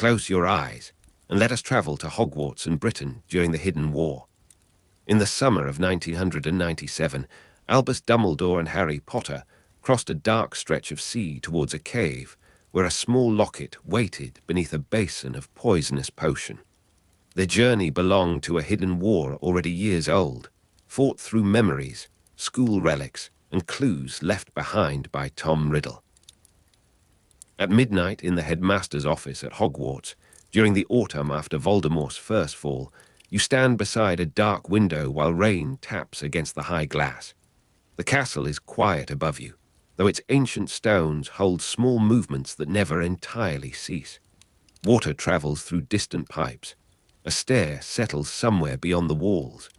Close your eyes, and let us travel to Hogwarts and Britain during the Hidden War. In the summer of 1997, Albus Dumbledore and Harry Potter crossed a dark stretch of sea towards a cave where a small locket waited beneath a basin of poisonous potion. Their journey belonged to a hidden war already years old, fought through memories, school relics, and clues left behind by Tom Riddle. At midnight in the headmaster's office at Hogwarts, during the autumn after Voldemort's first fall, you stand beside a dark window while rain taps against the high glass. The castle is quiet above you, though its ancient stones hold small movements that never entirely cease. Water travels through distant pipes. A stair settles somewhere beyond the walls.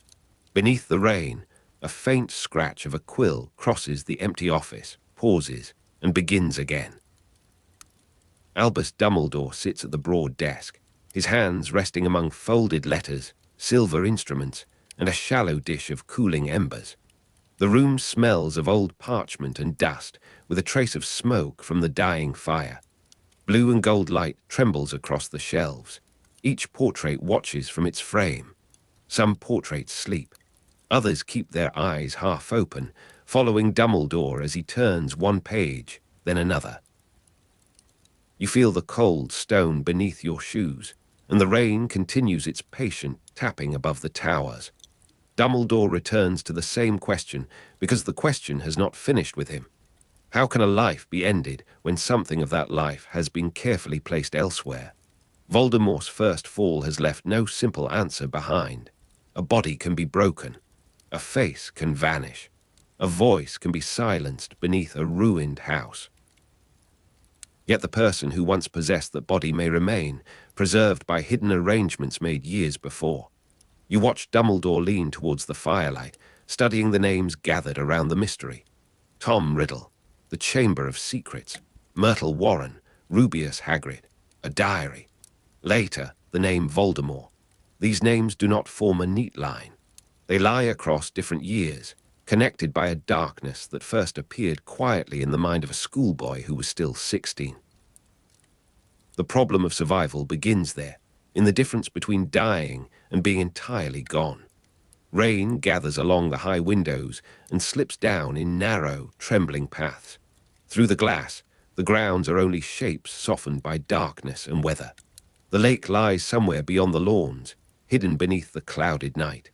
Beneath the rain, a faint scratch of a quill crosses the empty office, pauses, and begins again. Albus Dumbledore sits at the broad desk, his hands resting among folded letters, silver instruments, and a shallow dish of cooling embers. The room smells of old parchment and dust, with a trace of smoke from the dying fire. Blue and gold light trembles across the shelves. Each portrait watches from its frame. Some portraits sleep. Others keep their eyes half open, following Dumbledore as he turns one page, then another. You feel the cold stone beneath your shoes, and the rain continues its patient tapping above the towers. Dumbledore returns to the same question because the question has not finished with him. How can a life be ended when something of that life has been carefully placed elsewhere? Voldemort's first fall has left no simple answer behind. A body can be broken. A face can vanish. A voice can be silenced beneath a ruined house. Yet the person who once possessed that body may remain, preserved by hidden arrangements made years before. You watch Dumbledore lean towards the firelight, studying the names gathered around the mystery. Tom Riddle, the Chamber of Secrets, Myrtle Warren, Rubeus Hagrid, a diary. Later, the name Voldemort. These names do not form a neat line. They lie across different years, connected by a darkness that first appeared quietly in the mind of a schoolboy who was still 16. The problem of survival begins there, in the difference between dying and being entirely gone. Rain gathers along the high windows and slips down in narrow, trembling paths. Through the glass, the grounds are only shapes softened by darkness and weather. The lake lies somewhere beyond the lawns, hidden beneath the clouded night.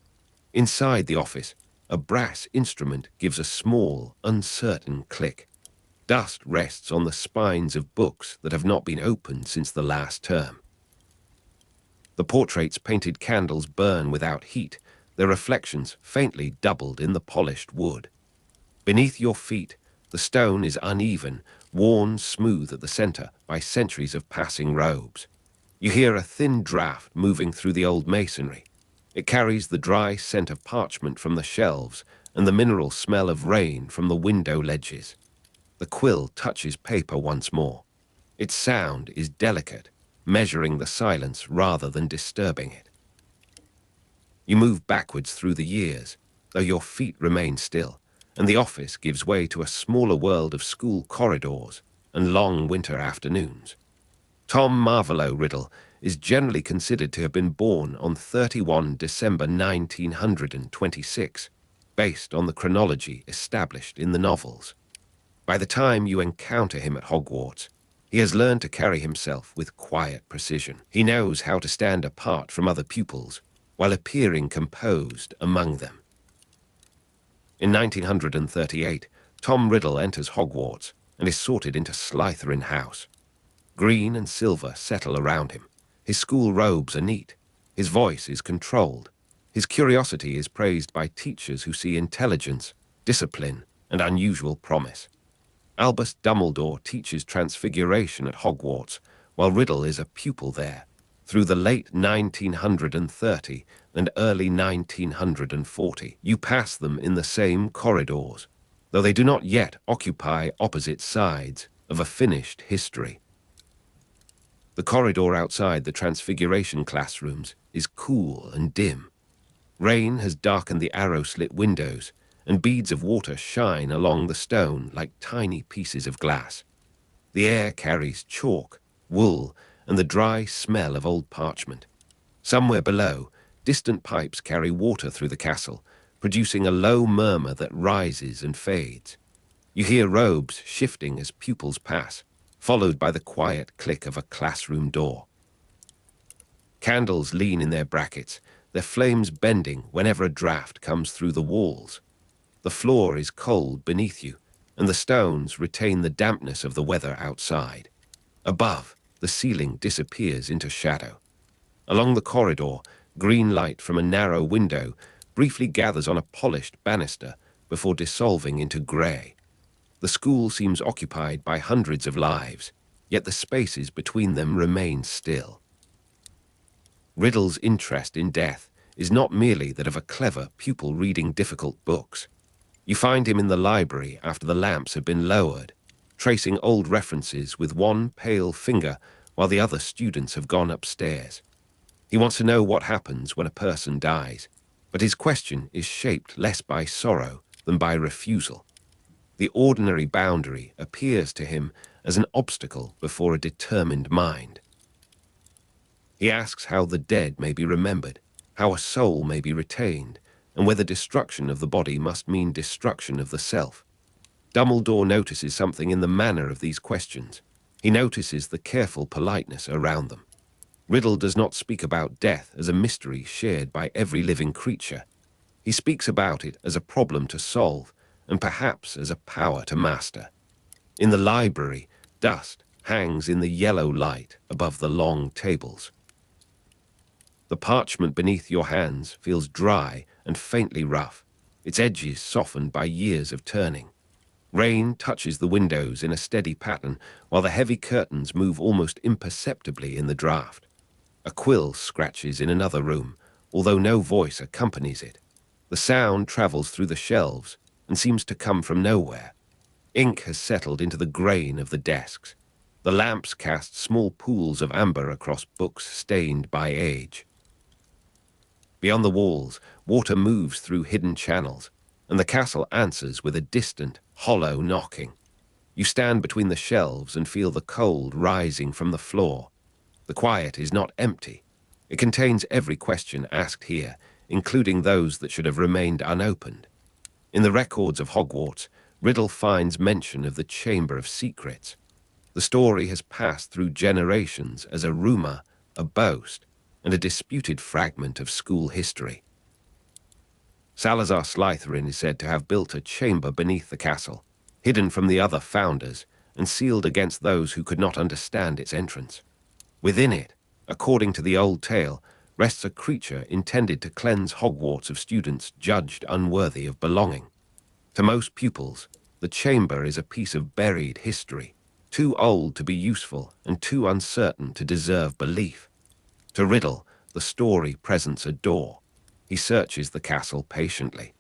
Inside the office, a brass instrument gives a small, uncertain click. Dust rests on the spines of books that have not been opened since the last term. The portrait's painted candles burn without heat, their reflections faintly doubled in the polished wood. Beneath your feet, the stone is uneven, worn smooth at the center by centuries of passing robes. You hear a thin draft moving through the old masonry. It carries the dry scent of parchment from the shelves and the mineral smell of rain from the window ledges. The quill touches paper once more. Its sound is delicate, measuring the silence rather than disturbing it. You move backwards through the years, though your feet remain still, and the office gives way to a smaller world of school corridors and long winter afternoons. Tom Marvolo Riddle is generally considered to have been born on 31 December 1926, based on the chronology established in the novels. By the time you encounter him at Hogwarts, he has learned to carry himself with quiet precision. He knows how to stand apart from other pupils while appearing composed among them. In 1938, Tom Riddle enters Hogwarts and is sorted into Slytherin House. Green and silver settle around him. His school robes are neat. His voice is controlled. His curiosity is praised by teachers who see intelligence, discipline, and unusual promise. Albus Dumbledore teaches Transfiguration at Hogwarts, while Riddle is a pupil there, through the late 1930 and early 1940. You pass them in the same corridors, though they do not yet occupy opposite sides of a finished history. The corridor outside the Transfiguration classrooms is cool and dim. Rain has darkened the arrow-slit windows, and beads of water shine along the stone like tiny pieces of glass. The air carries chalk, wool, and the dry smell of old parchment. Somewhere below, distant pipes carry water through the castle, producing a low murmur that rises and fades. You hear robes shifting as pupils pass, followed by the quiet click of a classroom door. Candles lean in their brackets, their flames bending whenever a draft comes through the walls. The floor is cold beneath you, and the stones retain the dampness of the weather outside. Above, the ceiling disappears into shadow. Along the corridor, green light from a narrow window briefly gathers on a polished banister before dissolving into grey. The school seems occupied by hundreds of lives, yet the spaces between them remain still. Riddle's interest in death is not merely that of a clever pupil reading difficult books. You find him in the library after the lamps have been lowered, tracing old references with one pale finger while the other students have gone upstairs. He wants to know what happens when a person dies, but his question is shaped less by sorrow than by refusal. The ordinary boundary appears to him as an obstacle before a determined mind. He asks how the dead may be remembered, how a soul may be retained, and whether destruction of the body must mean destruction of the self. Dumbledore notices something in the manner of these questions. He notices the careful politeness around them. Riddle does not speak about death as a mystery shared by every living creature. He speaks about it as a problem to solve, and perhaps as a power to master. In the library, dust hangs in the yellow light above the long tables. The parchment beneath your hands feels dry and faintly rough, its edges softened by years of turning. Rain touches the windows in a steady pattern, while the heavy curtains move almost imperceptibly in the draught. A quill scratches in another room, although no voice accompanies it. The sound travels through the shelves and seems to come from nowhere. Ink has settled into the grain of the desks. The lamps cast small pools of amber across books stained by age. Beyond the walls, water moves through hidden channels, and the castle answers with a distant, hollow knocking. You stand between the shelves and feel the cold rising from the floor. The quiet is not empty. It contains every question asked here, including those that should have remained unopened. In the records of Hogwarts, Riddle finds mention of the Chamber of Secrets. The story has passed through generations as a rumor, a boast, and a disputed fragment of school history. Salazar Slytherin is said to have built a chamber beneath the castle, hidden from the other founders and sealed against those who could not understand its entrance. Within it, according to the old tale, rests a creature intended to cleanse Hogwarts of students judged unworthy of belonging. To most pupils, the chamber is a piece of buried history, too old to be useful and too uncertain to deserve belief. To Riddle, the story presents a door. He searches the castle patiently.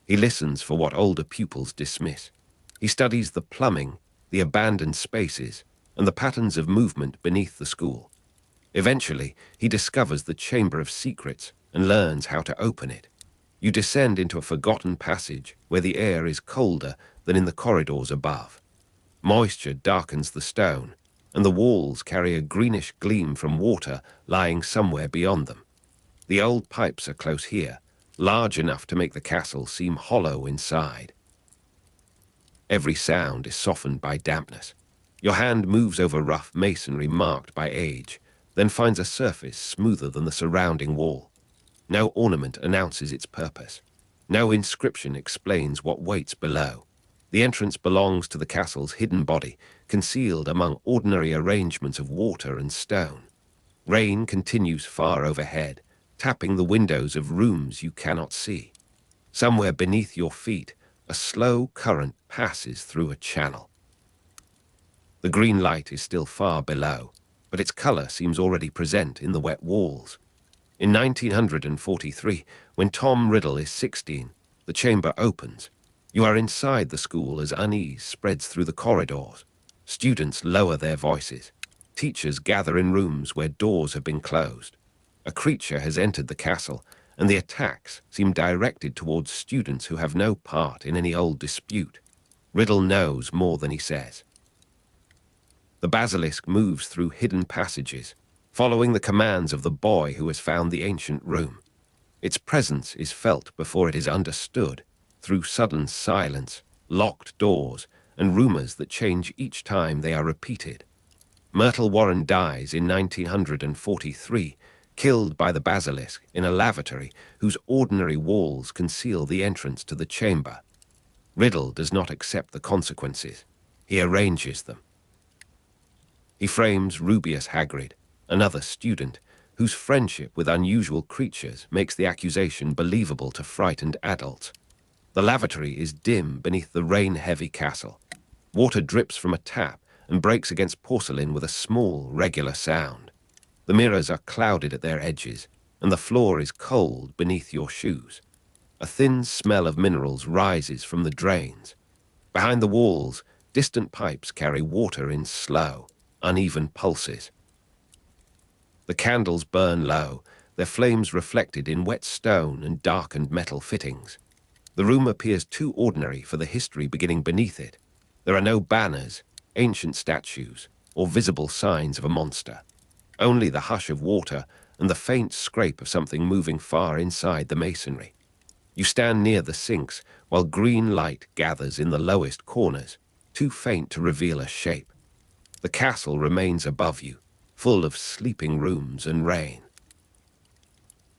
He listens for what older pupils dismiss. He studies the plumbing, the abandoned spaces, and the patterns of movement beneath the school. Eventually, he discovers the Chamber of Secrets and learns how to open it. You descend into a forgotten passage where the air is colder than in the corridors above. Moisture darkens the stone, and the walls carry a greenish gleam from water lying somewhere beyond them. The old pipes are close here, large enough to make the castle seem hollow inside. Every sound is softened by dampness. Your hand moves over rough masonry marked by age, then finds a surface smoother than the surrounding wall. No ornament announces its purpose. No inscription explains what waits below. The entrance belongs to the castle's hidden body, concealed among ordinary arrangements of water and stone. Rain continues far overhead, tapping the windows of rooms you cannot see. Somewhere beneath your feet, a slow current passes through a channel. The green light is still far below, but its color seems already present in the wet walls. In 1943, when Tom Riddle is 16, the chamber opens. You are inside the school as unease spreads through the corridors. Students lower their voices. Teachers gather in rooms where doors have been closed. A creature has entered the castle, and the attacks seem directed towards students who have no part in any old dispute. Riddle knows more than he says. The basilisk moves through hidden passages, following the commands of the boy who has found the ancient room. Its presence is felt before it is understood, through sudden silence, locked doors, and rumors that change each time they are repeated. Myrtle Warren dies in 1943, killed by the basilisk in a lavatory whose ordinary walls conceal the entrance to the chamber. Riddle does not accept the consequences. He arranges them. He frames Rubeus Hagrid, another student, whose friendship with unusual creatures makes the accusation believable to frightened adults. The lavatory is dim beneath the rain-heavy castle. Water drips from a tap and breaks against porcelain with a small, regular sound. The mirrors are clouded at their edges, and the floor is cold beneath your shoes. A thin smell of minerals rises from the drains. Behind the walls, distant pipes carry water in slow, uneven pulses. The candles burn low, their flames reflected in wet stone and darkened metal fittings. The room appears too ordinary for the history beginning beneath it. There are no banners, ancient statues, or visible signs of a monster. Only the hush of water and the faint scrape of something moving far inside the masonry. You stand near the sinks while green light gathers in the lowest corners, too faint to reveal a shape. The castle remains above you, full of sleeping rooms and rain.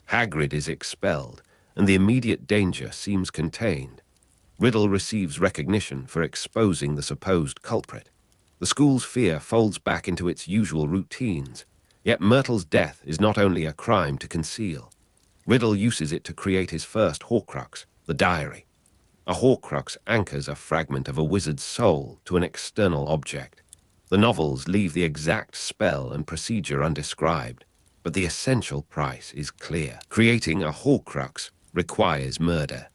Hagrid is expelled, and the immediate danger seems contained. Riddle receives recognition for exposing the supposed culprit. The school's fear folds back into its usual routines, yet Myrtle's death is not only a crime to conceal. Riddle uses it to create his first Horcrux, the diary. A Horcrux anchors a fragment of a wizard's soul to an external object. The novels leave the exact spell and procedure undescribed, but the essential price is clear. Creating a Horcrux requires murder.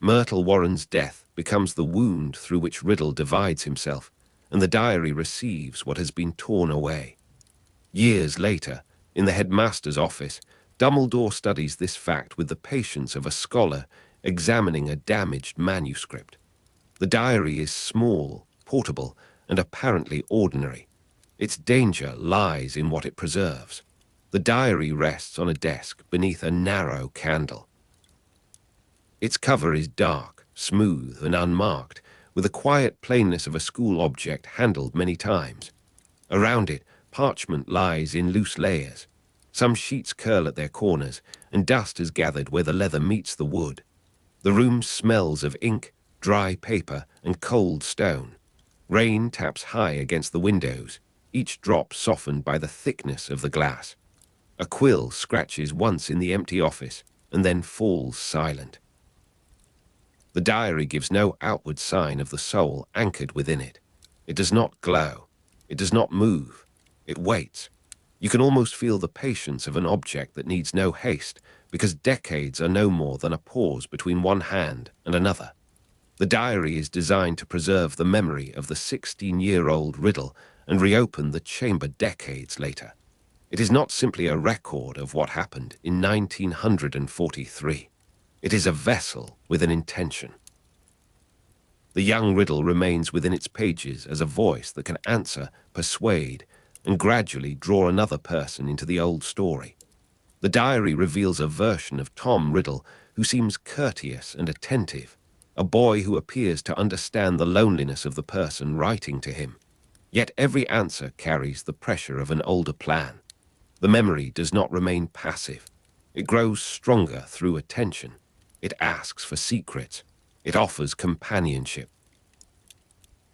Myrtle Warren's death becomes the wound through which Riddle divides himself, and the diary receives what has been torn away. Years later, in the headmaster's office, Dumbledore studies this fact with the patience of a scholar examining a damaged manuscript. The diary is small, portable, and apparently ordinary. Its danger lies in what it preserves. The diary rests on a desk beneath a narrow candle. Its cover is dark, smooth, and unmarked, with the quiet plainness of a school object handled many times. Around it, parchment lies in loose layers. Some sheets curl at their corners, and dust has gathered where the leather meets the wood. The room smells of ink, dry paper, and cold stone. Rain taps high against the windows, each drop softened by the thickness of the glass. A quill scratches once in the empty office, and then falls silent. The diary gives no outward sign of the soul anchored within it. It does not glow. It does not move. It waits. You can almost feel the patience of an object that needs no haste, because decades are no more than a pause between one hand and another. The diary is designed to preserve the memory of the 16-year-old Riddle and reopen the chamber decades later. It is not simply a record of what happened in 1943. It is a vessel with an intention. The young Riddle remains within its pages as a voice that can answer, persuade, and gradually draw another person into the old story. The diary reveals a version of Tom Riddle who seems courteous and attentive, a boy who appears to understand the loneliness of the person writing to him. Yet every answer carries the pressure of an older plan. The memory does not remain passive. It grows stronger through attention. It asks for secrets. It offers companionship.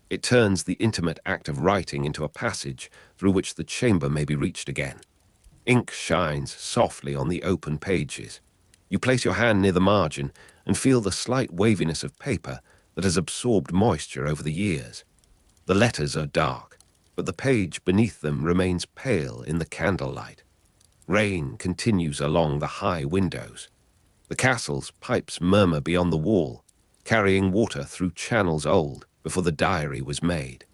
It turns the intimate act of writing into a passage through which the chamber may be reached again. Ink shines softly on the open pages. You place your hand near the margin and feel the slight waviness of paper that has absorbed moisture over the years. The letters are dark, but the page beneath them remains pale in the candlelight. Rain continues along the high windows. The castle's pipes murmur beyond the wall, carrying water through channels old before the diary was made.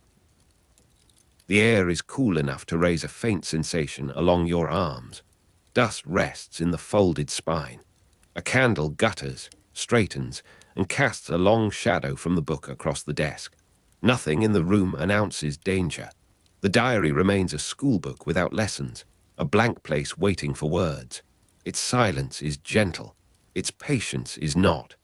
The air is cool enough to raise a faint sensation along your arms. Dust rests in the folded spine. A candle gutters, straightens, and casts a long shadow from the book across the desk. Nothing in the room announces danger. The diary remains a schoolbook without lessons, a blank place waiting for words. Its silence is gentle. Its patience is not.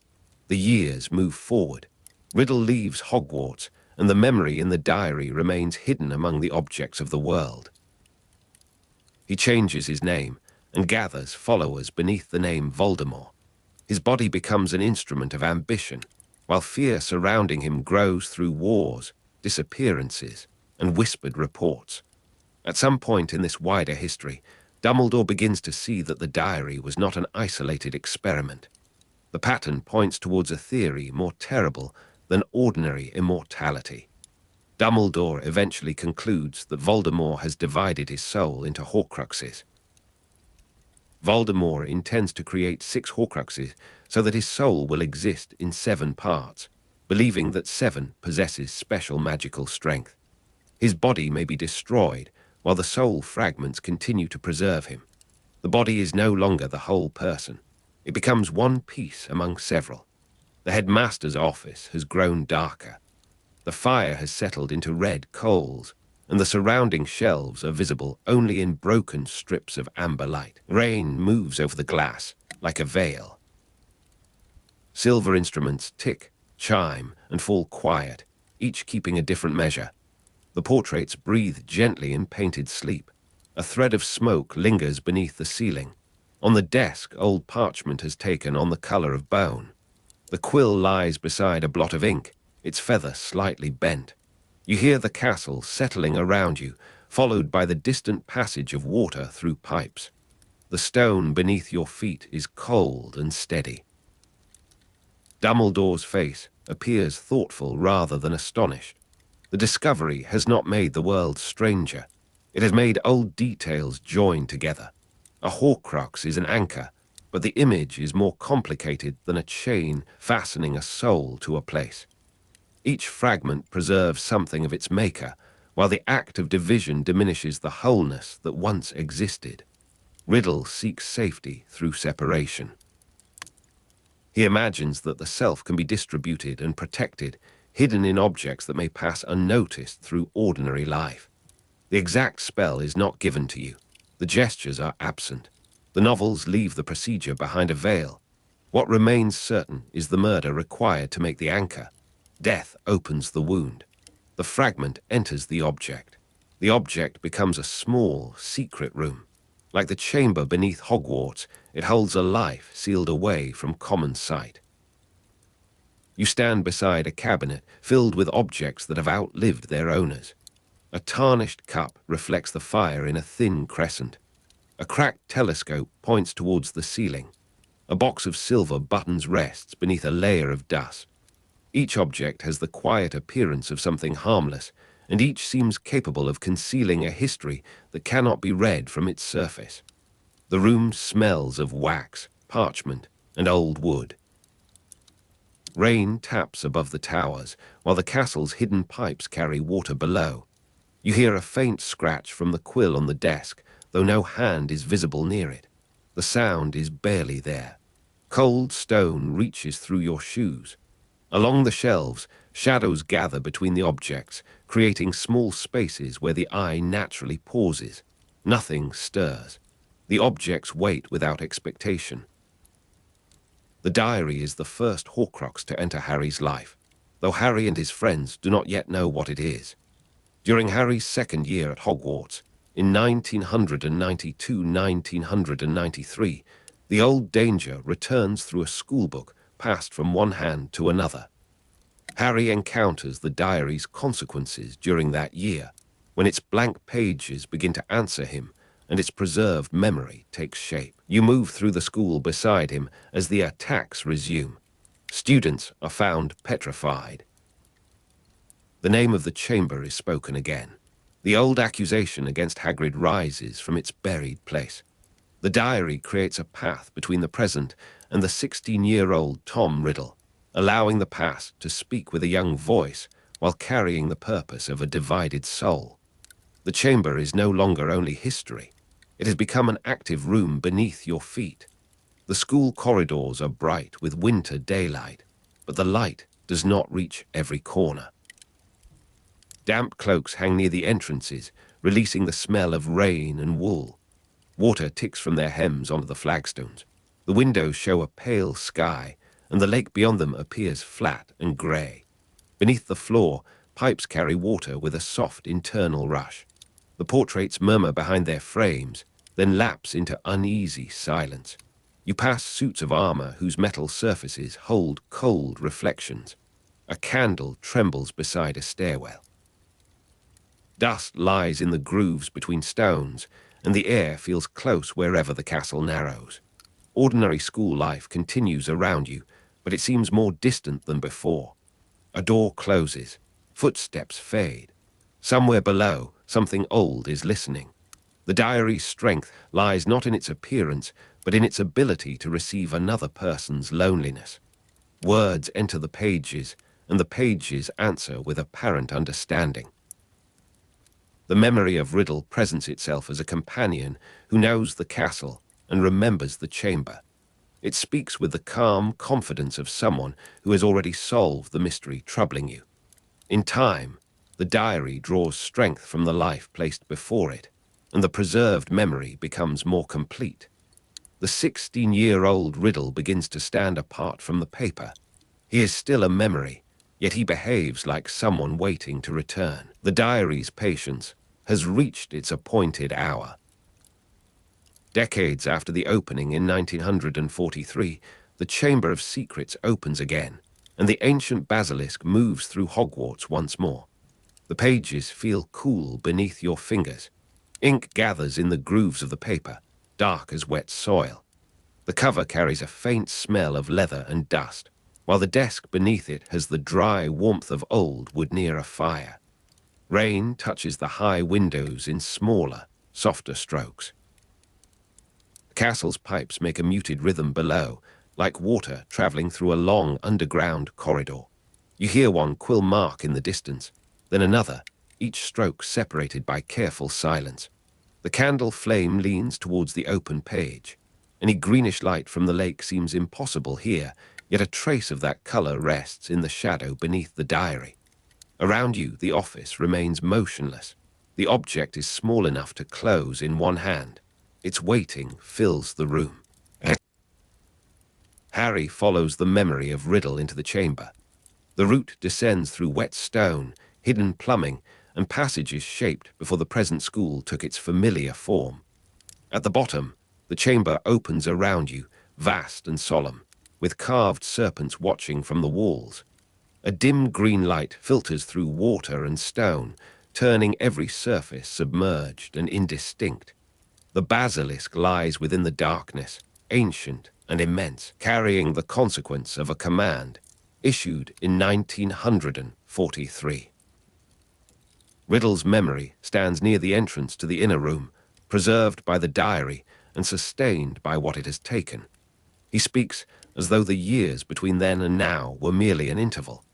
The years move forward. Riddle leaves Hogwarts, and the memory in the diary remains hidden among the objects of the world. He changes his name and gathers followers beneath the name Voldemort. His body becomes an instrument of ambition, while fear surrounding him grows through wars, disappearances, and whispered reports. At some point in this wider history, Dumbledore begins to see that the diary was not an isolated experiment. The pattern points towards a theory more terrible than ordinary immortality. Dumbledore eventually concludes that Voldemort has divided his soul into Horcruxes. Voldemort intends to create 6 Horcruxes so that his soul will exist in 7 parts, believing that 7 possesses special magical strength. His body may be destroyed, while the soul fragments continue to preserve him. The body is no longer the whole person. It becomes one piece among several. The headmaster's office has grown darker. The fire has settled into red coals, and the surrounding shelves are visible only in broken strips of amber light. Rain moves over the glass like a veil. Silver instruments tick, chime, and fall quiet, each keeping a different measure. The portraits breathe gently in painted sleep. A thread of smoke lingers beneath the ceiling. On the desk, old parchment has taken on the color of bone. The quill lies beside a blot of ink, its feather slightly bent. You hear the castle settling around you, followed by the distant passage of water through pipes. The stone beneath your feet is cold and steady. Dumbledore's face appears thoughtful rather than astonished. The discovery has not made the world stranger. It has made old details join together. A Horcrux is an anchor, but the image is more complicated than a chain fastening a soul to a place. Each fragment preserves something of its maker, while the act of division diminishes the wholeness that once existed. Riddle seeks safety through separation. He imagines that the self can be distributed and protected, hidden in objects that may pass unnoticed through ordinary life. The exact spell is not given to you. The gestures are absent. The novels leave the procedure behind a veil. What remains certain is the murder required to make the anchor. Death opens the wound. The fragment enters the object. The object becomes a small, secret room. Like the chamber beneath Hogwarts, it holds a life sealed away from common sight. You stand beside a cabinet filled with objects that have outlived their owners. A tarnished cup reflects the fire in a thin crescent. A cracked telescope points towards the ceiling. A box of silver buttons rests beneath a layer of dust. Each object has the quiet appearance of something harmless, and each seems capable of concealing a history that cannot be read from its surface. The room smells of wax, parchment, and old wood. Rain taps above the towers, while the castle's hidden pipes carry water below. You hear a faint scratch from the quill on the desk, though no hand is visible near it. The sound is barely there. Cold stone reaches through your shoes. Along the shelves, shadows gather between the objects, creating small spaces where the eye naturally pauses. Nothing stirs. The objects wait without expectation. The diary is the first Horcrux to enter Harry's life, though Harry and his friends do not yet know what it is. During Harry's second year at Hogwarts, in 1992-1993, the old danger returns through a schoolbook passed from one hand to another. Harry encounters the diary's consequences during that year, when its blank pages begin to answer him and its preserved memory takes shape. You move through the school beside him as the attacks resume. Students are found petrified. The name of the chamber is spoken again. The old accusation against Hagrid rises from its buried place. The diary creates a path between the present and the 16-year-old Tom Riddle, allowing the past to speak with a young voice while carrying the purpose of a divided soul. The chamber is no longer only history. It has become an active room beneath your feet. The school corridors are bright with winter daylight, but the light does not reach every corner. Damp cloaks hang near the entrances, releasing the smell of rain and wool. Water ticks from their hems onto the flagstones. The windows show a pale sky, and the lake beyond them appears flat and grey. Beneath the floor, pipes carry water with a soft internal rush. The portraits murmur behind their frames, then lapse into uneasy silence. You pass suits of armor whose metal surfaces hold cold reflections. A candle trembles beside a stairwell. Dust lies in the grooves between stones, and the air feels close wherever the castle narrows. Ordinary school life continues around you, but it seems more distant than before. A door closes. Footsteps fade. Somewhere below, something old is listening. The diary's strength lies not in its appearance, but in its ability to receive another person's loneliness. Words enter the pages, and the pages answer with apparent understanding. The memory of Riddle presents itself as a companion who knows the castle and remembers the chamber. It speaks with the calm confidence of someone who has already solved the mystery troubling you. In time, the diary draws strength from the life placed before it, and the preserved memory becomes more complete. The 16-year-old Riddle begins to stand apart from the paper. He is still a memory, yet he behaves like someone waiting to return. The diary's patience has reached its appointed hour. Decades after the opening in 1943, the Chamber of Secrets opens again, and the ancient basilisk moves through Hogwarts once more. The pages feel cool beneath your fingers. Ink gathers in the grooves of the paper, dark as wet soil. The cover carries a faint smell of leather and dust, while the desk beneath it has the dry warmth of old wood near a fire. Rain touches the high windows in smaller, softer strokes. The castle's pipes make a muted rhythm below, like water traveling through a long underground corridor. You hear one quill mark in the distance, then another, each stroke separated by careful silence. The candle flame leans towards the open page. Any greenish light from the lake seems impossible here, yet a trace of that color rests in the shadow beneath the diary. Around you, the office remains motionless. The object is small enough to close in one hand. Its weighting fills the room. Harry follows the memory of Riddle into the chamber. The route descends through wet stone, hidden plumbing, and passages shaped before the present school took its familiar form. At the bottom, the chamber opens around you, vast and solemn, with carved serpents watching from the walls. A dim green light filters through water and stone, turning every surface submerged and indistinct. The basilisk lies within the darkness, ancient and immense, carrying the consequence of a command issued in 1943. Riddle's memory stands near the entrance to the inner room, preserved by the diary and sustained by what it has taken. He speaks as though the years between then and now were merely an interval.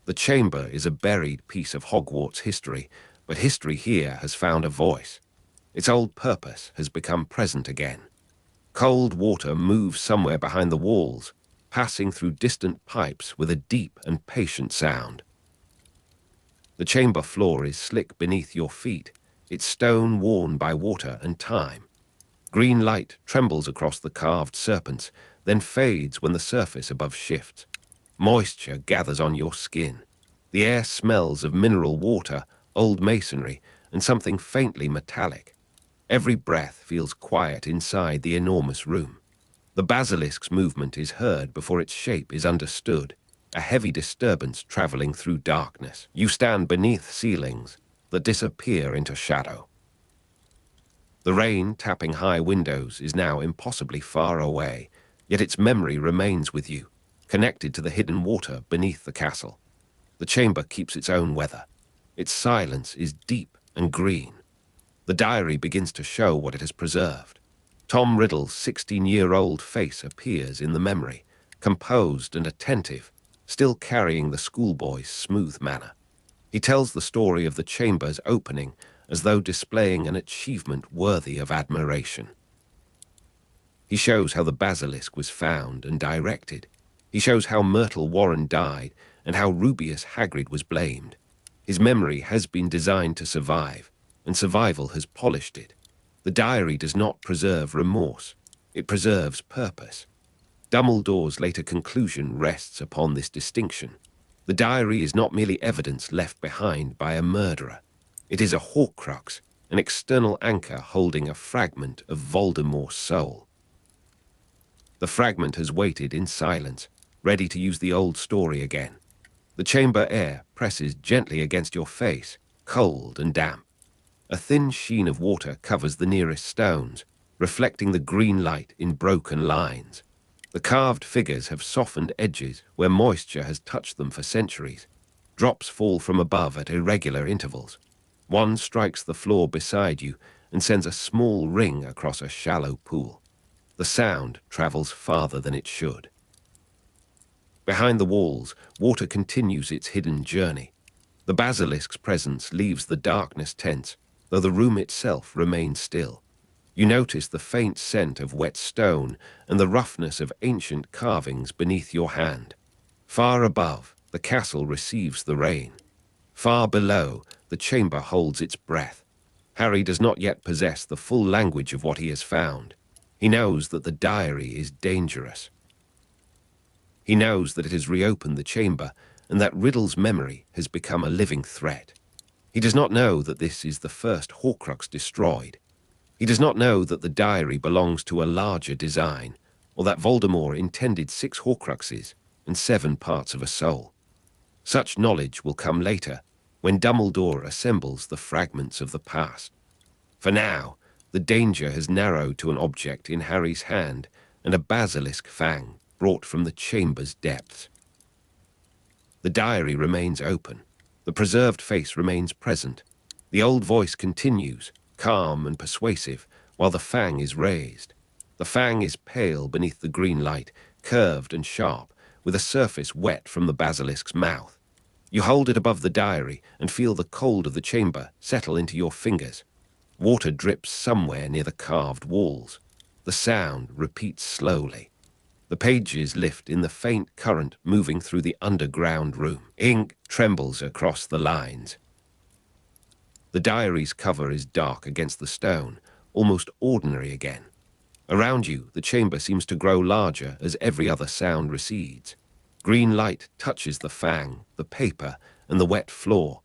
The chamber is a buried piece of Hogwarts history, but history here has found a voice. Its old purpose has become present again. Cold water moves somewhere behind the walls, passing through distant pipes with a deep and patient sound. The chamber floor is slick beneath your feet, its stone worn by water and time. Green light trembles across the carved serpents, then fades when the surface above shifts. Moisture gathers on your skin. The air smells of mineral water, old masonry, and something faintly metallic. Every breath feels quiet inside the enormous room. The basilisk's movement is heard before its shape is understood, a heavy disturbance traveling through darkness. You stand beneath ceilings that disappear into shadow. The rain tapping high windows is now impossibly far away, yet its memory remains with you, connected to the hidden water beneath the castle. The chamber keeps its own weather. Its silence is deep and green. The diary begins to show what it has preserved. Tom Riddle's 16-year-old face appears in the memory, composed and attentive, still carrying the schoolboy's smooth manner. He tells the story of the chamber's opening as though displaying an achievement worthy of admiration. He shows how the basilisk was found and directed. He shows how Myrtle Warren died and how Rubeus Hagrid was blamed. His memory has been designed to survive, and survival has polished it. The diary does not preserve remorse. It preserves purpose. Dumbledore's later conclusion rests upon this distinction. The diary is not merely evidence left behind by a murderer. It is a Horcrux, an external anchor holding a fragment of Voldemort's soul. The fragment has waited in silence, ready to use the old story again. The chamber air presses gently against your face, cold and damp. A thin sheen of water covers the nearest stones, reflecting the green light in broken lines. The carved figures have softened edges where moisture has touched them for centuries. Drops fall from above at irregular intervals. One strikes the floor beside you and sends a small ring across a shallow pool. The sound travels farther than it should. Behind the walls, water continues its hidden journey. The basilisk's presence leaves the darkness tense, though the room itself remains still. You notice the faint scent of wet stone and the roughness of ancient carvings beneath your hand. Far above, the castle receives the rain. Far below, the chamber holds its breath. Harry does not yet possess the full language of what he has found. He knows that the diary is dangerous. He knows that it has reopened the chamber and that Riddle's memory has become a living threat. He does not know that this is the first Horcrux destroyed. He does not know that the diary belongs to a larger design, or that Voldemort intended 6 Horcruxes and 7 parts of a soul. Such knowledge will come later, when Dumbledore assembles the fragments of the past. For now, the danger has narrowed to an object in Harry's hand and a basilisk fang brought from the chamber's depths. The diary remains open. The preserved face remains present. The old voice continues, calm and persuasive, while the fang is raised. The fang is pale beneath the green light, curved and sharp, with a surface wet from the basilisk's mouth. You hold it above the diary and feel the cold of the chamber settle into your fingers. Water drips somewhere near the carved walls. The sound repeats slowly. The pages lift in the faint current moving through the underground room. Ink trembles across the lines. The diary's cover is dark against the stone, almost ordinary again. Around you, the chamber seems to grow larger as every other sound recedes. Green light touches the fang, the paper, and the wet floor.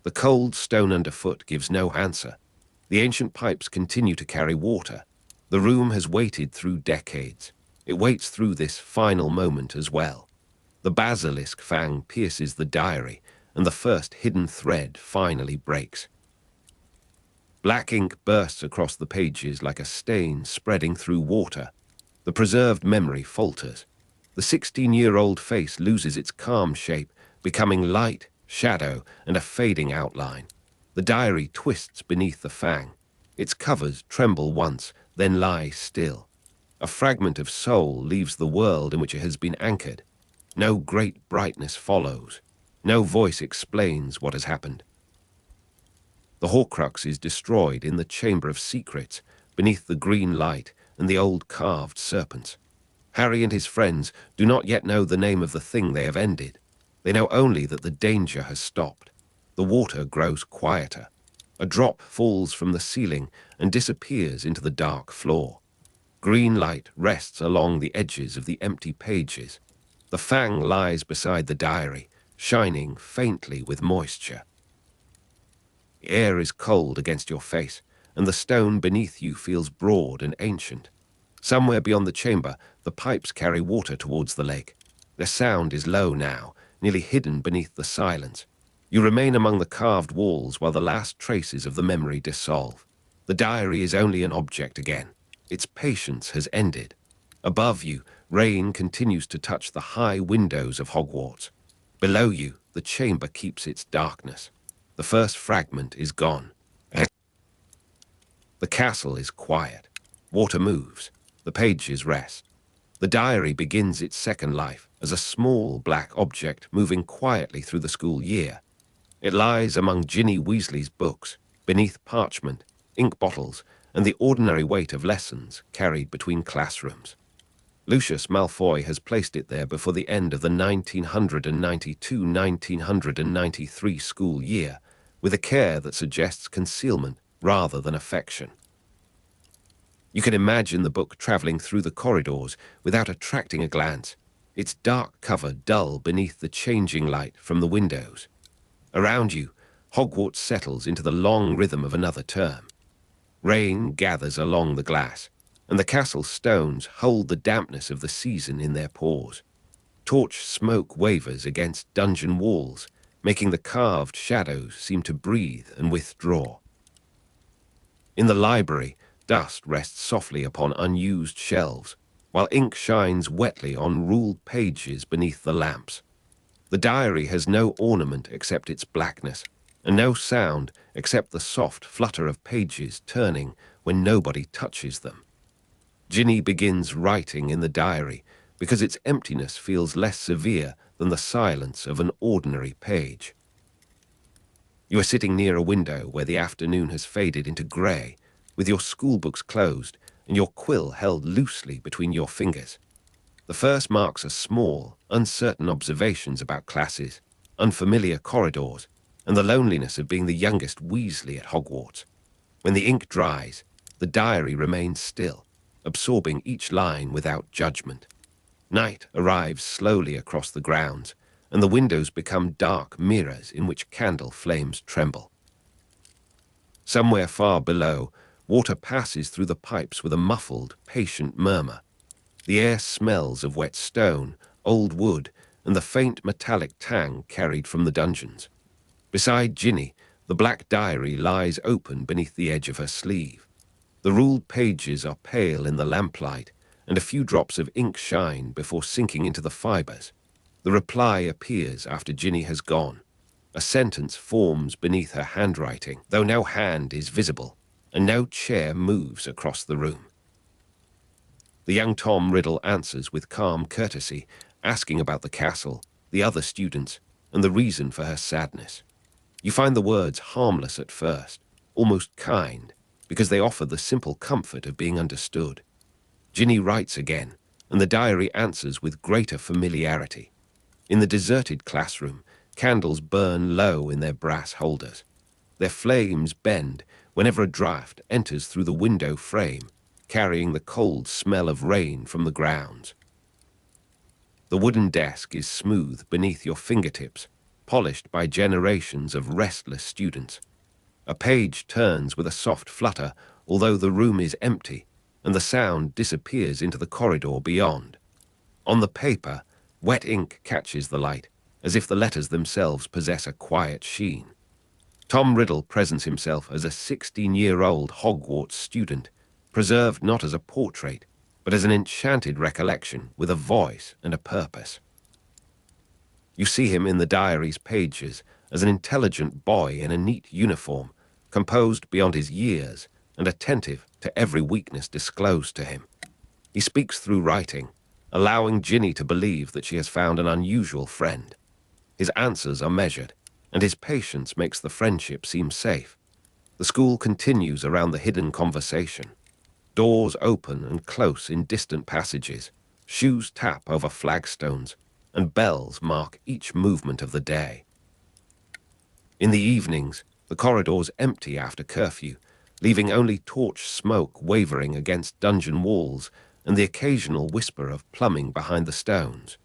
The cold stone underfoot gives no answer. The ancient pipes continue to carry water. The room has waited through decades. It waits through this final moment as well. The basilisk fang pierces the diary, and the first hidden thread finally breaks. Black ink bursts across the pages like a stain spreading through water. The preserved memory falters. The 16-year-old face loses its calm shape, becoming light, shadow, and a fading outline. The diary twists beneath the fang. Its covers tremble once, then lie still. A fragment of soul leaves the world in which it has been anchored. No great brightness follows. No voice explains what has happened. The Horcrux is destroyed in the Chamber of Secrets, beneath the green light and the old carved serpents. Harry and his friends do not yet know the name of the thing they have ended. They know only that the danger has stopped. The water grows quieter. A drop falls from the ceiling and disappears into the dark floor. Green light rests along the edges of the empty pages. The fang lies beside the diary, shining faintly with moisture. The air is cold against your face, and the stone beneath you feels broad and ancient. Somewhere beyond the chamber, the pipes carry water towards the lake. Their sound is low now, nearly hidden beneath the silence. You remain among the carved walls while the last traces of the memory dissolve. The diary is only an object again. Its patience has ended. Above you, rain continues to touch the high windows of Hogwarts. Below you, the chamber keeps its darkness. The first fragment is gone. The castle is quiet. Water moves. The pages rest. The diary begins its second life as a small black object moving quietly through the school year. It lies among Ginny Weasley's books, beneath parchment, ink bottles, and the ordinary weight of lessons carried between classrooms. Lucius Malfoy has placed it there before the end of the 1992-1993 school year, with a care that suggests concealment rather than affection. You can imagine the book travelling through the corridors without attracting a glance, its dark cover dull beneath the changing light from the windows. Around you, Hogwarts settles into the long rhythm of another term. Rain gathers along the glass, and the castle stones hold the dampness of the season in their pores. Torch smoke wavers against dungeon walls, making the carved shadows seem to breathe and withdraw. In the library, dust rests softly upon unused shelves, while ink shines wetly on ruled pages beneath the lamps. The diary has no ornament except its blackness, and no sound except the soft flutter of pages turning when nobody touches them. Ginny begins writing in the diary because its emptiness feels less severe than the silence of an ordinary page. You are sitting near a window where the afternoon has faded into grey, with your schoolbooks closed and your quill held loosely between your fingers. The first marks are small, uncertain observations about classes, unfamiliar corridors, and the loneliness of being the youngest Weasley at Hogwarts. When the ink dries, the diary remains still, absorbing each line without judgment. Night arrives slowly across the grounds, and the windows become dark mirrors in which candle flames tremble. Somewhere far below, water passes through the pipes with a muffled, patient murmur. The air smells of wet stone, old wood, and the faint metallic tang carried from the dungeons. Beside Ginny, the black diary lies open beneath the edge of her sleeve. The ruled pages are pale in the lamplight, and a few drops of ink shine before sinking into the fibers. The reply appears after Ginny has gone. A sentence forms beneath her handwriting, though no hand is visible, and no chair moves across the room. The young Tom Riddle answers with calm courtesy, asking about the castle, the other students, and the reason for her sadness. You find the words harmless at first, almost kind, because they offer the simple comfort of being understood. Ginny writes again, and the diary answers with greater familiarity. In the deserted classroom, candles burn low in their brass holders. Their flames bend whenever a draught enters through the window frame, carrying the cold smell of rain from the grounds. The wooden desk is smooth beneath your fingertips, polished by generations of restless students. A page turns with a soft flutter, although the room is empty, and the sound disappears into the corridor beyond. On the paper, wet ink catches the light, as if the letters themselves possess a quiet sheen. Tom Riddle presents himself as a 16-year-old Hogwarts student, preserved not as a portrait, but as an enchanted recollection with a voice and a purpose. You see him in the diary's pages as an intelligent boy in a neat uniform, composed beyond his years and attentive to every weakness disclosed to him. He speaks through writing, allowing Ginny to believe that she has found an unusual friend. His answers are measured, and his patience makes the friendship seem safe. The school continues around the hidden conversation. Doors open and close in distant passages, shoes tap over flagstones, and bells mark each movement of the day. In the evenings, the corridors empty after curfew, leaving only torch smoke wavering against dungeon walls and the occasional whisper of plumbing behind the stones.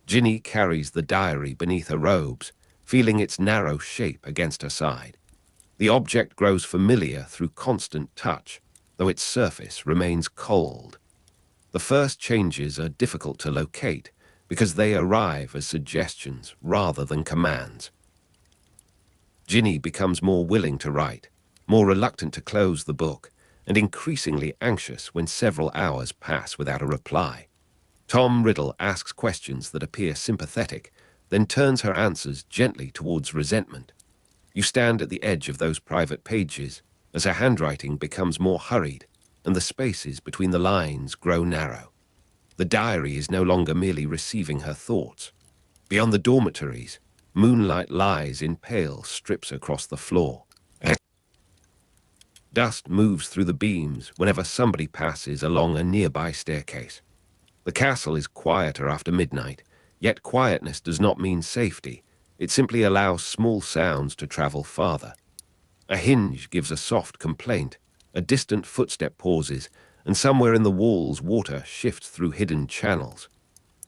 Ginny carries the diary beneath her robes, feeling its narrow shape against her side. The object grows familiar through constant touch, though its surface remains cold. The first changes are difficult to locate because they arrive as suggestions rather than commands. Ginny becomes more willing to write, more reluctant to close the book, and increasingly anxious when several hours pass without a reply. Tom Riddle asks questions that appear sympathetic, then turns her answers gently towards resentment. You stand at the edge of those private pages as her handwriting becomes more hurried and the spaces between the lines grow narrow. The diary is no longer merely receiving her thoughts. Beyond the dormitories, moonlight lies in pale strips across the floor. Dust moves through the beams whenever somebody passes along a nearby staircase. The castle is quieter after midnight, yet quietness does not mean safety. It simply allows small sounds to travel farther. A hinge gives a soft complaint, a distant footstep pauses, and somewhere in the walls water shifts through hidden channels.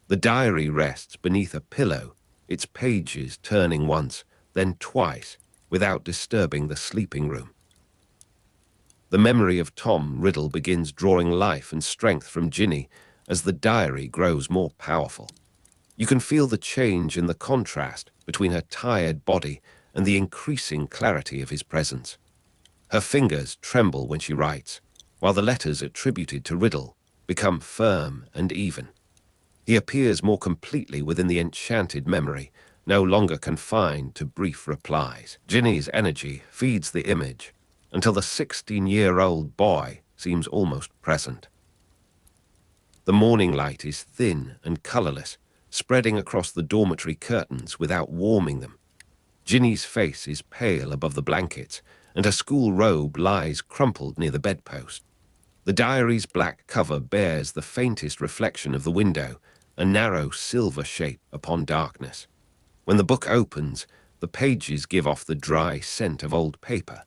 The diary rests beneath a pillow, its pages turning once, then twice, without disturbing the sleeping room. The memory of Tom Riddle begins drawing life and strength from Ginny as the diary grows more powerful. You can feel the change in the contrast between her tired body and the increasing clarity of his presence. Her fingers tremble when she writes, while the letters attributed to Riddle become firm and even. He appears more completely within the enchanted memory, no longer confined to brief replies. Ginny's energy feeds the image until the 16-year-old boy seems almost present. The morning light is thin and colorless, spreading across the dormitory curtains without warming them. Ginny's face is pale above the blankets, and her school robe lies crumpled near the bedpost. The diary's black cover bears the faintest reflection of the window, a narrow silver shape upon darkness. When the book opens, the pages give off the dry scent of old paper.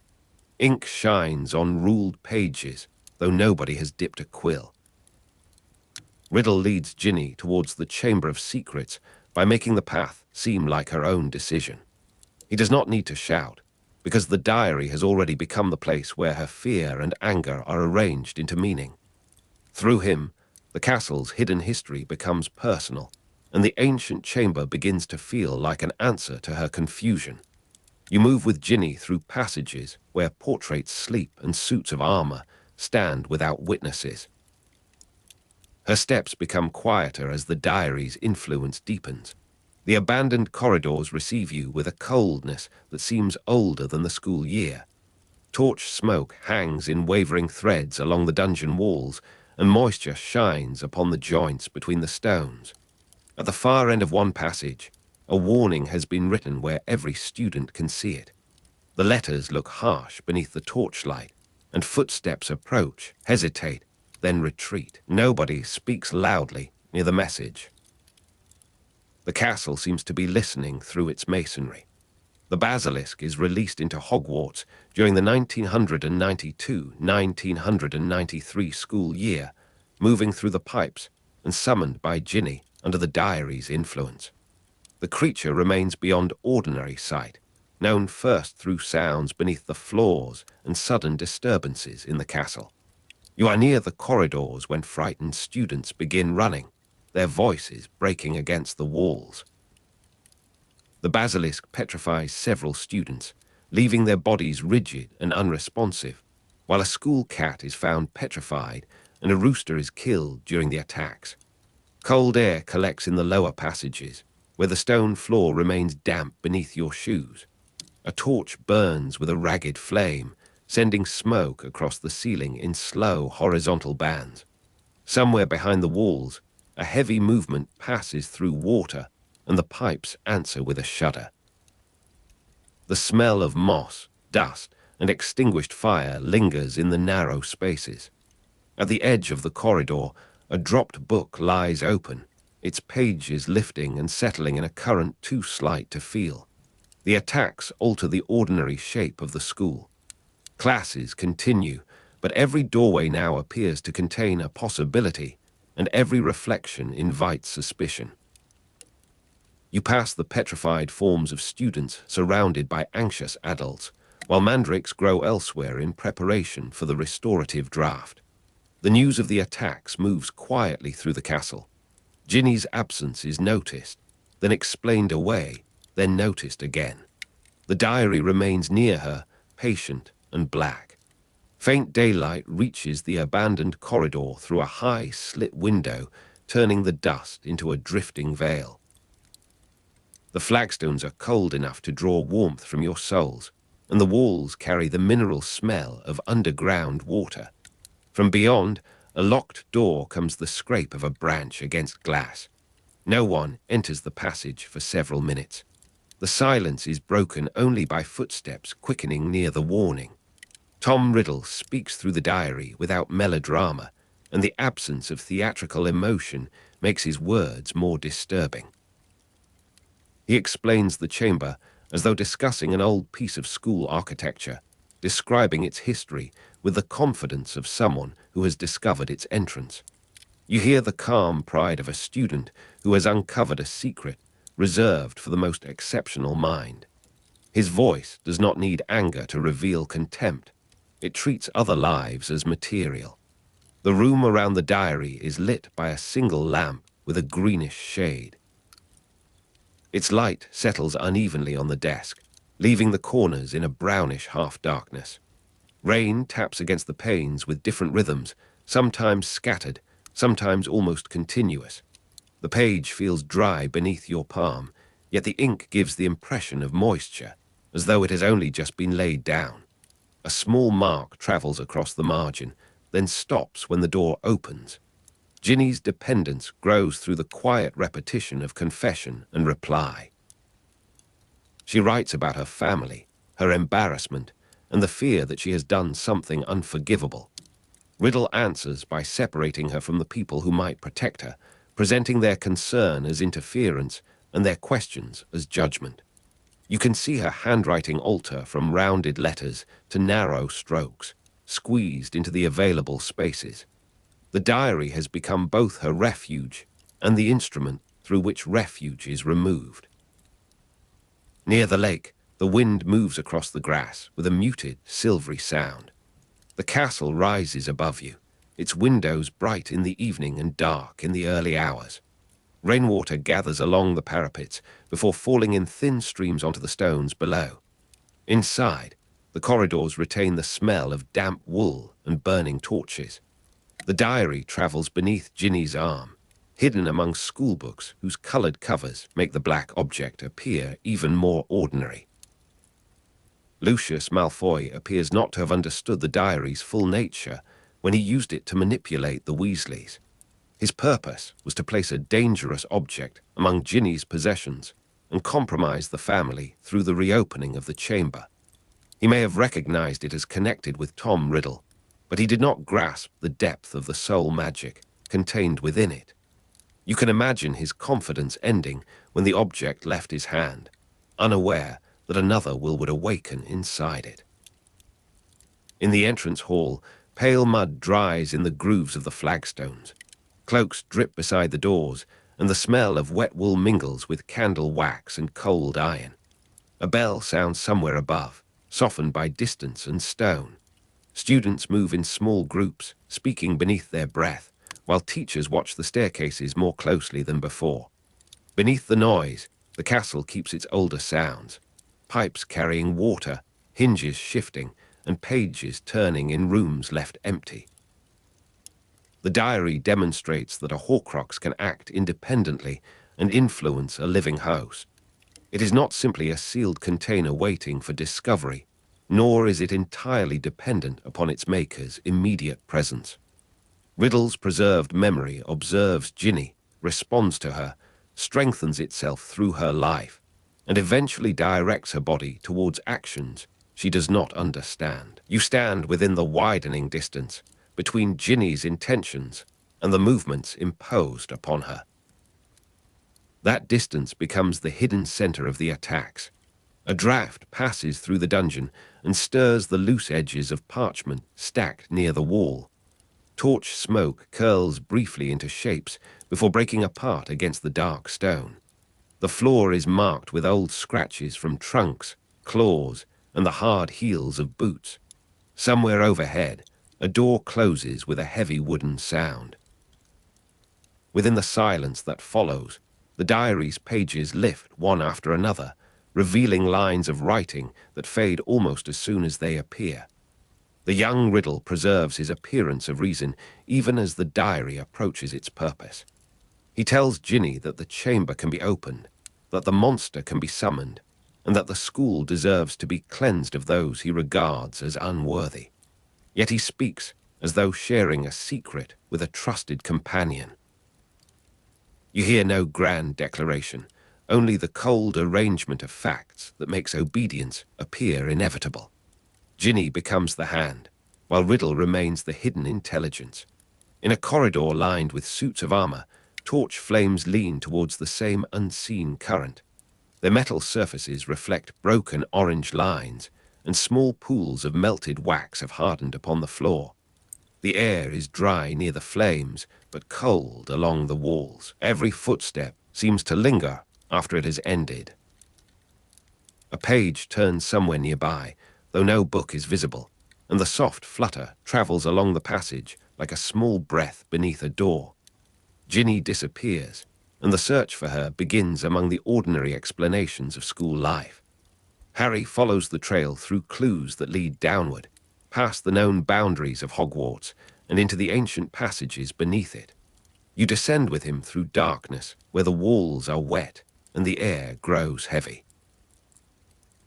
Ink shines on ruled pages, though nobody has dipped a quill. Riddle leads Ginny towards the Chamber of Secrets by making the path seem like her own decision. He does not need to shout, because the diary has already become the place where her fear and anger are arranged into meaning. Through him, the castle's hidden history becomes personal, and the ancient chamber begins to feel like an answer to her confusion. You move with Ginny through passages where portraits sleep and suits of armor stand without witnesses. Her steps become quieter as the diary's influence deepens. The abandoned corridors receive you with a coldness that seems older than the school year. Torch smoke hangs in wavering threads along the dungeon walls, and moisture shines upon the joints between the stones. At the far end of one passage, a warning has been written where every student can see it. The letters look harsh beneath the torchlight, and footsteps approach, hesitate, then retreat. Nobody speaks loudly near the message. The castle seems to be listening through its masonry. The basilisk is released into Hogwarts during the 1992-1993 school year, moving through the pipes and summoned by Ginny under the diary's influence. The creature remains beyond ordinary sight, known first through sounds beneath the floors and sudden disturbances in the castle. You are near the corridors when frightened students begin running, their voices breaking against the walls. The basilisk petrifies several students, leaving their bodies rigid and unresponsive, while a school cat is found petrified and a rooster is killed during the attacks. Cold air collects in the lower passages, where the stone floor remains damp beneath your shoes. A torch burns with a ragged flame, sending smoke across the ceiling in slow horizontal bands. Somewhere behind the walls, a heavy movement passes through water, and the pipes answer with a shudder. The smell of moss, dust, and extinguished fire lingers in the narrow spaces. At the edge of the corridor, a dropped book lies open, its pages lifting and settling in a current too slight to feel. The attacks alter the ordinary shape of the school. Classes continue, but every doorway now appears to contain a possibility, and every reflection invites suspicion. You pass the petrified forms of students surrounded by anxious adults, while mandrakes grow elsewhere in preparation for the restorative draft. The news of the attacks moves quietly through the castle. Ginny's absence is noticed, then explained away, then noticed again. The diary remains near her, patient and black. Faint daylight reaches the abandoned corridor through a high slit window, turning the dust into a drifting veil. The flagstones are cold enough to draw warmth from your souls, and the walls carry the mineral smell of underground water. From beyond, a locked door comes the scrape of a branch against glass. No one enters the passage for several minutes. The silence is broken only by footsteps quickening near the warning. Tom Riddle speaks through the diary without melodrama, and the absence of theatrical emotion makes his words more disturbing. He explains the chamber as though discussing an old piece of school architecture, describing its history with the confidence of someone who has discovered its entrance. You hear the calm pride of a student who has uncovered a secret reserved for the most exceptional mind. His voice does not need anger to reveal contempt. It treats other lives as material. The room around the diary is lit by a single lamp with a greenish shade. Its light settles unevenly on the desk, leaving the corners in a brownish half-darkness. Rain taps against the panes with different rhythms, sometimes scattered, sometimes almost continuous. The page feels dry beneath your palm, yet the ink gives the impression of moisture, as though it has only just been laid down. A small mark travels across the margin, then stops when the door opens. Ginny's dependence grows through the quiet repetition of confession and reply. She writes about her family, her embarrassment, and the fear that she has done something unforgivable. Riddle answers by separating her from the people who might protect her, presenting their concern as interference and their questions as judgment. You can see her handwriting alter from rounded letters to narrow strokes, squeezed into the available spaces. The diary has become both her refuge and the instrument through which refuge is removed. Near the lake, the wind moves across the grass with a muted, silvery sound. The castle rises above you, its windows bright in the evening and dark in the early hours. Rainwater gathers along the parapets before falling in thin streams onto the stones below. Inside, the corridors retain the smell of damp wool and burning torches. The diary travels beneath Ginny's arm, hidden among schoolbooks whose colored covers make the black object appear even more ordinary. Lucius Malfoy appears not to have understood the diary's full nature when he used it to manipulate the Weasleys. His purpose was to place a dangerous object among Ginny's possessions and compromise the family through the reopening of the chamber. He may have recognized it as connected with Tom Riddle, but he did not grasp the depth of the soul magic contained within it. You can imagine his confidence ending when the object left his hand, unaware that another would awaken inside it. In the entrance hall, pale mud dries in the grooves of the flagstones. Cloaks drip beside the doors, and the smell of wet wool mingles with candle wax and cold iron. A bell sounds somewhere above, softened by distance and stone. Students move in small groups, speaking beneath their breath, while teachers watch the staircases more closely than before. Beneath the noise, the castle keeps its older sounds. Pipes carrying water, hinges shifting, and pages turning in rooms left empty. The diary demonstrates that a Horcrux can act independently and influence a living house. It is not simply a sealed container waiting for discovery, nor is it entirely dependent upon its maker's immediate presence. Riddle's preserved memory observes Ginny, responds to her, strengthens itself through her life, and eventually directs her body towards actions she does not understand. You stand within the widening distance between Ginny's intentions and the movements imposed upon her. That distance becomes the hidden center of the attacks. A draft passes through the dungeon and stirs the loose edges of parchment stacked near the wall. Torch smoke curls briefly into shapes before breaking apart against the dark stone. The floor is marked with old scratches from trunks, claws, and the hard heels of boots. Somewhere overhead, a door closes with a heavy wooden sound. Within the silence that follows, the diary's pages lift one after another, revealing lines of writing that fade almost as soon as they appear. The young Riddle preserves his appearance of reason even as the diary approaches its purpose. He tells Ginny that the chamber can be opened, that the monster can be summoned, and that the school deserves to be cleansed of those he regards as unworthy. Yet he speaks as though sharing a secret with a trusted companion. You hear no grand declaration, only the cold arrangement of facts that makes obedience appear inevitable. Ginny becomes the hand, while Riddle remains the hidden intelligence. In a corridor lined with suits of armor, torch flames lean towards the same unseen current. Their metal surfaces reflect broken orange lines, and small pools of melted wax have hardened upon the floor. The air is dry near the flames, but cold along the walls. Every footstep seems to linger after it has ended. A page turns somewhere nearby, though no book is visible, and the soft flutter travels along the passage like a small breath beneath a door. Ginny disappears, and the search for her begins among the ordinary explanations of school life. Harry follows the trail through clues that lead downward, past the known boundaries of Hogwarts and into the ancient passages beneath it. You descend with him through darkness, where the walls are wet and the air grows heavy.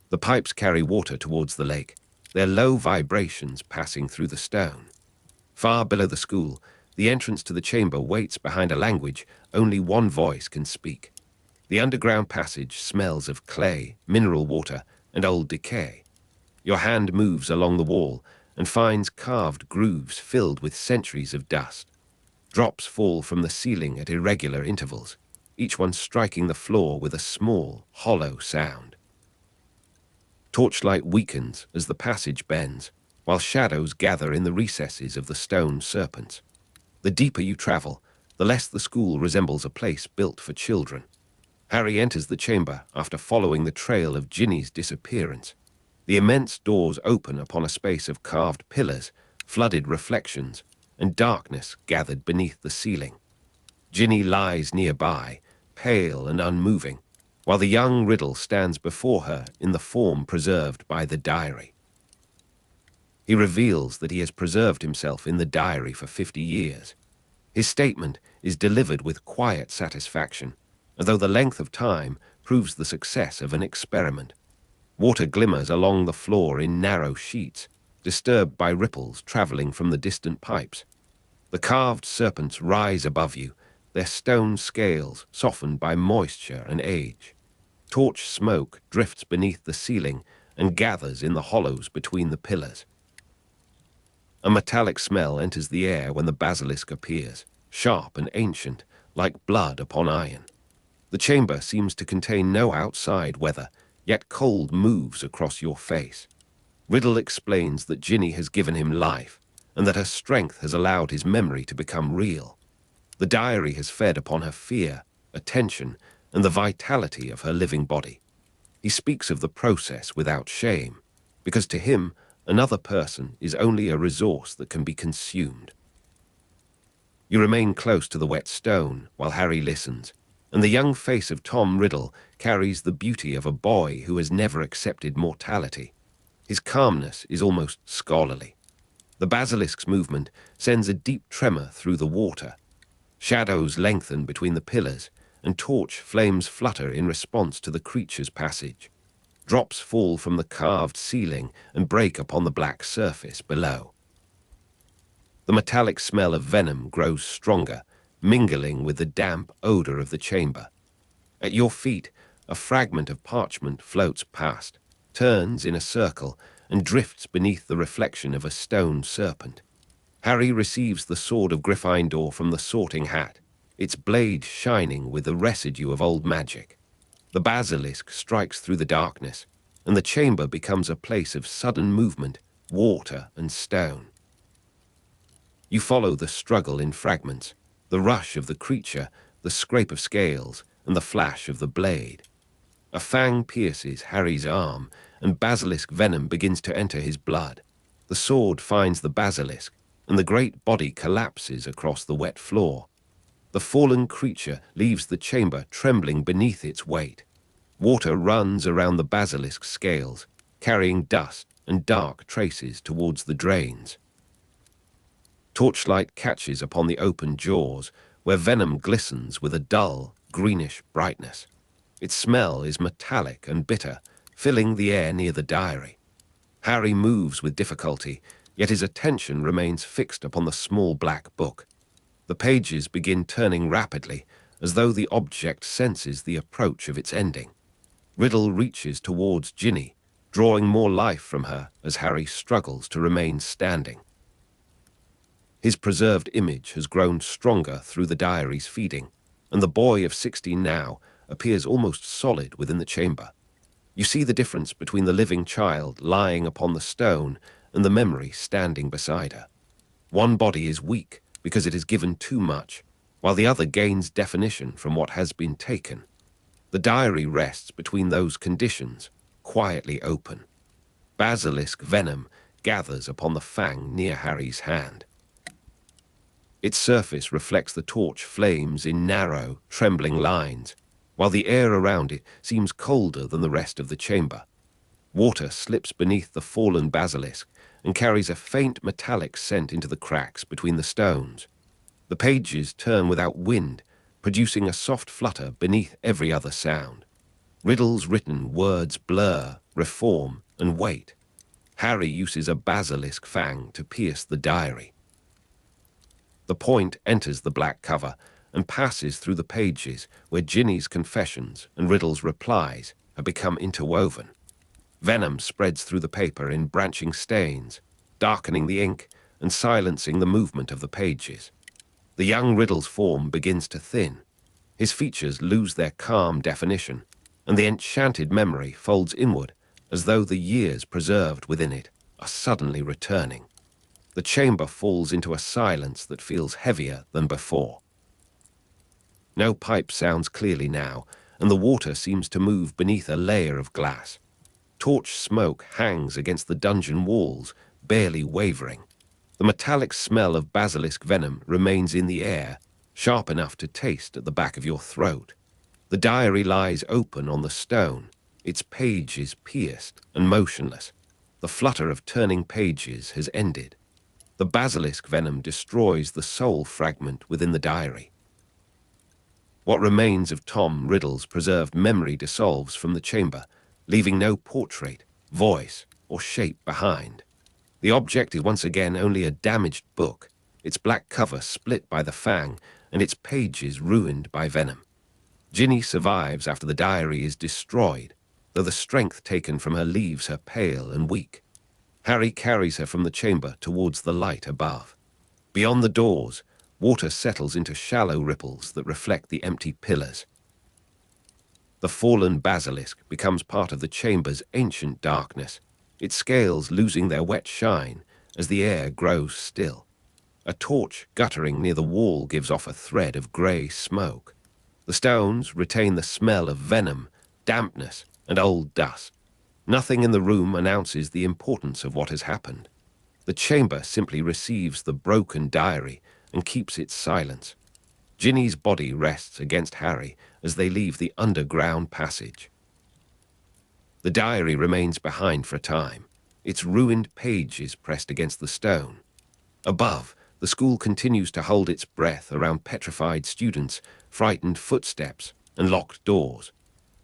The pipes carry water towards the lake, their low vibrations passing through the stone. Far below the school, the entrance to the chamber waits behind a language only one voice can speak. The underground passage smells of clay, mineral water, and old decay. Your hand moves along the wall and finds carved grooves filled with centuries of dust. Drops fall from the ceiling at irregular intervals, each one striking the floor with a small, hollow sound. Torchlight weakens as the passage bends, while shadows gather in the recesses of the stone serpents. The deeper you travel, the less the school resembles a place built for children. Harry enters the chamber after following the trail of Ginny's disappearance. The immense doors open upon a space of carved pillars, flooded reflections, and darkness gathered beneath the ceiling. Ginny lies nearby, pale and unmoving, while the young Riddle stands before her in the form preserved by the diary. He reveals that he has preserved himself in the diary for 50 years. His statement is delivered with quiet satisfaction, as though the length of time proves the success of an experiment. Water glimmers along the floor in narrow sheets, disturbed by ripples traveling from the distant pipes. The carved serpents rise above you, their stone scales softened by moisture and age. Torch smoke drifts beneath the ceiling and gathers in the hollows between the pillars. A metallic smell enters the air when the basilisk appears, sharp and ancient, like blood upon iron. The chamber seems to contain no outside weather, yet cold moves across your face. Riddle explains that Ginny has given him life, and that her strength has allowed his memory to become real. The diary has fed upon her fear, attention, and the vitality of her living body. He speaks of the process without shame, because to him, another person is only a resource that can be consumed. You remain close to the wet stone while Harry listens, and the young face of Tom Riddle carries the beauty of a boy who has never accepted mortality. His calmness is almost scholarly. The basilisk's movement sends a deep tremor through the water. Shadows lengthen between the pillars, and torch flames flutter in response to the creature's passage. Drops fall from the carved ceiling and break upon the black surface below. The metallic smell of venom grows stronger, mingling with the damp odor of the chamber. At your feet, a fragment of parchment floats past, turns in a circle, and drifts beneath the reflection of a stone serpent. Harry receives the sword of Gryffindor from the sorting hat, its blade shining with the residue of old magic. The basilisk strikes through the darkness, and the chamber becomes a place of sudden movement, water and stone. You follow the struggle in fragments, the rush of the creature, the scrape of scales, and the flash of the blade. A fang pierces Harry's arm, and basilisk venom begins to enter his blood. The sword finds the basilisk, and the great body collapses across the wet floor. The fallen creature leaves the chamber trembling beneath its weight. Water runs around the basilisk's scales, carrying dust and dark traces towards the drains. Torchlight catches upon the open jaws, where venom glistens with a dull, greenish brightness. Its smell is metallic and bitter, filling the air near the diary. Harry moves with difficulty, yet his attention remains fixed upon the small black book. The pages begin turning rapidly, as though the object senses the approach of its ending. Riddle reaches towards Ginny, drawing more life from her as Harry struggles to remain standing. His preserved image has grown stronger through the diary's feeding, and the boy of 16 now appears almost solid within the chamber. You see the difference between the living child lying upon the stone and the memory standing beside her. One body is weak because it is given too much, while the other gains definition from what has been taken. The diary rests between those conditions, quietly open. Basilisk venom gathers upon the fang near Harry's hand. Its surface reflects the torch flames in narrow, trembling lines, while the air around it seems colder than the rest of the chamber. Water slips beneath the fallen basilisk and carries a faint metallic scent into the cracks between the stones. The pages turn without wind, producing a soft flutter beneath every other sound. Riddle's written words blur, reform, and wait. Harry uses a basilisk fang to pierce the diary. The point enters the black cover and passes through the pages where Ginny's confessions and Riddle's replies have become interwoven. Venom spreads through the paper in branching stains, darkening the ink and silencing the movement of the pages. The young Riddle's form begins to thin. His features lose their calm definition, and the enchanted memory folds inward as though the years preserved within it are suddenly returning. The chamber falls into a silence that feels heavier than before. No pipe sounds clearly now, and the water seems to move beneath a layer of glass. Torch smoke hangs against the dungeon walls, barely wavering. The metallic smell of basilisk venom remains in the air, sharp enough to taste at the back of your throat. The diary lies open on the stone, its pages pierced and motionless. The flutter of turning pages has ended. The basilisk venom destroys the soul fragment within the diary. What remains of Tom Riddle's preserved memory dissolves from the chamber, leaving no portrait, voice, or shape behind. The object is once again only a damaged book, its black cover split by the fang and its pages ruined by venom. Ginny survives after the diary is destroyed, though the strength taken from her leaves her pale and weak. Harry carries her from the chamber towards the light above. Beyond the doors, water settles into shallow ripples that reflect the empty pillars. The fallen basilisk becomes part of the chamber's ancient darkness, its scales losing their wet shine as the air grows still. A torch guttering near the wall gives off a thread of grey smoke. The stones retain the smell of venom, dampness, and old dust. Nothing in the room announces the importance of what has happened. The chamber simply receives the broken diary and keeps its silence. Ginny's body rests against Harry as they leave the underground passage. The diary remains behind for a time, its ruined pages pressed against the stone. Above, the school continues to hold its breath around petrified students, frightened footsteps, and locked doors.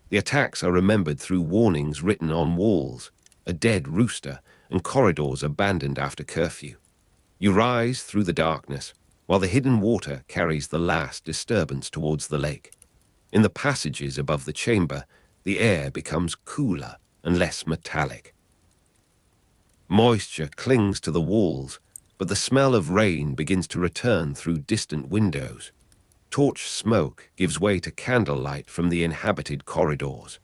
The attacks are remembered through warnings written on walls, a dead rooster, and corridors abandoned after curfew. You rise through the darkness, while the hidden water carries the last disturbance towards the lake. In the passages above the chamber, the air becomes cooler and less metallic. Moisture clings to the walls, but the smell of rain begins to return through distant windows. Torch smoke gives way to candlelight from the inhabited corridors.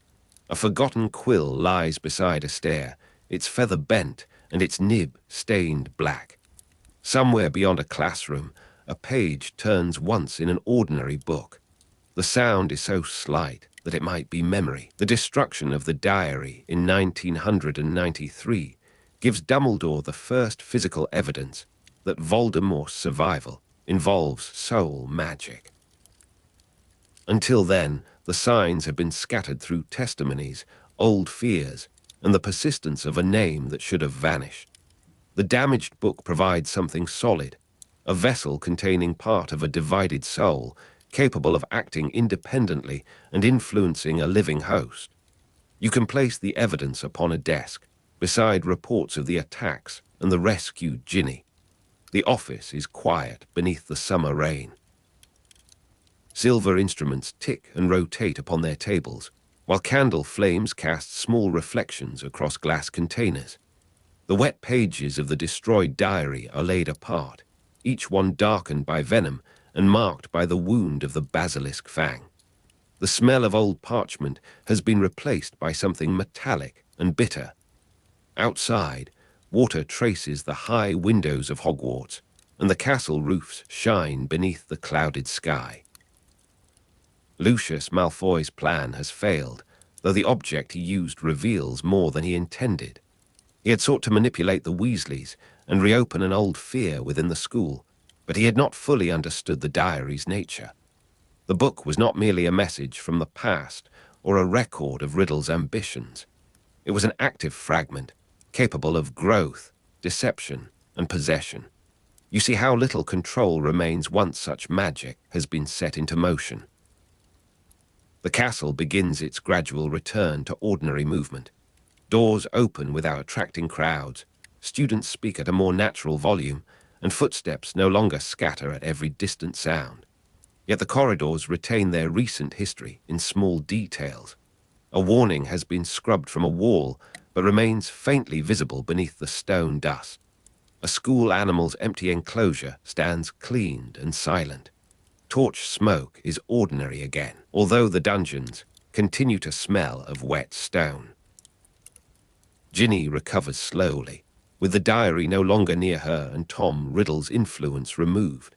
A forgotten quill lies beside a stair, its feather bent and its nib stained black. Somewhere beyond a classroom, a page turns once in an ordinary book. The sound is so slight that it might be memory. The destruction of the diary in 1993 gives Dumbledore the first physical evidence that Voldemort's survival involves soul magic. Until then, the signs have been scattered through testimonies, old fears, and the persistence of a name that should have vanished. The damaged book provides something solid, a vessel containing part of a divided soul, capable of acting independently and influencing a living host. You can place the evidence upon a desk, beside reports of the attacks and the rescued Ginny. The office is quiet beneath the summer rain. Silver instruments tick and rotate upon their tables, while candle flames cast small reflections across glass containers. The wet pages of the destroyed diary are laid apart, each one darkened by venom and marked by the wound of the basilisk fang. The smell of old parchment has been replaced by something metallic and bitter. Outside, water traces the high windows of Hogwarts, and the castle roofs shine beneath the clouded sky. Lucius Malfoy's plan has failed, though the object he used reveals more than he intended. He had sought to manipulate the Weasleys and reopen an old fear within the school, but he had not fully understood the diary's nature. The book was not merely a message from the past or a record of Riddle's ambitions. It was an active fragment, capable of growth, deception, and possession. You see how little control remains once such magic has been set into motion. The castle begins its gradual return to ordinary movement. Doors open without attracting crowds, students speak at a more natural volume, and footsteps no longer scatter at every distant sound. Yet the corridors retain their recent history in small details. A warning has been scrubbed from a wall, but remains faintly visible beneath the stone dust. A school animal's empty enclosure stands cleaned and silent. Torch smoke is ordinary again, although the dungeons continue to smell of wet stone. Ginny recovers slowly, with the diary no longer near her and Tom Riddle's influence removed.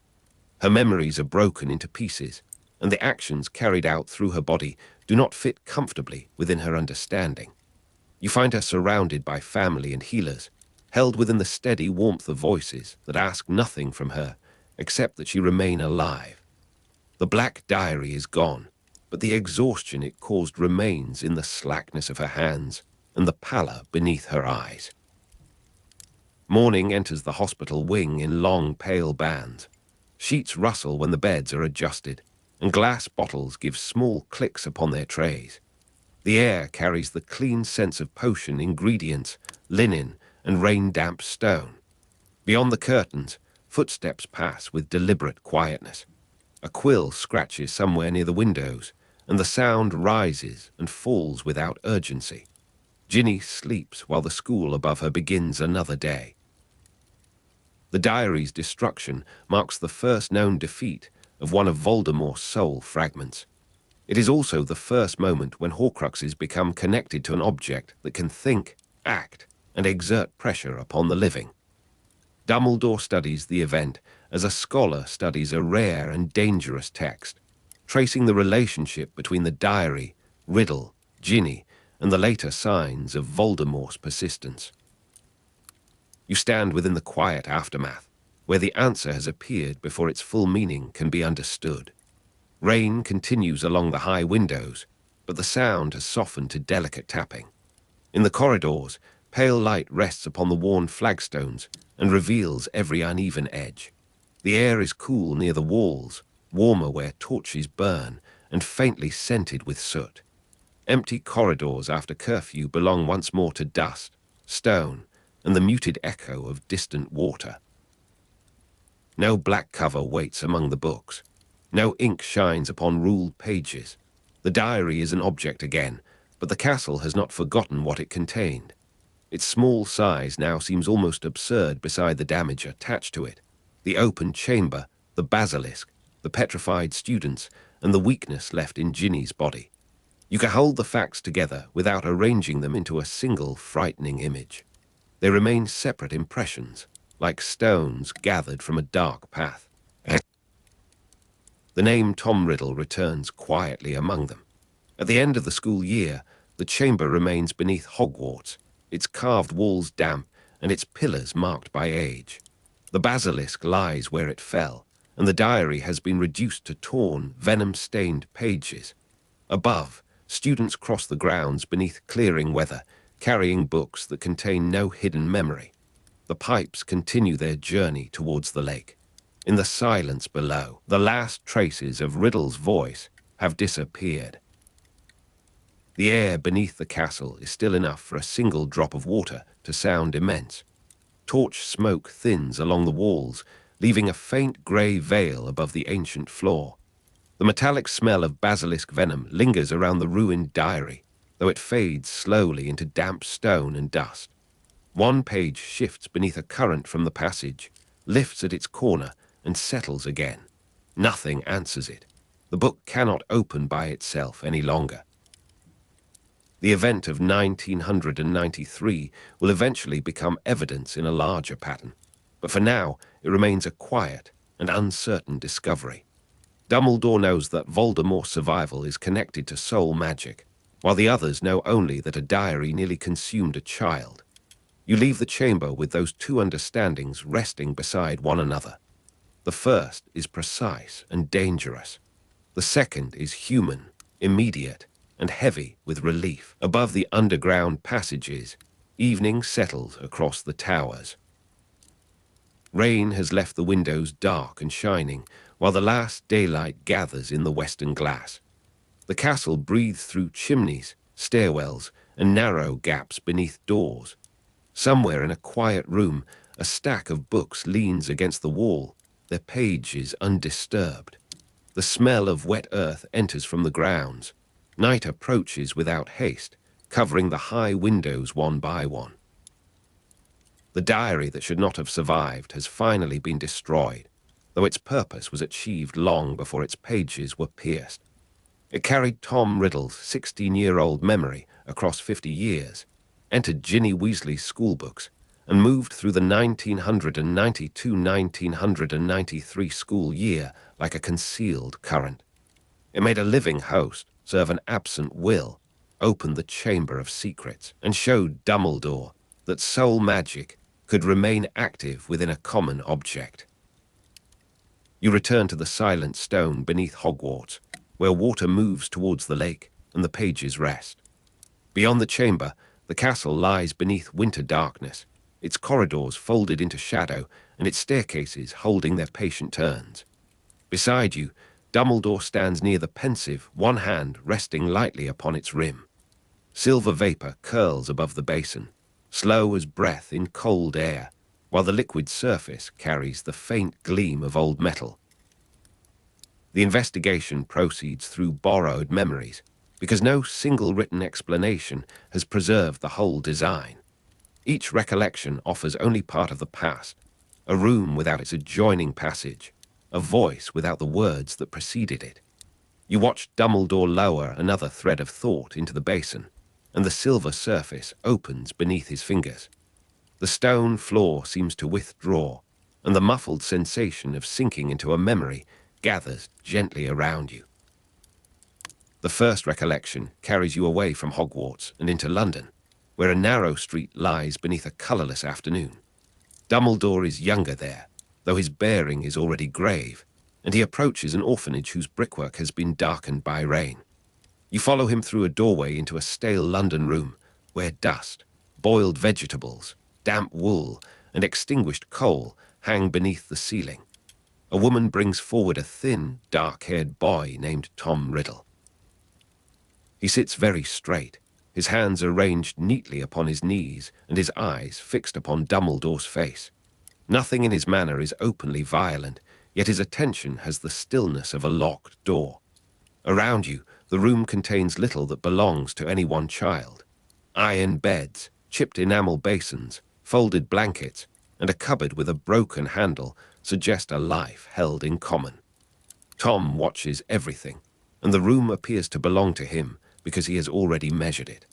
Her memories are broken into pieces, and the actions carried out through her body do not fit comfortably within her understanding. You find her surrounded by family and healers, held within the steady warmth of voices that ask nothing from her except that she remain alive. The black diary is gone, but the exhaustion it caused remains in the slackness of her hands and the pallor beneath her eyes. Morning enters the hospital wing in long, pale bands. Sheets rustle when the beds are adjusted, and glass bottles give small clicks upon their trays. The air carries the clean sense of potion ingredients, linen, and rain-damp stone. Beyond the curtains, footsteps pass with deliberate quietness. A quill scratches somewhere near the windows, and the sound rises and falls without urgency. Ginny sleeps while the school above her begins another day. The diary's destruction marks the first known defeat of one of Voldemort's soul fragments. It is also the first moment when Horcruxes become connected to an object that can think, act, and exert pressure upon the living. Dumbledore studies the event as a scholar studies a rare and dangerous text, tracing the relationship between the diary, Riddle, Ginny, and the later signs of Voldemort's persistence. You stand within the quiet aftermath, where the answer has appeared before its full meaning can be understood. Rain continues along the high windows, but the sound has softened to delicate tapping. In the corridors, pale light rests upon the worn flagstones and reveals every uneven edge. The air is cool near the walls, warmer where torches burn, and faintly scented with soot. Empty corridors after curfew belong once more to dust, stone, and the muted echo of distant water. No black cover waits among the books. No ink shines upon ruled pages. The diary is an object again, but the castle has not forgotten what it contained. Its small size now seems almost absurd beside the damage attached to it. The open chamber, the basilisk, the petrified students, and the weakness left in Ginny's body. You can hold the facts together without arranging them into a single frightening image. They remain separate impressions, like stones gathered from a dark path. The name Tom Riddle returns quietly among them. At the end of the school year, the chamber remains beneath Hogwarts, its carved walls damp and its pillars marked by age. The basilisk lies where it fell, and the diary has been reduced to torn, venom-stained pages. Above, students cross the grounds beneath clearing weather, carrying books that contain no hidden memory. The pipes continue their journey towards the lake. In the silence below, the last traces of Riddle's voice have disappeared. The air beneath the castle is still enough for a single drop of water to sound immense. Torch smoke thins along the walls, leaving a faint grey veil above the ancient floor. The metallic smell of basilisk venom lingers around the ruined diary, though it fades slowly into damp stone and dust. One page shifts beneath a current from the passage, lifts at its corner, and settles again. Nothing answers it. The book cannot open by itself any longer. The event of 1993 will eventually become evidence in a larger pattern, but for now it remains a quiet and uncertain discovery. Dumbledore knows that Voldemort's survival is connected to soul magic, while the others know only that a diary nearly consumed a child. You leave the chamber with those two understandings resting beside one another. The first is precise and dangerous. The second is human, immediate, and heavy with relief. Above the underground passages, evening settles across the towers. Rain has left the windows dark and shining, while the last daylight gathers in the western glass. The castle breathes through chimneys, stairwells, and narrow gaps beneath doors. Somewhere in a quiet room, a stack of books leans against the wall, their pages undisturbed. The smell of wet earth enters from the grounds. Night approaches without haste, covering the high windows one by one. The diary that should not have survived has finally been destroyed, though its purpose was achieved long before its pages were pierced. It carried Tom Riddle's 16-year-old memory across 50 years, entered Ginny Weasley's schoolbooks, and moved through the 1992-1993 school year like a concealed current. It made a living host serve an absent will, opened the Chamber of Secrets, and showed Dumbledore that soul magic could remain active within a common object. You return to the silent stone beneath Hogwarts, where water moves towards the lake and the pages rest. Beyond the chamber, the castle lies beneath winter darkness, its corridors folded into shadow and its staircases holding their patient turns. Beside you, Dumbledore stands near the pensive, one hand resting lightly upon its rim. Silver vapor curls above the basin, slow as breath in cold air, while the liquid surface carries the faint gleam of old metal. The investigation proceeds through borrowed memories, because no single written explanation has preserved the whole design. Each recollection offers only part of the past, a room without its adjoining passage, a voice without the words that preceded it. You watch Dumbledore lower another thread of thought into the basin, and the silver surface opens beneath his fingers. The stone floor seems to withdraw, and the muffled sensation of sinking into a memory gathers gently around you. The first recollection carries you away from Hogwarts and into London, where a narrow street lies beneath a colourless afternoon. Dumbledore is younger there, though his bearing is already grave, and he approaches an orphanage whose brickwork has been darkened by rain. You follow him through a doorway into a stale London room, where dust, boiled vegetables, damp wool, and extinguished coal hang beneath the ceiling. A woman brings forward a thin, dark-haired boy named Tom Riddle. He sits very straight, his hands arranged neatly upon his knees and his eyes fixed upon Dumbledore's face. Nothing in his manner is openly violent, yet his attention has the stillness of a locked door. Around you, the room contains little that belongs to any one child. Iron beds, chipped enamel basins, folded blankets, and a cupboard with a broken handle suggest a life held in common. Tom watches everything, and the room appears to belong to him because he has already measured it.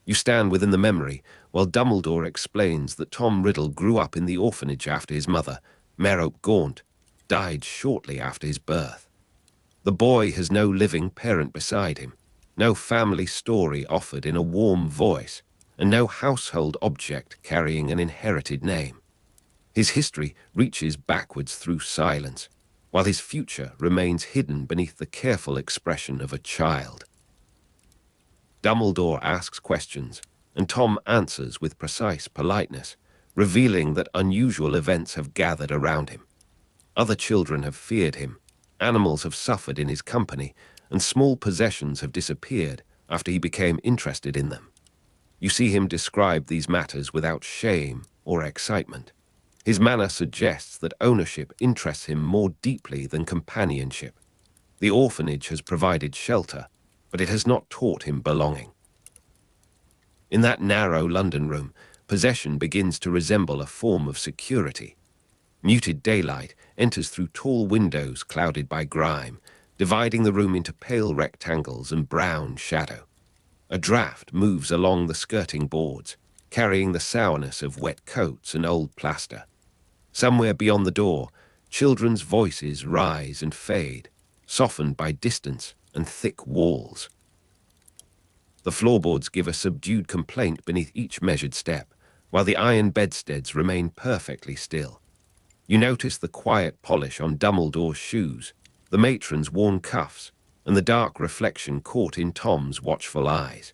You stand within the memory while Dumbledore explains that Tom Riddle grew up in the orphanage after his mother, Merope Gaunt, died shortly after his birth. The boy has no living parent beside him, no family story offered in a warm voice, and no household object carrying an inherited name. His history reaches backwards through silence, while his future remains hidden beneath the careful expression of a child. Dumbledore asks questions, and Tom answers with precise politeness, revealing that unusual events have gathered around him. Other children have feared him, animals have suffered in his company, and small possessions have disappeared after he became interested in them. You see him describe these matters without shame or excitement. His manner suggests that ownership interests him more deeply than companionship. The orphanage has provided shelter, but it has not taught him belonging. In that narrow London room, possession begins to resemble a form of security. Muted daylight enters through tall windows clouded by grime, dividing the room into pale rectangles and brown shadow. A draught moves along the skirting boards, carrying the sourness of wet coats and old plaster. Somewhere beyond the door, children's voices rise and fade, softened by distance and thick walls. The floorboards give a subdued complaint beneath each measured step, while the iron bedsteads remain perfectly still. You notice the quiet polish on Dumbledore's shoes, the matron's worn cuffs, and the dark reflection caught in Tom's watchful eyes.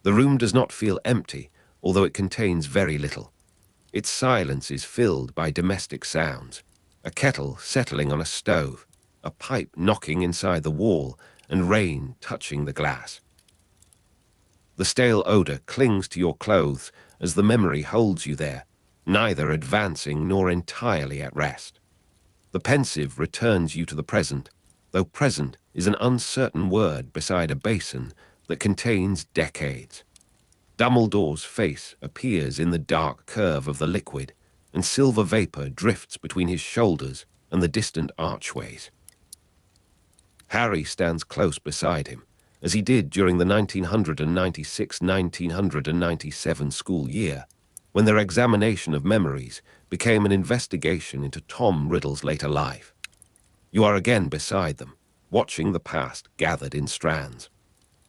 The room does not feel empty, although it contains very little. Its silence is filled by domestic sounds, a kettle settling on a stove, a pipe knocking inside the wall, and rain touching the glass. The stale odor clings to your clothes as the memory holds you there, neither advancing nor entirely at rest. The pensive returns you to the present, though present is an uncertain word beside a basin that contains decades. Dumbledore's face appears in the dark curve of the liquid, and silver vapor drifts between his shoulders and the distant archways. Harry stands close beside him, as he did during the 1996-1997 school year, when their examination of memories became an investigation into Tom Riddle's later life. You are again beside them, watching the past gathered in strands.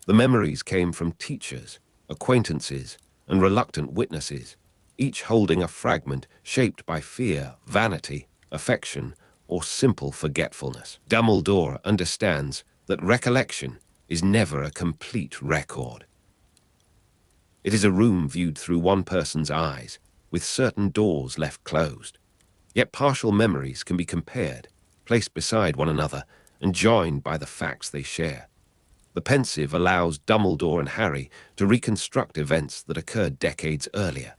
The memories came from teachers, acquaintances, and reluctant witnesses, each holding a fragment shaped by fear, vanity, affection, or simple forgetfulness. Dumbledore understands that recollection is never a complete record. It is a room viewed through one person's eyes, with certain doors left closed. Yet partial memories can be compared, placed beside one another, and joined by the facts they share. The pensive allows Dumbledore and Harry to reconstruct events that occurred decades earlier.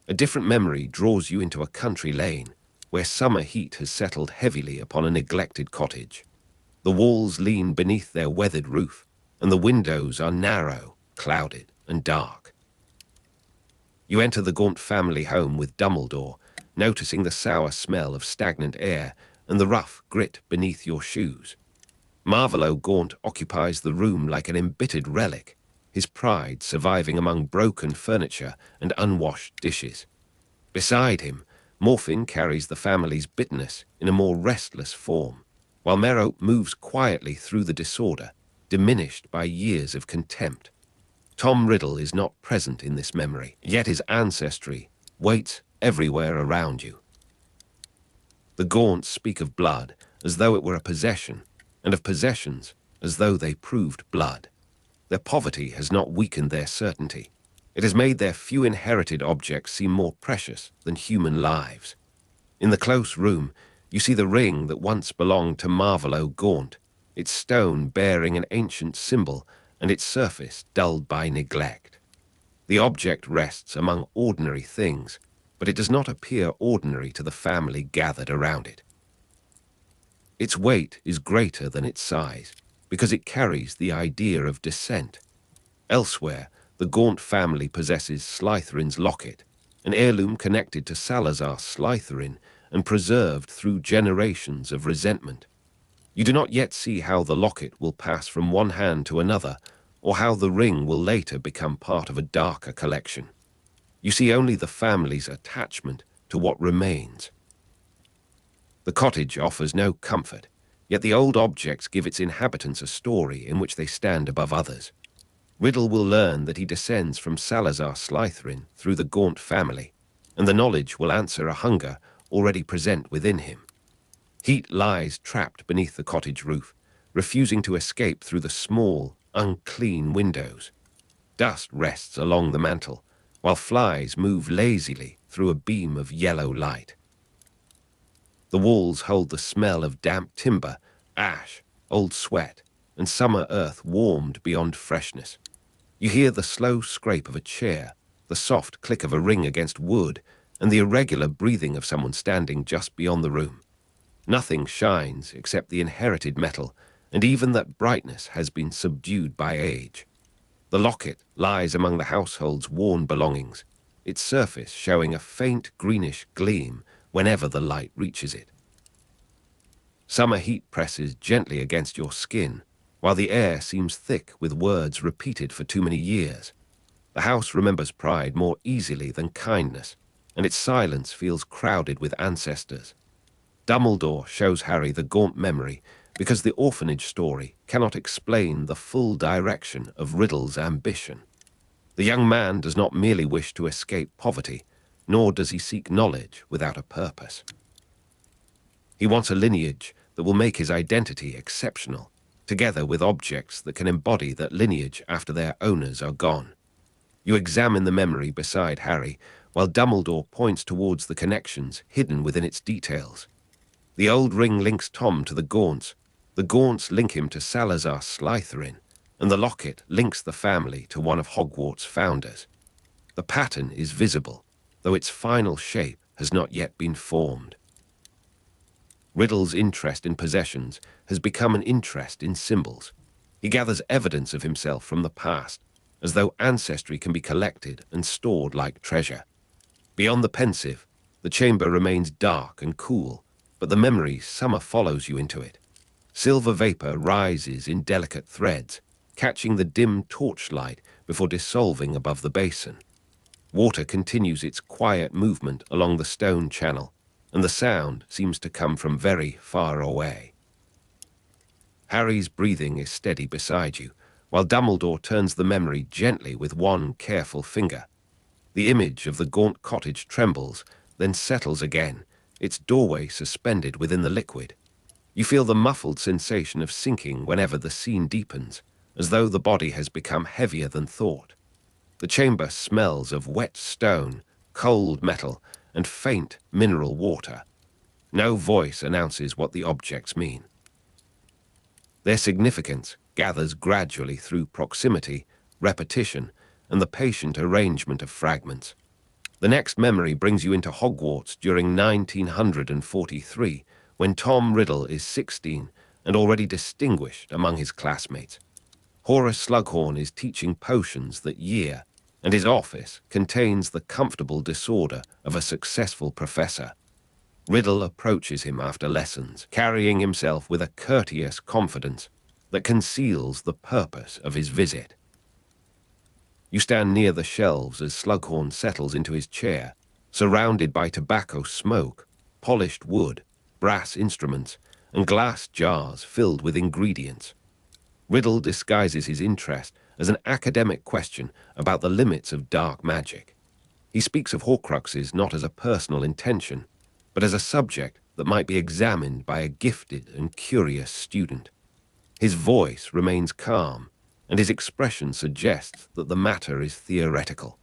A different memory draws you into a country lane, where summer heat has settled heavily upon a neglected cottage. The walls lean beneath their weathered roof, and the windows are narrow, clouded, and dark. You enter the Gaunt family home with Dumbledore, noticing the sour smell of stagnant air and the rough grit beneath your shoes. Marvolo Gaunt occupies the room like an embittered relic, his pride surviving among broken furniture and unwashed dishes. Beside him, Morphine carries the family's bitterness in a more restless form, while Merope moves quietly through the disorder, diminished by years of contempt. Tom Riddle is not present in this memory, yet his ancestry waits everywhere around you. The Gaunts speak of blood as though it were a possession, and of possessions as though they proved blood. Their poverty has not weakened their certainty. It has made their few inherited objects seem more precious than human lives. In the close room, you see the ring that once belonged to Marvolo Gaunt, its stone bearing an ancient symbol and its surface dulled by neglect. The object rests among ordinary things, but it does not appear ordinary to the family gathered around it. Its weight is greater than its size, because it carries the idea of descent. Elsewhere, the Gaunt family possesses Slytherin's Locket, an heirloom connected to Salazar Slytherin and preserved through generations of resentment. You do not yet see how the locket will pass from one hand to another, or how the ring will later become part of a darker collection. You see only the family's attachment to what remains. The cottage offers no comfort, yet the old objects give its inhabitants a story in which they stand above others. Riddle will learn that he descends from Salazar Slytherin through the Gaunt family, and the knowledge will answer a hunger already present within him. Heat lies trapped beneath the cottage roof, refusing to escape through the small, unclean windows. Dust rests along the mantel, while flies move lazily through a beam of yellow light. The walls hold the smell of damp timber, ash, old sweat, and summer earth warmed beyond freshness. You hear the slow scrape of a chair, the soft click of a ring against wood, and the irregular breathing of someone standing just beyond the room. Nothing shines except the inherited metal, and even that brightness has been subdued by age. The locket lies among the household's worn belongings, its surface showing a faint greenish gleam whenever the light reaches it. Summer heat presses gently against your skin, while the air seems thick with words repeated for too many years. The house remembers pride more easily than kindness, and its silence feels crowded with ancestors. Dumbledore shows Harry the gaunt memory because the orphanage story cannot explain the full direction of Riddle's ambition. The young man does not merely wish to escape poverty, nor does he seek knowledge without a purpose. He wants a lineage that will make his identity exceptional, together with objects that can embody that lineage after their owners are gone. You examine the memory beside Harry, while Dumbledore points towards the connections hidden within its details. The old ring links Tom to the Gaunts link him to Salazar Slytherin, and the locket links the family to one of Hogwarts' founders. The pattern is visible, though its final shape has not yet been formed. Riddle's interest in possessions has become an interest in symbols. He gathers evidence of himself from the past, as though ancestry can be collected and stored like treasure. Beyond the pensive, the chamber remains dark and cool, but the memory's summer follows you into it. Silver vapor rises in delicate threads, catching the dim torchlight before dissolving above the basin. Water continues its quiet movement along the stone channel, and the sound seems to come from very far away. Harry's breathing is steady beside you, while Dumbledore turns the memory gently with one careful finger. The image of the gaunt cottage trembles, then settles again, its doorway suspended within the liquid. You feel the muffled sensation of sinking whenever the scene deepens, as though the body has become heavier than thought. The chamber smells of wet stone, cold metal, and faint mineral water. No voice announces what the objects mean. Their significance gathers gradually through proximity, repetition, and the patient arrangement of fragments. The next memory brings you into Hogwarts during 1943, when Tom Riddle is 16 and already distinguished among his classmates. Horace Slughorn is teaching potions that year, and his office contains the comfortable disorder of a successful professor. Riddle approaches him after lessons, carrying himself with a courteous confidence that conceals the purpose of his visit. You stand near the shelves as Slughorn settles into his chair, surrounded by tobacco smoke, polished wood, brass instruments, and glass jars filled with ingredients. Riddle disguises his interest as an academic question about the limits of dark magic. He speaks of Horcruxes not as a personal intention, but as a subject that might be examined by a gifted and curious student. His voice remains calm, and his expression suggests that the matter is theoretical.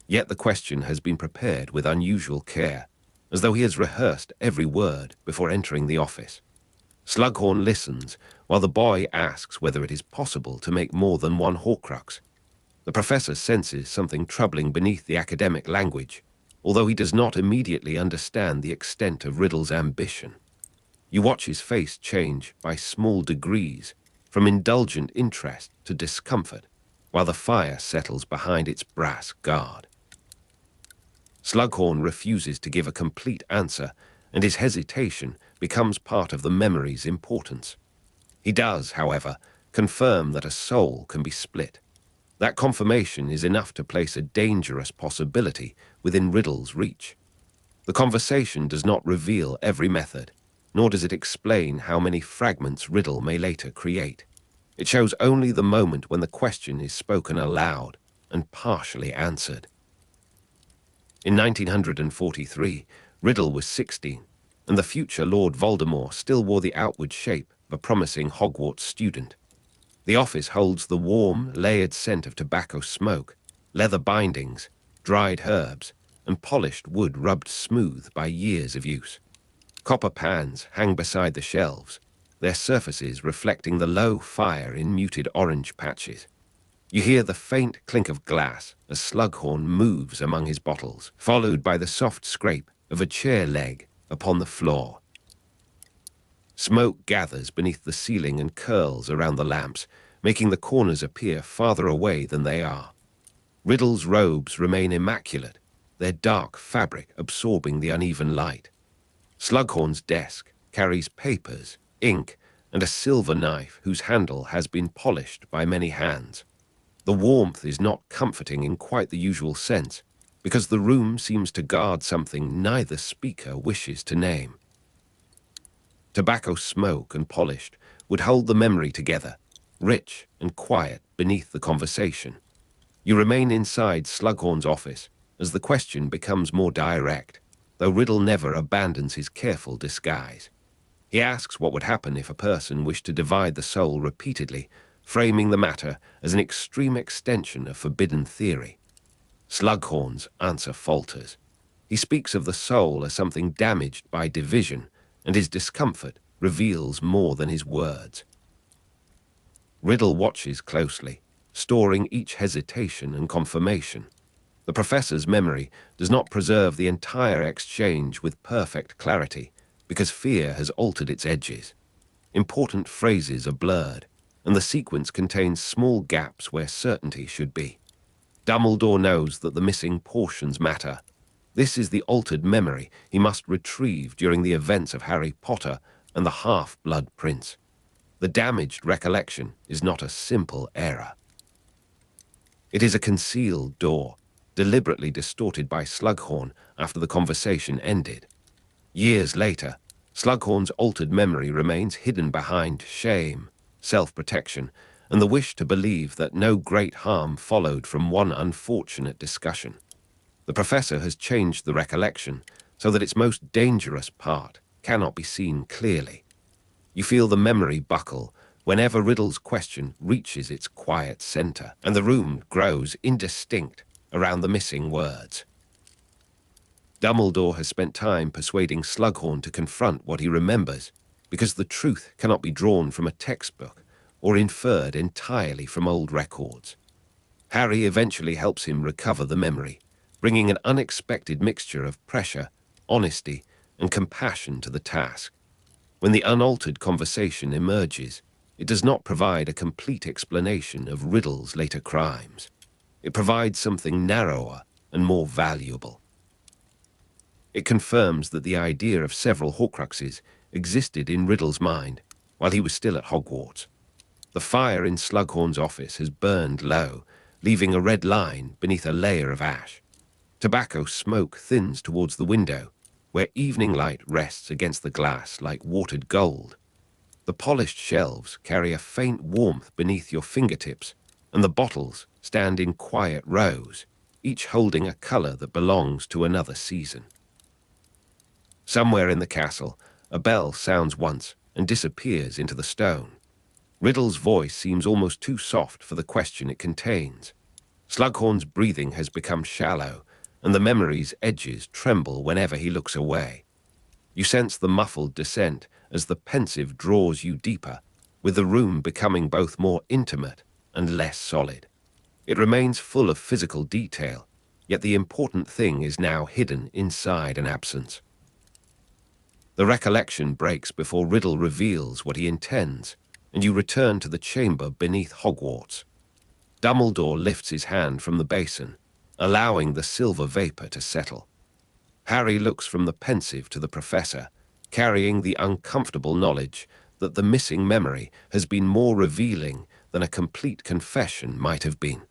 Yet the question has been prepared with unusual care, as though he has rehearsed every word before entering the office. Slughorn listens while the boy asks whether it is possible to make more than one Horcrux. The professor senses something troubling beneath the academic language, although he does not immediately understand the extent of Riddle's ambition. You watch his face change by small degrees, from indulgent interest to discomfort, while the fire settles behind its brass guard. Slughorn refuses to give a complete answer, and his hesitation becomes part of the memory's importance. He does, however, confirm that a soul can be split. That confirmation is enough to place a dangerous possibility within Riddle's reach. The conversation does not reveal every method, nor does it explain how many fragments Riddle may later create. It shows only the moment when the question is spoken aloud and partially answered. In 1943, Riddle was 16, and the future Lord Voldemort still wore the outward shape of a promising Hogwarts student. The office holds the warm, layered scent of tobacco smoke, leather bindings, dried herbs, and polished wood rubbed smooth by years of use. Copper pans hang beside the shelves, their surfaces reflecting the low fire in muted orange patches. You hear the faint clink of glass as Slughorn moves among his bottles, followed by the soft scrape of a chair leg upon the floor. Smoke gathers beneath the ceiling and curls around the lamps, making the corners appear farther away than they are. Riddle's robes remain immaculate, their dark fabric absorbing the uneven light. Slughorn's desk carries papers, ink, and a silver knife whose handle has been polished by many hands. The warmth is not comforting in quite the usual sense, because the room seems to guard something neither speaker wishes to name. Tobacco smoke and polished would hold the memory together, rich and quiet beneath the conversation. You remain inside Slughorn's office as the question becomes more direct, though Riddle never abandons his careful disguise. He asks what would happen if a person wished to divide the soul repeatedly, framing the matter as an extreme extension of forbidden theory. Slughorn's answer falters. He speaks of the soul as something damaged by division, and his discomfort reveals more than his words. Riddle watches closely, storing each hesitation and confirmation. The professor's memory does not preserve the entire exchange with perfect clarity, because fear has altered its edges. Important phrases are blurred, and the sequence contains small gaps where certainty should be. Dumbledore knows that the missing portions matter. This is the altered memory he must retrieve during the events of Harry Potter and the Half-Blood Prince. The damaged recollection is not a simple error. It is a concealed door, deliberately distorted by Slughorn after the conversation ended. Years later, Slughorn's altered memory remains hidden behind shame, self-protection, and the wish to believe that no great harm followed from one unfortunate discussion. The professor has changed the recollection so that its most dangerous part cannot be seen clearly. You feel the memory buckle whenever Riddle's question reaches its quiet center, and the room grows indistinct around the missing words. Dumbledore has spent time persuading Slughorn to confront what he remembers, because the truth cannot be drawn from a textbook or inferred entirely from old records. Harry eventually helps him recover the memory, bringing an unexpected mixture of pressure, honesty, and compassion to the task. When the unaltered conversation emerges, it does not provide a complete explanation of Riddle's later crimes. It provides something narrower and more valuable. It confirms that the idea of several Horcruxes existed in Riddle's mind while he was still at Hogwarts. The fire in Slughorn's office has burned low, leaving a red line beneath a layer of ash. Tobacco smoke thins towards the window, where evening light rests against the glass like watered gold. The polished shelves carry a faint warmth beneath your fingertips, and the bottles stand in quiet rows, each holding a color that belongs to another season. Somewhere in the castle, a bell sounds once and disappears into the stone. Riddle's voice seems almost too soft for the question it contains. Slughorn's breathing has become shallow, and the memory's edges tremble whenever he looks away. You sense the muffled descent as the pensive draws you deeper, with the room becoming both more intimate and less solid. It remains full of physical detail, yet the important thing is now hidden inside an absence. The recollection breaks before Riddle reveals what he intends, and you return to the chamber beneath Hogwarts. Dumbledore lifts his hand from the basin, allowing the silver vapor to settle. Harry looks from the pensive to the professor, carrying the uncomfortable knowledge that the missing memory has been more revealing than a complete confession might have been.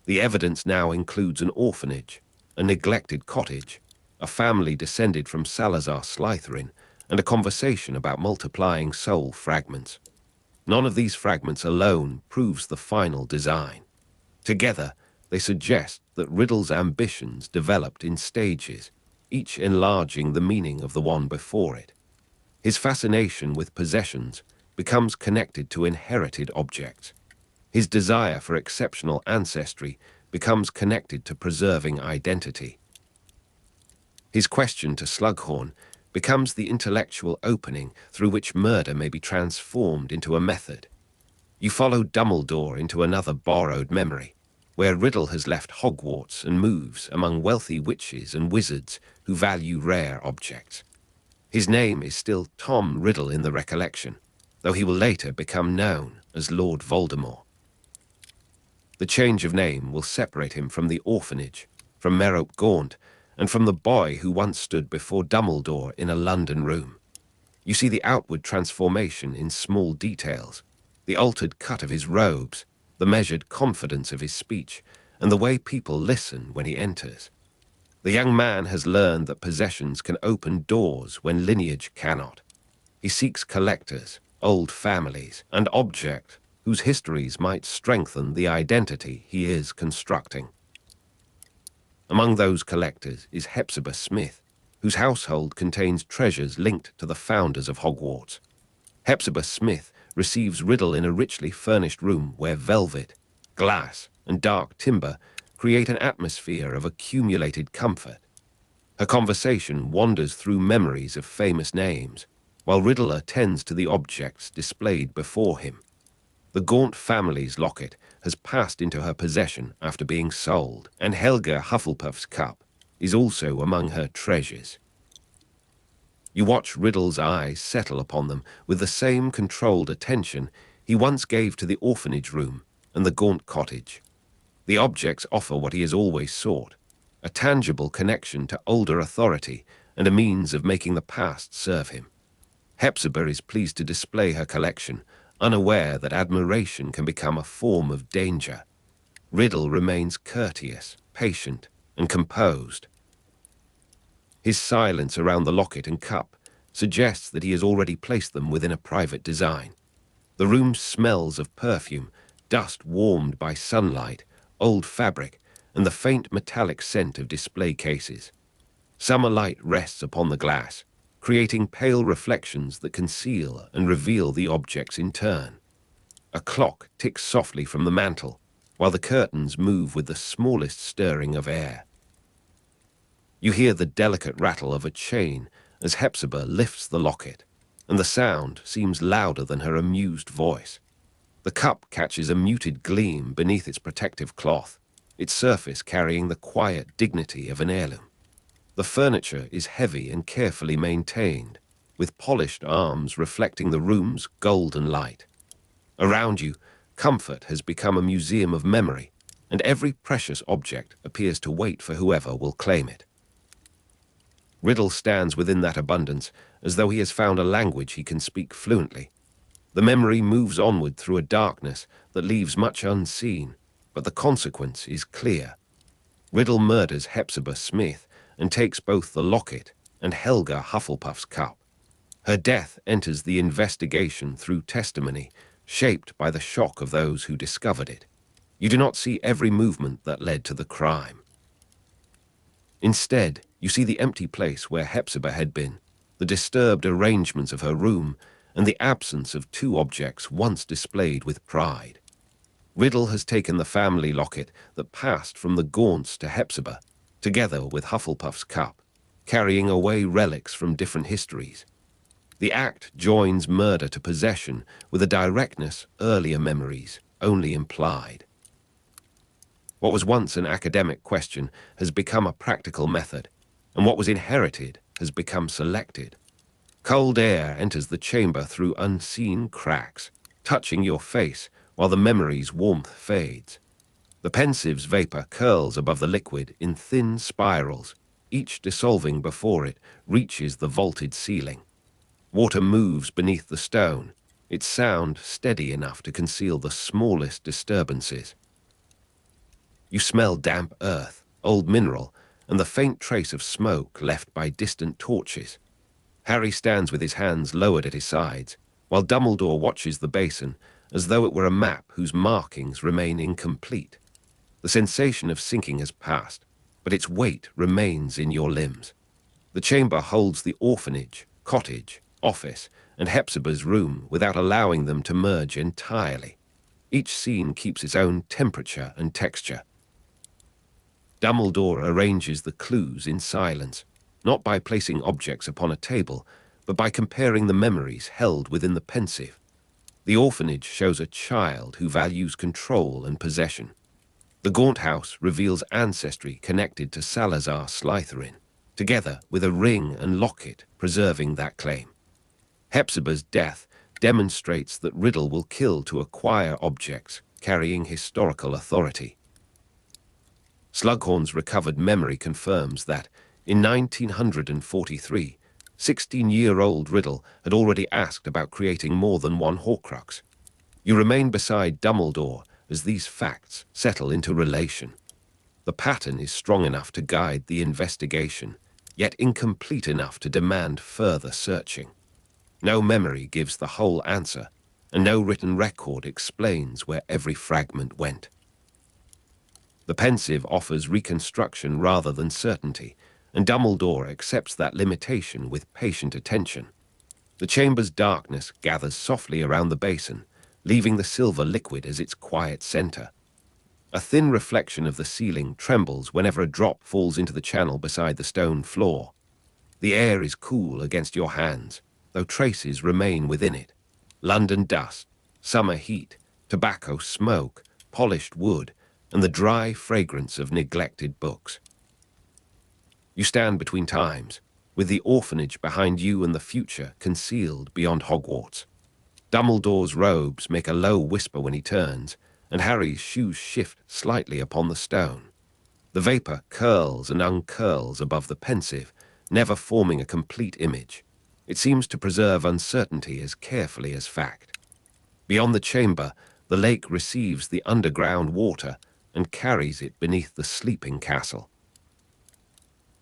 The evidence now includes an orphanage, a neglected cottage, a family descended from Salazar Slytherin, and a conversation about multiplying soul fragments. None of these fragments alone proves the final design. Together, they suggest that Riddle's ambitions developed in stages, each enlarging the meaning of the one before it. His fascination with possessions becomes connected to inherited objects. His desire for exceptional ancestry becomes connected to preserving identity. His question to Slughorn becomes the intellectual opening through which murder may be transformed into a method. You follow Dumbledore into another borrowed memory, where Riddle has left Hogwarts and moves among wealthy witches and wizards who value rare objects. His name is still Tom Riddle in the recollection, though he will later become known as Lord Voldemort. The change of name will separate him from the orphanage, from Merope Gaunt, and from the boy who once stood before Dumbledore in a London room. You see the outward transformation in small details, the altered cut of his robes, the measured confidence of his speech, and the way people listen when he enters. The young man has learned that possessions can open doors when lineage cannot. He seeks collectors, old families, and objects whose histories might strengthen the identity he is constructing. Among those collectors is Hepzibah Smith, whose household contains treasures linked to the founders of Hogwarts. Hepzibah Smith receives Riddle in a richly furnished room where velvet, glass, and dark timber create an atmosphere of accumulated comfort. Her conversation wanders through memories of famous names, while Riddle attends to the objects displayed before him. The Gaunt family's locket has passed into her possession after being sold, and Helga Hufflepuff's cup is also among her treasures. You watch Riddle's eyes settle upon them with the same controlled attention he once gave to the orphanage room and the Gaunt cottage. The objects offer what he has always sought, a tangible connection to older authority and a means of making the past serve him. Hepzibah is pleased to display her collection, unaware that admiration can become a form of danger. Riddle remains courteous, patient, and composed. His silence around the locket and cup suggests that he has already placed them within a private design. The room smells of perfume, dust warmed by sunlight, old fabric, and the faint metallic scent of display cases. Summer light rests upon the glass, creating pale reflections that conceal and reveal the objects in turn. A clock ticks softly from the mantel, while the curtains move with the smallest stirring of air. You hear the delicate rattle of a chain as Hepzibah lifts the locket, and the sound seems louder than her amused voice. The cup catches a muted gleam beneath its protective cloth, its surface carrying the quiet dignity of an heirloom. The furniture is heavy and carefully maintained, with polished arms reflecting the room's golden light. Around you, comfort has become a museum of memory, and every precious object appears to wait for whoever will claim it. Riddle stands within that abundance as though he has found a language he can speak fluently. The memory moves onward through a darkness that leaves much unseen, but the consequence is clear. Riddle murders Hepzibah Smith and takes both the locket and Helga Hufflepuff's cup. Her death enters the investigation through testimony, shaped by the shock of those who discovered it. You do not see every movement that led to the crime. Instead, you see the empty place where Hepzibah had been, the disturbed arrangements of her room, and the absence of two objects once displayed with pride. Riddle has taken the family locket that passed from the Gaunts to Hepzibah, together with Hufflepuff's cup, carrying away relics from different histories. The act joins murder to possession with a directness earlier memories only implied. What was once an academic question has become a practical method, and what was inherited has become selected. Cold air enters the chamber through unseen cracks, touching your face while the memory's warmth fades. The pensive's vapor curls above the liquid in thin spirals, each dissolving before it reaches the vaulted ceiling. Water moves beneath the stone, its sound steady enough to conceal the smallest disturbances. You smell damp earth, old mineral, and the faint trace of smoke left by distant torches. Harry stands with his hands lowered at his sides, while Dumbledore watches the basin as though it were a map whose markings remain incomplete. The sensation of sinking has passed, but its weight remains in your limbs. The chamber holds the orphanage, cottage, office, and Hepzibah's room without allowing them to merge entirely. Each scene keeps its own temperature and texture. Dumbledore arranges the clues in silence, not by placing objects upon a table, but by comparing the memories held within the pensive. The orphanage shows a child who values control and possession. The Gaunt house reveals ancestry connected to Salazar Slytherin, together with a ring and locket preserving that claim. Hepzibah's death demonstrates that Riddle will kill to acquire objects carrying historical authority. Slughorn's recovered memory confirms that, in 1943, 16-year-old Riddle had already asked about creating more than one Horcrux. You remain beside Dumbledore as these facts settle into relation. The pattern is strong enough to guide the investigation, yet incomplete enough to demand further searching. No memory gives the whole answer, and no written record explains where every fragment went. The pensive offers reconstruction rather than certainty, and Dumbledore accepts that limitation with patient attention. The chamber's darkness gathers softly around the basin, leaving the silver liquid as its quiet center. A thin reflection of the ceiling trembles whenever a drop falls into the channel beside the stone floor. The air is cool against your hands, though traces remain within it. London dust, summer heat, tobacco smoke, polished wood, and the dry fragrance of neglected books. You stand between times, with the orphanage behind you and the future concealed beyond Hogwarts. Dumbledore's robes make a low whisper when he turns, and Harry's shoes shift slightly upon the stone. The vapor curls and uncurls above the pensive, never forming a complete image. It seems to preserve uncertainty as carefully as fact. Beyond the chamber, the lake receives the underground water and carries it beneath the sleeping castle.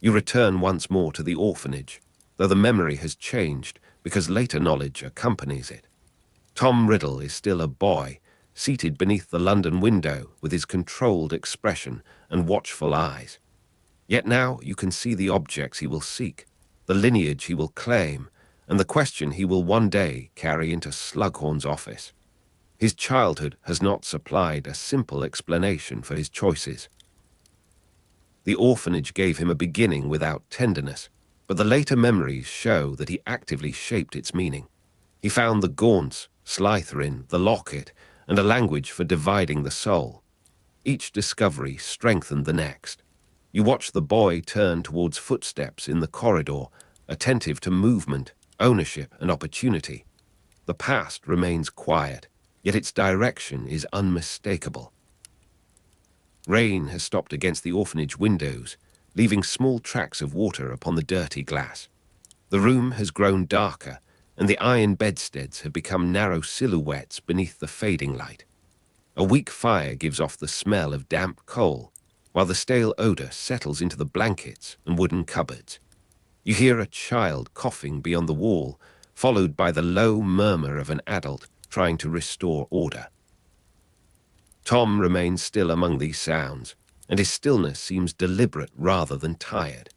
You return once more to the orphanage, though the memory has changed because later knowledge accompanies it. Tom Riddle is still a boy, seated beneath the London window with his controlled expression and watchful eyes. Yet now you can see the objects he will seek, the lineage he will claim, and the question he will one day carry into Slughorn's office. His childhood has not supplied a simple explanation for his choices. The orphanage gave him a beginning without tenderness, but the later memories show that he actively shaped its meaning. He found the gaunts, Slytherin, the Locket, and a language for dividing the soul. Each discovery strengthened the next. You watch the boy turn towards footsteps in the corridor, attentive to movement, ownership, and opportunity. The past remains quiet, yet its direction is unmistakable. Rain has stopped against the orphanage windows, leaving small tracks of water upon the dirty glass. The room has grown darker, and the iron bedsteads have become narrow silhouettes beneath the fading light. A weak fire gives off the smell of damp coal, while the stale odor settles into the blankets and wooden cupboards. You hear a child coughing beyond the wall, followed by the low murmur of an adult trying to restore order. Tom remains still among these sounds, and his stillness seems deliberate rather than tired.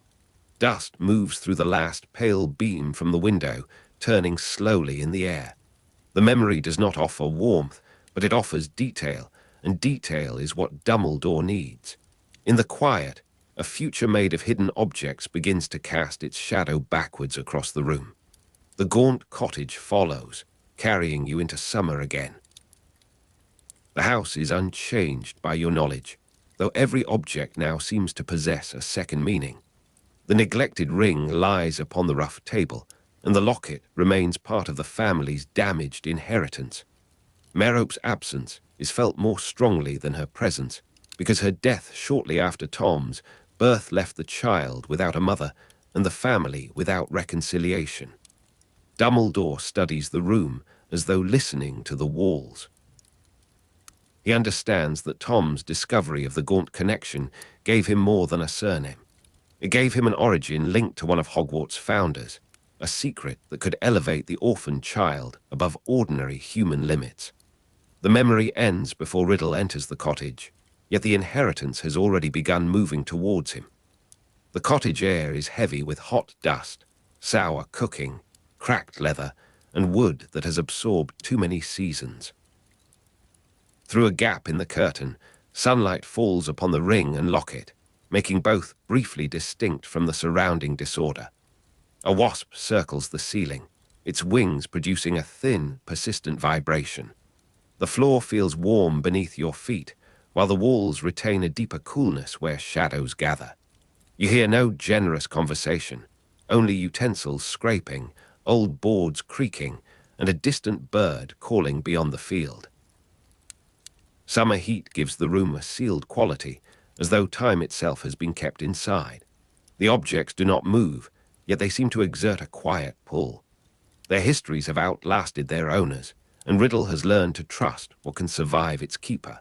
Dust moves through the last pale beam from the window, turning slowly in the air. The memory does not offer warmth, but it offers detail, and detail is what Dumbledore needs. In the quiet, a future made of hidden objects begins to cast its shadow backwards across the room. The gaunt cottage follows, carrying you into summer again. The house is unchanged by your knowledge, though every object now seems to possess a second meaning. The neglected ring lies upon the rough table, and the locket remains part of the family's damaged inheritance. Merope's absence is felt more strongly than her presence, because her death shortly after Tom's birth left the child without a mother and the family without reconciliation. Dumbledore studies the room as though listening to the walls. He understands that Tom's discovery of the Gaunt connection gave him more than a surname. It gave him an origin linked to one of Hogwarts' founders, a secret that could elevate the orphan child above ordinary human limits. The memory ends before Riddle enters the cottage, yet the inheritance has already begun moving towards him. The cottage air is heavy with hot dust, sour cooking, cracked leather, and wood that has absorbed too many seasons. Through a gap in the curtain, sunlight falls upon the ring and locket, making both briefly distinct from the surrounding disorder. A wasp circles the ceiling, its wings producing a thin, persistent vibration. The floor feels warm beneath your feet, while the walls retain a deeper coolness where shadows gather. You hear no generous conversation, only utensils scraping, old boards creaking, and a distant bird calling beyond the field. Summer heat gives the room a sealed quality, as though time itself has been kept inside. The objects do not move, yet they seem to exert a quiet pull. Their histories have outlasted their owners, and Riddle has learned to trust what can survive its keeper.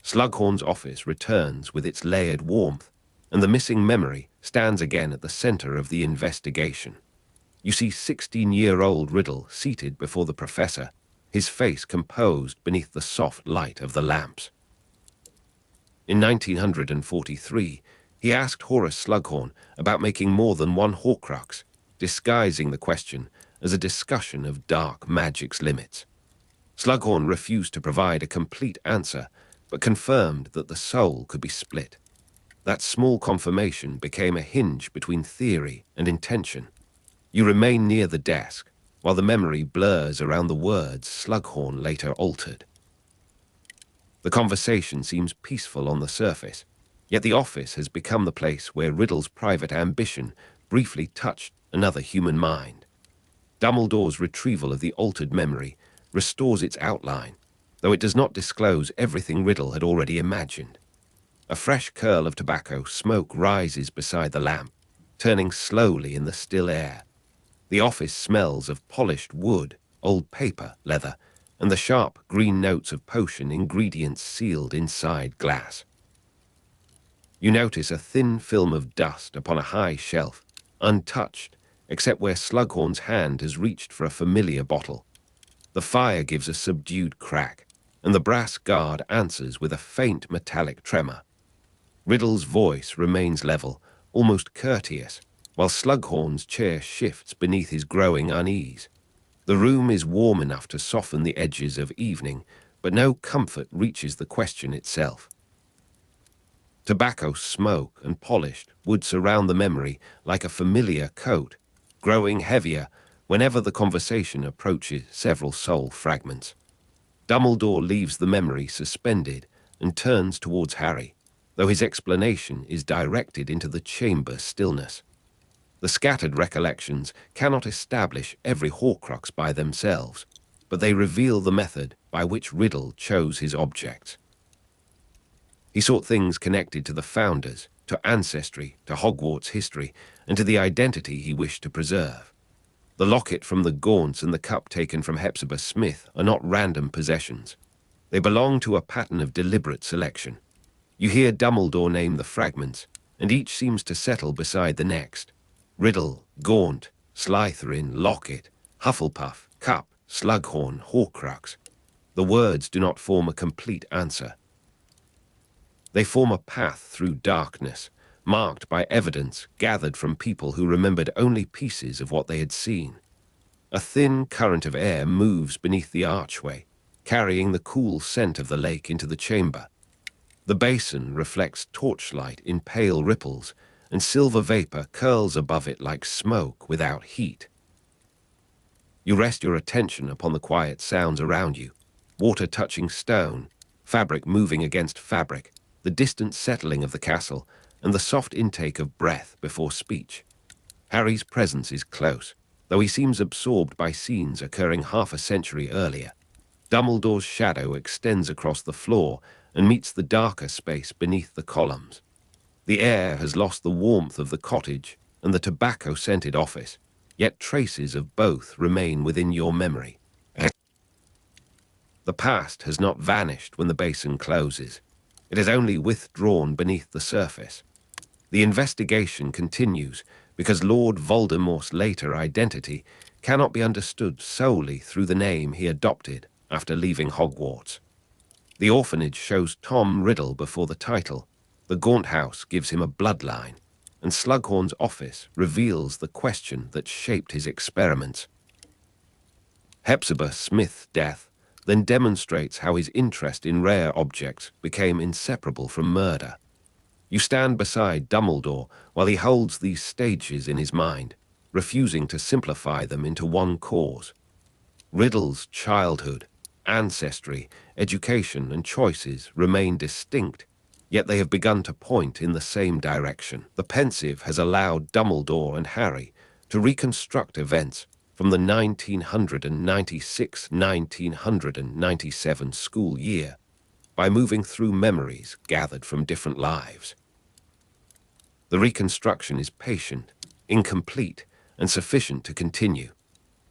Slughorn's office returns with its layered warmth, and the missing memory stands again at the center of the investigation. You see 16-year-old Riddle seated before the professor, his face composed beneath the soft light of the lamps. In 1943, he asked Horace Slughorn about making more than one Horcrux, disguising the question as a discussion of dark magic's limits. Slughorn refused to provide a complete answer, but confirmed that the soul could be split. That small confirmation became a hinge between theory and intention. You remain near the desk, while the memory blurs around the words Slughorn later altered. The conversation seems peaceful on the surface, yet the office has become the place where Riddle's private ambition briefly touched another human mind. Dumbledore's retrieval of the altered memory restores its outline, though it does not disclose everything Riddle had already imagined. A fresh curl of tobacco smoke rises beside the lamp, turning slowly in the still air. The office smells of polished wood, old paper, leather, and the sharp green notes of potion ingredients sealed inside glass. You notice a thin film of dust upon a high shelf, untouched, except where Slughorn's hand has reached for a familiar bottle. The fire gives a subdued crack, and the brass guard answers with a faint metallic tremor. Riddle's voice remains level, almost courteous, while Slughorn's chair shifts beneath his growing unease. The room is warm enough to soften the edges of evening, but no comfort reaches the question itself. Tobacco smoke and polished would surround the memory like a familiar coat, growing heavier whenever the conversation approaches several soul fragments. Dumbledore leaves the memory suspended and turns towards Harry, though his explanation is directed into the chamber stillness. The scattered recollections cannot establish every Horcrux by themselves, but they reveal the method by which Riddle chose his objects. He sought things connected to the founders, to ancestry, to Hogwarts history, and to the identity he wished to preserve. The locket from the gaunts and the cup taken from Hepzibah Smith are not random possessions. They belong to a pattern of deliberate selection. You hear Dumbledore name the fragments, and each seems to settle beside the next. Riddle, Gaunt, Slytherin, Locket, Hufflepuff, Cup, Slughorn, Horcrux. The words do not form a complete answer. They form a path through darkness, marked by evidence gathered from people who remembered only pieces of what they had seen. A thin current of air moves beneath the archway, carrying the cool scent of the lake into the chamber. The basin reflects torchlight in pale ripples, and silver vapor curls above it like smoke without heat. You rest your attention upon the quiet sounds around you, water touching stone, fabric moving against fabric, the distant settling of the castle, and the soft intake of breath before speech. Harry's presence is close, though he seems absorbed by scenes occurring half a century earlier. Dumbledore's shadow extends across the floor and meets the darker space beneath the columns. The air has lost the warmth of the cottage and the tobacco-scented office, yet traces of both remain within your memory. The past has not vanished when the basin closes. It has only withdrawn beneath the surface. The investigation continues because Lord Voldemort's later identity cannot be understood solely through the name he adopted after leaving Hogwarts. The orphanage shows Tom Riddle before the title, the Gaunt house gives him a bloodline, and Slughorn's office reveals the question that shaped his experiments. Hepzibah Smith's death then demonstrates how his interest in rare objects became inseparable from murder. You stand beside Dumbledore while he holds these stages in his mind, refusing to simplify them into one cause. Riddle's childhood, ancestry, education, and choices remain distinct, yet they have begun to point in the same direction. The pensive has allowed Dumbledore and Harry to reconstruct events from the 1996-1997 school year. by moving through memories gathered from different lives. The reconstruction is patient, incomplete, and sufficient to continue.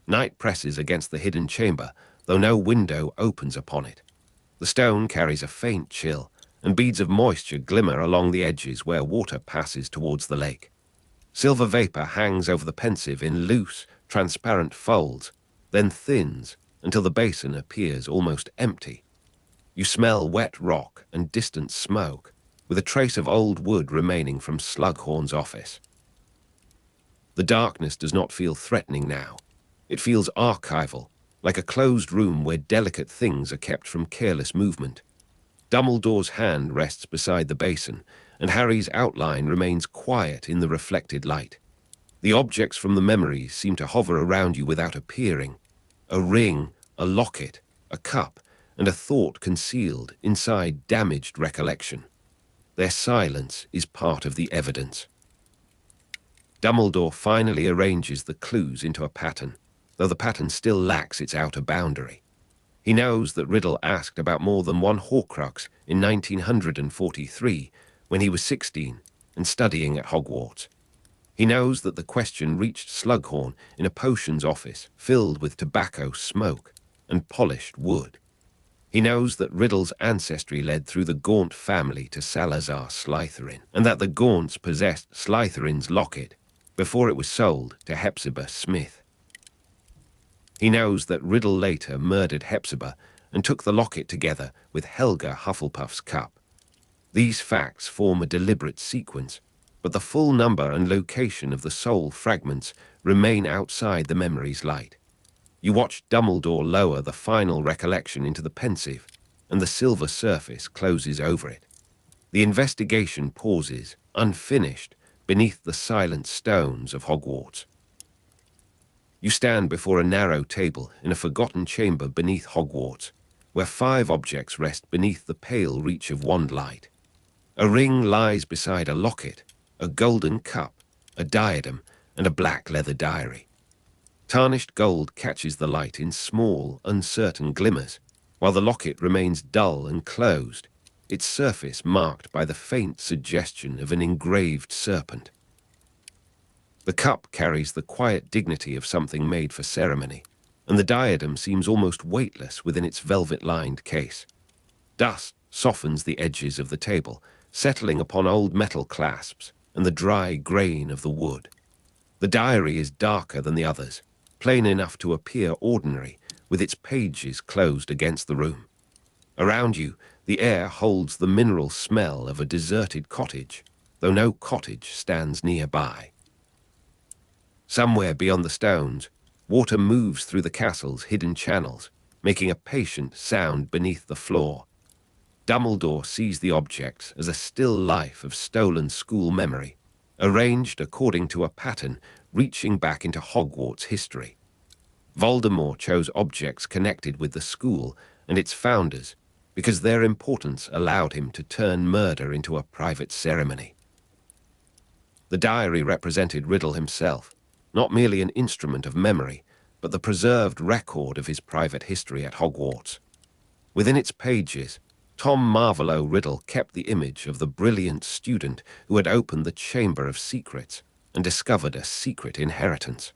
Night presses against the hidden chamber, though no window opens upon it. The stone carries a faint chill, and beads of moisture glimmer along the edges where water passes towards the lake. Silver vapor hangs over the pensive in loose, transparent folds, then thins until the basin appears almost empty. You smell wet rock and distant smoke, with a trace of old wood remaining from Slughorn's office. The darkness does not feel threatening now. It feels archival, like a closed room where delicate things are kept from careless movement. Dumbledore's hand rests beside the basin, and Harry's outline remains quiet in the reflected light. The objects from the memories seem to hover around you without appearing. A ring, a locket, a cup, and a thought concealed inside damaged recollection. Their silence is part of the evidence. Dumbledore finally arranges the clues into a pattern, though the pattern still lacks its outer boundary. He knows that Riddle asked about more than one Horcrux in 1943 when he was 16 and studying at Hogwarts. He knows that the question reached Slughorn in a potions office filled with tobacco smoke and polished wood. He knows that Riddle's ancestry led through the Gaunt family to Salazar Slytherin, and that the Gaunts possessed Slytherin's locket before it was sold to Hepzibah Smith. He knows that Riddle later murdered Hepzibah and took the locket together with Helga Hufflepuff's cup. These facts form a deliberate sequence, but the full number and location of the soul fragments remain outside the memory's light. You watch Dumbledore lower the final recollection into the pensive, and the silver surface closes over it. The investigation pauses, unfinished, beneath the silent stones of Hogwarts. You stand before a narrow table in a forgotten chamber beneath Hogwarts, where 5 objects rest beneath the pale reach of wand light. A ring lies beside a locket, a golden cup, a diadem, and a black leather diary. Tarnished gold catches the light in small, uncertain glimmers, while the locket remains dull and closed, its surface marked by the faint suggestion of an engraved serpent. The cup carries the quiet dignity of something made for ceremony, and the diadem seems almost weightless within its velvet-lined case. Dust softens the edges of the table, settling upon old metal clasps and the dry grain of the wood. The diary is darker than the others, plain enough to appear ordinary, with its pages closed against the room. Around you, the air holds the mineral smell of a deserted cottage, though no cottage stands nearby. Somewhere beyond the stones, water moves through the castle's hidden channels, making a patient sound beneath the floor. Dumbledore sees the objects as a still life of stolen school memory, arranged according to a pattern reaching back into Hogwarts history. Voldemort chose objects connected with the school and its founders because their importance allowed him to turn murder into a private ceremony. The diary represented Riddle himself, not merely an instrument of memory, but the preserved record of his private history at Hogwarts. Within its pages, Tom Marvolo Riddle kept the image of the brilliant student who had opened the Chamber of Secrets and discovered a secret inheritance.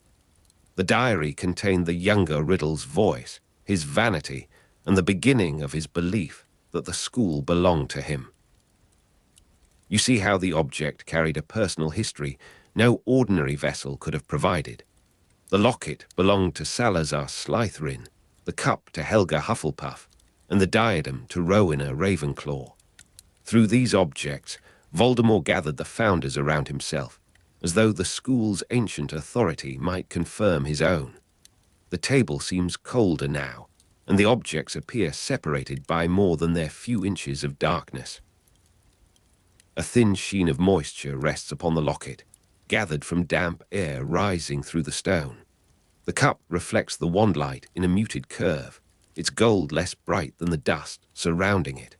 The diary contained the younger Riddle's voice, his vanity, and the beginning of his belief that the school belonged to him. You see how the object carried a personal history no ordinary vessel could have provided. The locket belonged to Salazar Slytherin, the cup to Helga Hufflepuff, and the diadem to Rowena Ravenclaw. Through these objects, Voldemort gathered the founders around himself, as though the school's ancient authority might confirm his own. The table seems colder now, and the objects appear separated by more than their few inches of darkness. A thin sheen of moisture rests upon the locket, gathered from damp air rising through the stone. The cup reflects the wand light in a muted curve, its gold less bright than the dust surrounding it.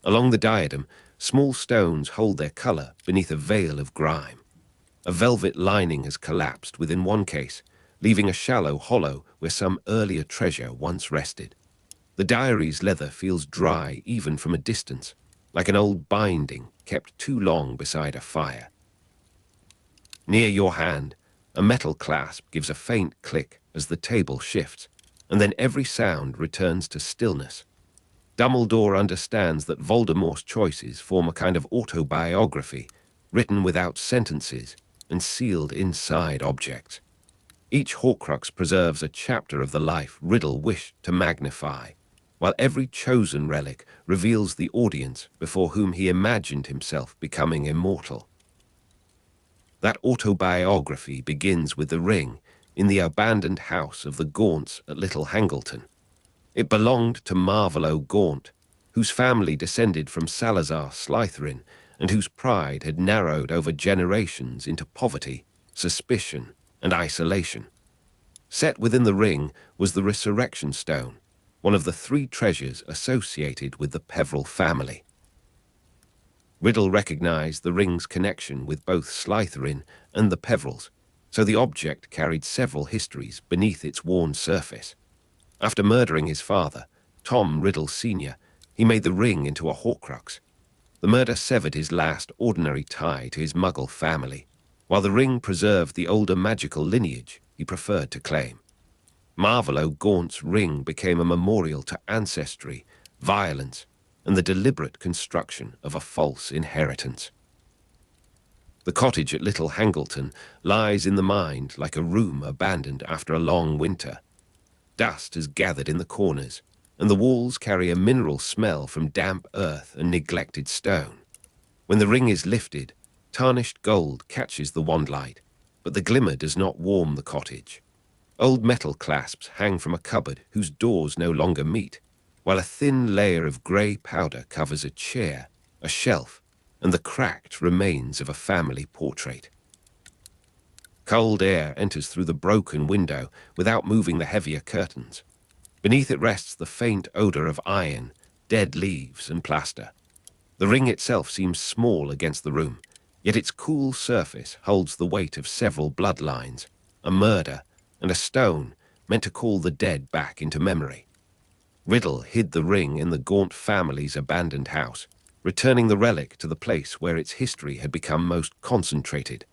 Along the diadem, small stones hold their color beneath a veil of grime. A velvet lining has collapsed within one case, leaving a shallow hollow where some earlier treasure once rested. The diary's leather feels dry even from a distance, like an old binding kept too long beside a fire. Near your hand, a metal clasp gives a faint click as the table shifts, and then every sound returns to stillness. Dumbledore understands that Voldemort's choices form a kind of autobiography, written without sentences and sealed inside objects. Each Horcrux preserves a chapter of the life Riddle wished to magnify, while every chosen relic reveals the audience before whom he imagined himself becoming immortal. That autobiography begins with the ring in the abandoned house of the Gaunts at Little Hangleton. It belonged to Marvolo Gaunt, whose family descended from Salazar Slytherin and whose pride had narrowed over generations into poverty, suspicion, and isolation. Set within the ring was the Resurrection Stone, one of the 3 treasures associated with the Peverell family. Riddle recognized the ring's connection with both Slytherin and the Peverells, so the object carried several histories beneath its worn surface. After murdering his father, Tom Riddle Sr., he made the ring into a Horcrux. The murder severed his last ordinary tie to his Muggle family, while the ring preserved the older magical lineage he preferred to claim. Marvolo Gaunt's ring became a memorial to ancestry, violence, and the deliberate construction of a false inheritance. The cottage at Little Hangleton lies in the mind like a room abandoned after a long winter. Dust has gathered in the corners, and the walls carry a mineral smell from damp earth and neglected stone. When the ring is lifted, tarnished gold catches the wand light, but the glimmer does not warm the cottage. Old metal clasps hang from a cupboard whose doors no longer meet, while a thin layer of grey powder covers a chair, a shelf, and the cracked remains of a family portrait. Cold air enters through the broken window without moving the heavier curtains. Beneath it rests the faint odour of iron, dead leaves, and plaster. The ring itself seems small against the room, yet its cool surface holds the weight of several bloodlines, a murder, and a stone meant to call the dead back into memory. Riddle hid the ring in the Gaunt family's abandoned house, returning the relic to the place where its history had become most concentrated.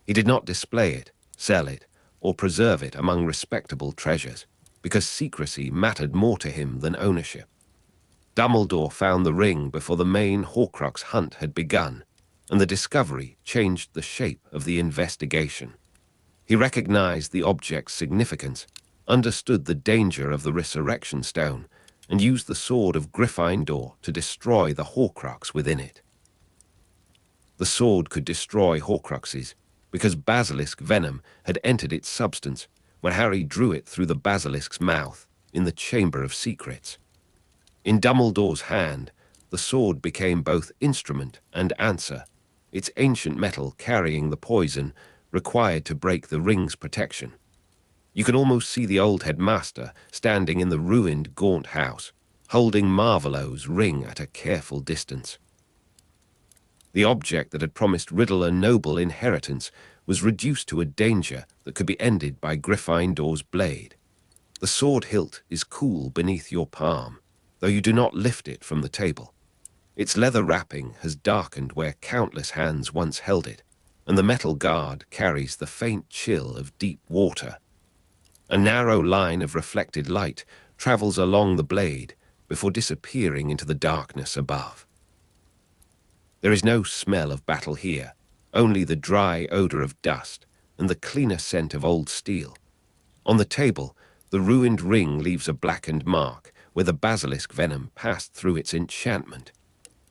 He did not display it, sell it, or preserve it among respectable treasures, because secrecy mattered more to him than ownership. Dumbledore found the ring before the main Horcrux hunt had begun, and the discovery changed the shape of the investigation. He recognized the object's significance, understood the danger of the Resurrection Stone, and used the sword of Gryffindor to destroy the Horcrux within it. The sword could destroy Horcruxes, because basilisk venom had entered its substance when Harry drew it through the basilisk's mouth in the Chamber of Secrets. In Dumbledore's hand, the sword became both instrument and answer, its ancient metal carrying the poison required to break the ring's protection. You can almost see the old headmaster standing in the ruined Gaunt house, holding Marvolo's ring at a careful distance. The object that had promised Riddle a noble inheritance was reduced to a danger that could be ended by Gryffindor's blade. The sword hilt is cool beneath your palm, though you do not lift it from the table. Its leather wrapping has darkened where countless hands once held it, and the metal guard carries the faint chill of deep water. A narrow line of reflected light travels along the blade before disappearing into the darkness above. There is no smell of battle here, only the dry odor of dust and the cleaner scent of old steel. On the table, the ruined ring leaves a blackened mark where the basilisk venom passed through its enchantment.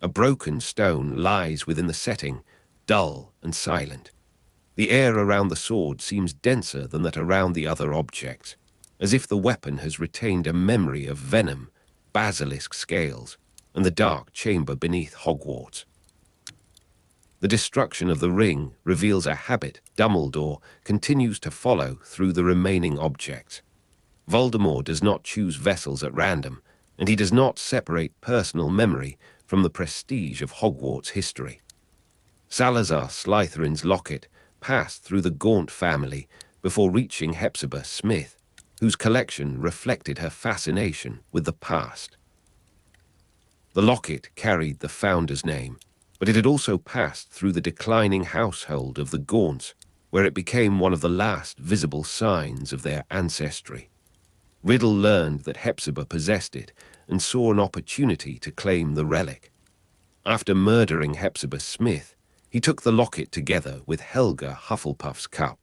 A broken stone lies within the setting, dull and silent. The air around the sword seems denser than that around the other objects, as if the weapon has retained a memory of venom, basilisk scales, and the dark chamber beneath Hogwarts. The destruction of the ring reveals a habit Dumbledore continues to follow through the remaining objects. Voldemort does not choose vessels at random, and he does not separate personal memory from the prestige of Hogwarts history. Salazar Slytherin's locket passed through the Gaunt family before reaching Hepzibah Smith, whose collection reflected her fascination with the past. The locket carried the founder's name, but it had also passed through the declining household of the Gaunts, where it became one of the last visible signs of their ancestry. Riddle learned that Hepzibah possessed it and saw an opportunity to claim the relic. After murdering Hepzibah Smith, he took the locket together with Helga Hufflepuff's cup.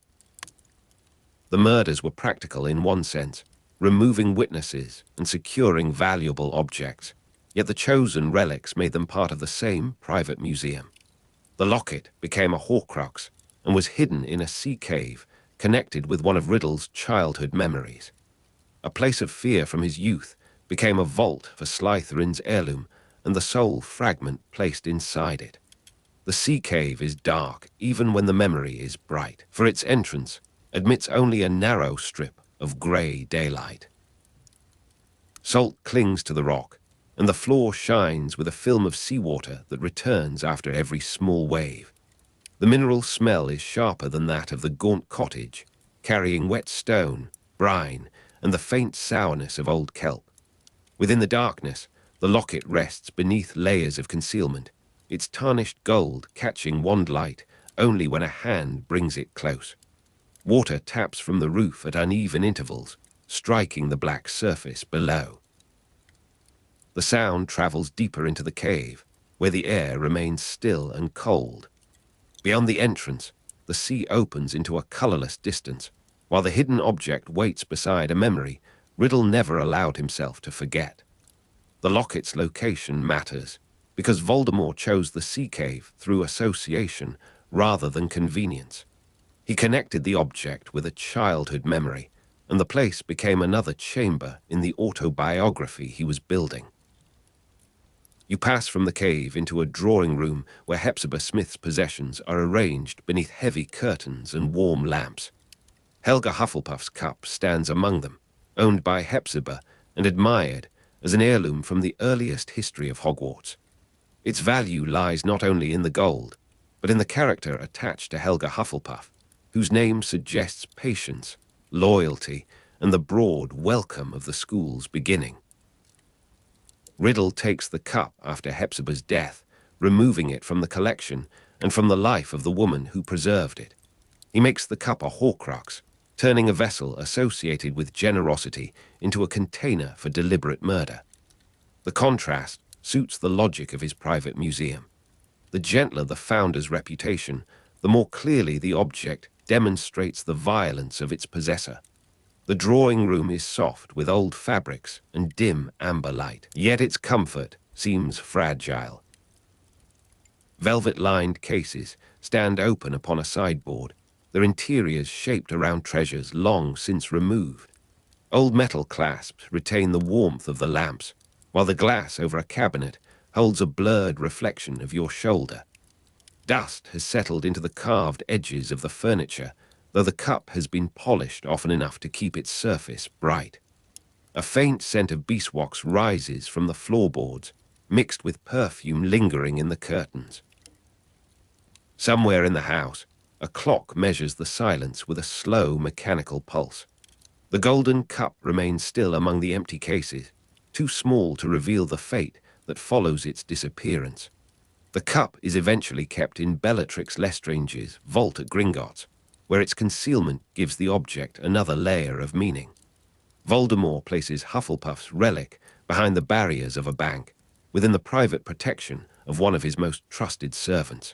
The murders were practical in one sense, removing witnesses and securing valuable objects, yet the chosen relics made them part of the same private museum. The locket became a Horcrux and was hidden in a sea cave connected with one of Riddle's childhood memories. A place of fear from his youth became a vault for Slytherin's heirloom and the soul fragment placed inside it. The sea cave is dark even when the memory is bright, for its entrance admits only a narrow strip of grey daylight. Salt clings to the rock, and the floor shines with a film of seawater that returns after every small wave. The mineral smell is sharper than that of the gaunt cottage, carrying wet stone, brine, and the faint sourness of old kelp. Within the darkness, the locket rests beneath layers of concealment, its tarnished gold catching wand light only when a hand brings it close. Water taps from the roof at uneven intervals, striking the black surface below. The sound travels deeper into the cave, where the air remains still and cold. Beyond the entrance, the sea opens into a colorless distance. While the hidden object waits beside a memory Riddle never allowed himself to forget. The locket's location matters, because Voldemort chose the sea cave through association rather than convenience. He connected the object with a childhood memory, and the place became another chamber in the autobiography he was building. You pass from the cave into a drawing room where Hepzibah Smith's possessions are arranged beneath heavy curtains and warm lamps. Helga Hufflepuff's cup stands among them, owned by Hepzibah and admired as an heirloom from the earliest history of Hogwarts. Its value lies not only in the gold, but in the character attached to Helga Hufflepuff, whose name suggests patience, loyalty, and the broad welcome of the school's beginning. Riddle takes the cup after Hepzibah's death, removing it from the collection and from the life of the woman who preserved it. He makes the cup a Horcrux, turning a vessel associated with generosity into a container for deliberate murder. The contrast suits the logic of his private museum. The gentler the founder's reputation, the more clearly the object demonstrates the violence of its possessor. The drawing room is soft with old fabrics and dim amber light, yet its comfort seems fragile. Velvet-lined cases stand open upon a sideboard, their interiors shaped around treasures long since removed. Old metal clasps retain the warmth of the lamps, while the glass over a cabinet holds a blurred reflection of your shoulder. Dust has settled into the carved edges of the furniture, though the cup has been polished often enough to keep its surface bright. A faint scent of beeswax rises from the floorboards, mixed with perfume lingering in the curtains. Somewhere in the house, a clock measures the silence with a slow mechanical pulse. The golden cup remains still among the empty cases, too small to reveal the fate that follows its disappearance. The cup is eventually kept in Bellatrix Lestrange's vault at Gringotts, where its concealment gives the object another layer of meaning. Voldemort places Hufflepuff's relic behind the barriers of a bank, within the private protection of one of his most trusted servants.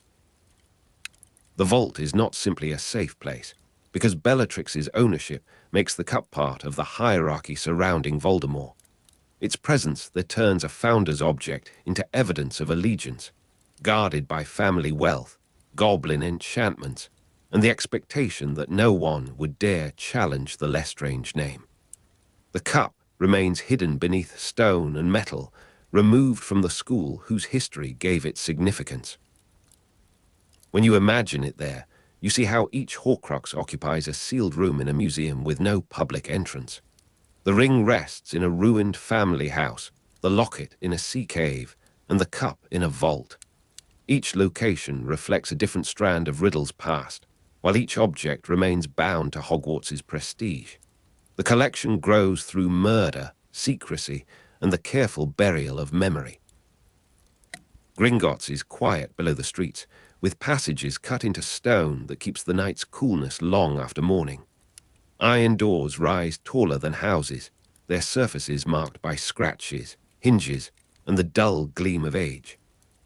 The vault is not simply a safe place, because Bellatrix's ownership makes the cup part of the hierarchy surrounding Voldemort. Its presence that turns a founder's object into evidence of allegiance, guarded by family wealth, goblin enchantments, and the expectation that no one would dare challenge the Lestrange name. The cup remains hidden beneath stone and metal, removed from the school whose history gave it significance. When you imagine it there, you see how each Horcrux occupies a sealed room in a museum with no public entrance. The ring rests in a ruined family house, the locket in a sea cave, and the cup in a vault. Each location reflects a different strand of Riddle's past, while each object remains bound to Hogwarts's prestige. The collection grows through murder, secrecy, and the careful burial of memory. Gringotts is quiet below the streets, with passages cut into stone that keeps the night's coolness long after morning. Iron doors rise taller than houses, their surfaces marked by scratches, hinges, and the dull gleam of age.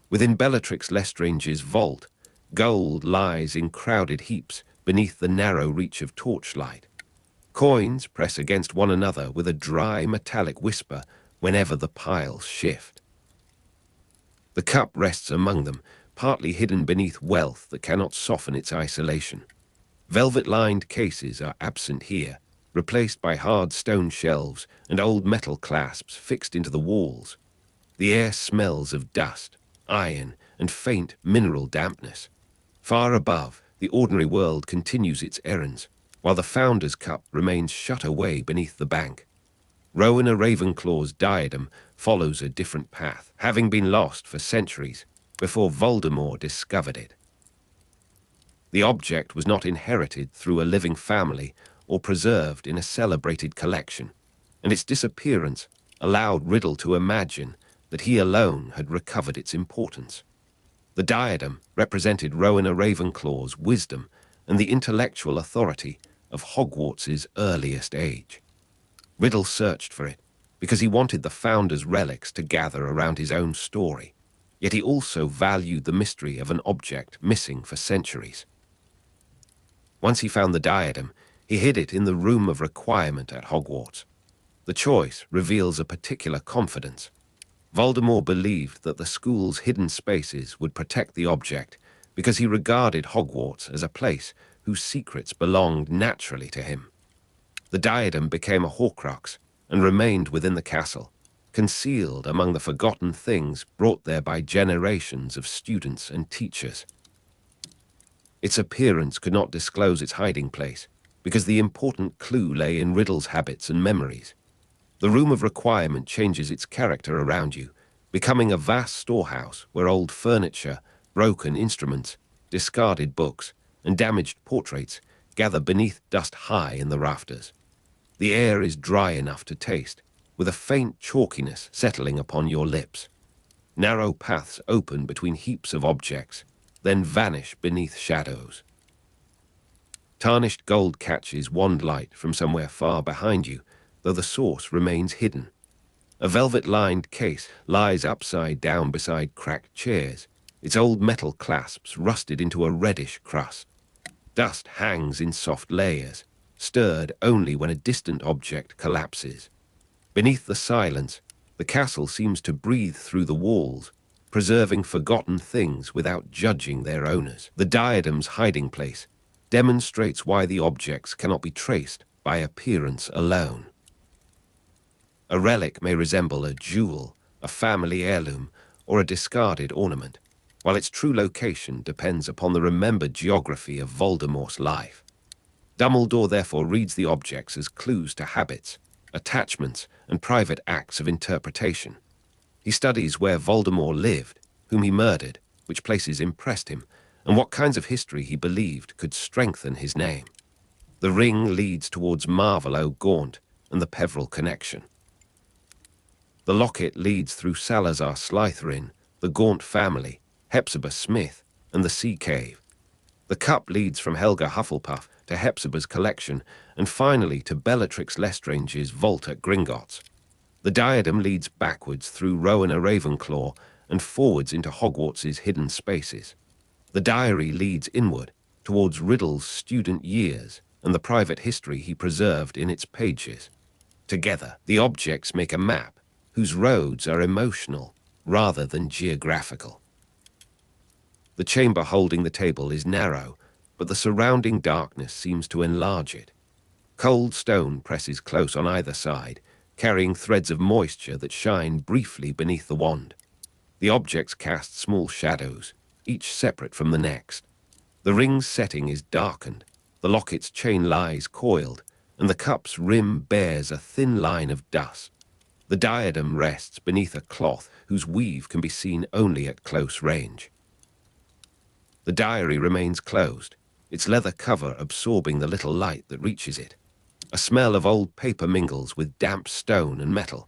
Within Bellatrix Lestrange's vault, gold lies in crowded heaps beneath the narrow reach of torchlight. Coins press against one another with a dry metallic whisper whenever the piles shift. The cup rests among them, partly hidden beneath wealth that cannot soften its isolation. Velvet-lined cases are absent here, replaced by hard stone shelves and old metal clasps fixed into the walls. The air smells of dust, iron, and faint mineral dampness. Far above, the ordinary world continues its errands, while the Founder's Cup remains shut away beneath the bank. Rowena Ravenclaw's diadem follows a different path, having been lost for centuries before Voldemort discovered it. The object was not inherited through a living family or preserved in a celebrated collection, and its disappearance allowed Riddle to imagine that he alone had recovered its importance. The diadem represented Rowena Ravenclaw's wisdom and the intellectual authority of Hogwarts's earliest age. Riddle searched for it because he wanted the Founder's relics to gather around his own story, yet he also valued the mystery of an object missing for centuries. Once he found the diadem, he hid it in the Room of Requirement at Hogwarts. The choice reveals a particular confidence. Voldemort believed that the school's hidden spaces would protect the object because he regarded Hogwarts as a place whose secrets belonged naturally to him. The diadem became a Horcrux and remained within the castle, concealed among the forgotten things brought there by generations of students and teachers. Its appearance could not disclose its hiding place, because the important clue lay in Riddle's habits and memories. The Room of Requirement changes its character around you, becoming a vast storehouse where old furniture, broken instruments, discarded books, and damaged portraits gather beneath dust high in the rafters. The air is dry enough to taste, with a faint chalkiness settling upon your lips. Narrow paths open between heaps of objects, then vanish beneath shadows. Tarnished gold catches wand light from somewhere far behind you, though the source remains hidden. A velvet-lined case lies upside down beside cracked chairs, its old metal clasps rusted into a reddish crust. Dust hangs in soft layers, stirred only when a distant object collapses. Beneath the silence, the castle seems to breathe through the walls, preserving forgotten things without judging their owners. The diadem's hiding place demonstrates why the objects cannot be traced by appearance alone. A relic may resemble a jewel, a family heirloom, or a discarded ornament, while its true location depends upon the remembered geography of Voldemort's life. Dumbledore therefore reads the objects as clues to habits, attachments, and private acts of interpretation. He studies where Voldemort lived, whom he murdered, which places impressed him, and what kinds of history he believed could strengthen his name. The ring leads towards Marvolo Gaunt and the Peveril connection. The locket leads through Salazar Slytherin, the Gaunt family, Hepzibah Smith, and the Sea Cave. The cup leads from Helga Hufflepuff to Hepzibah's collection, and finally to Bellatrix Lestrange's vault at Gringotts. The diadem leads backwards through Rowena Ravenclaw and forwards into Hogwarts's hidden spaces. The diary leads inward, towards Riddle's student years and the private history he preserved in its pages. Together, the objects make a map whose roads are emotional rather than geographical. The chamber holding the table is narrow, but the surrounding darkness seems to enlarge it. Cold stone presses close on either side, carrying threads of moisture that shine briefly beneath the wand. The objects cast small shadows, each separate from the next. The ring's setting is darkened, the locket's chain lies coiled, and the cup's rim bears a thin line of dust. The diadem rests beneath a cloth whose weave can be seen only at close range. The diary remains closed, its leather cover absorbing the little light that reaches it. A smell of old paper mingles with damp stone and metal.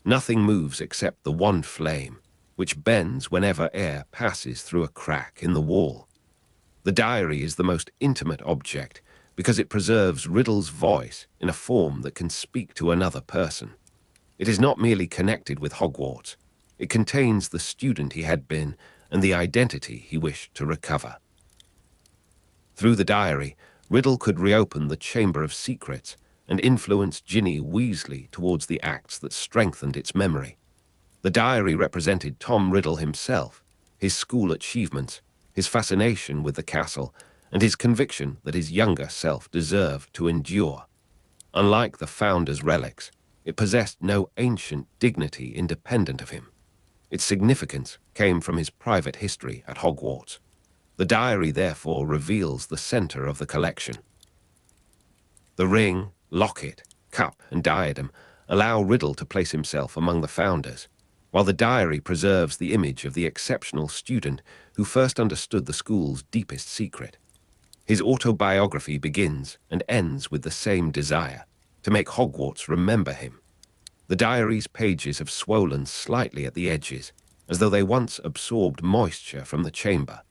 Nothing moves except the one flame, which bends whenever air passes through a crack in the wall. The diary is the most intimate object because it preserves Riddle's voice in a form that can speak to another person. It is not merely connected with Hogwarts. It contains the student he had been and the identity he wished to recover. Through the diary, Riddle could reopen the Chamber of Secrets and influence Ginny Weasley towards the acts that strengthened its memory. The diary represented Tom Riddle himself, his school achievements, his fascination with the castle, and his conviction that his younger self deserved to endure. Unlike the Founder's relics, it possessed no ancient dignity independent of him. Its significance came from his private history at Hogwarts. The diary therefore reveals the center of the collection. The ring, locket, cup, and diadem allow Riddle to place himself among the Founders, while the diary preserves the image of the exceptional student who first understood the school's deepest secret. His autobiography begins and ends with the same desire, to make Hogwarts remember him. The diary's pages have swollen slightly at the edges, as though they once absorbed moisture from the chamber.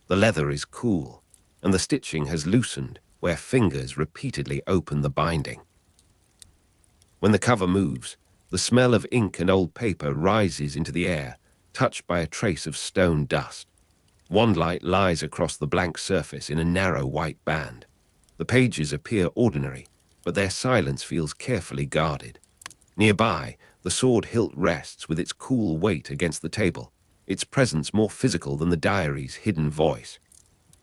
The leather is cool, and the stitching has loosened where fingers repeatedly open the binding. When the cover moves, the smell of ink and old paper rises into the air, touched by a trace of stone dust. Wandlight lies across the blank surface in a narrow white band. The pages appear ordinary, but their silence feels carefully guarded. Nearby, the sword hilt rests with its cool weight against the table, its presence more physical than the diary's hidden voice.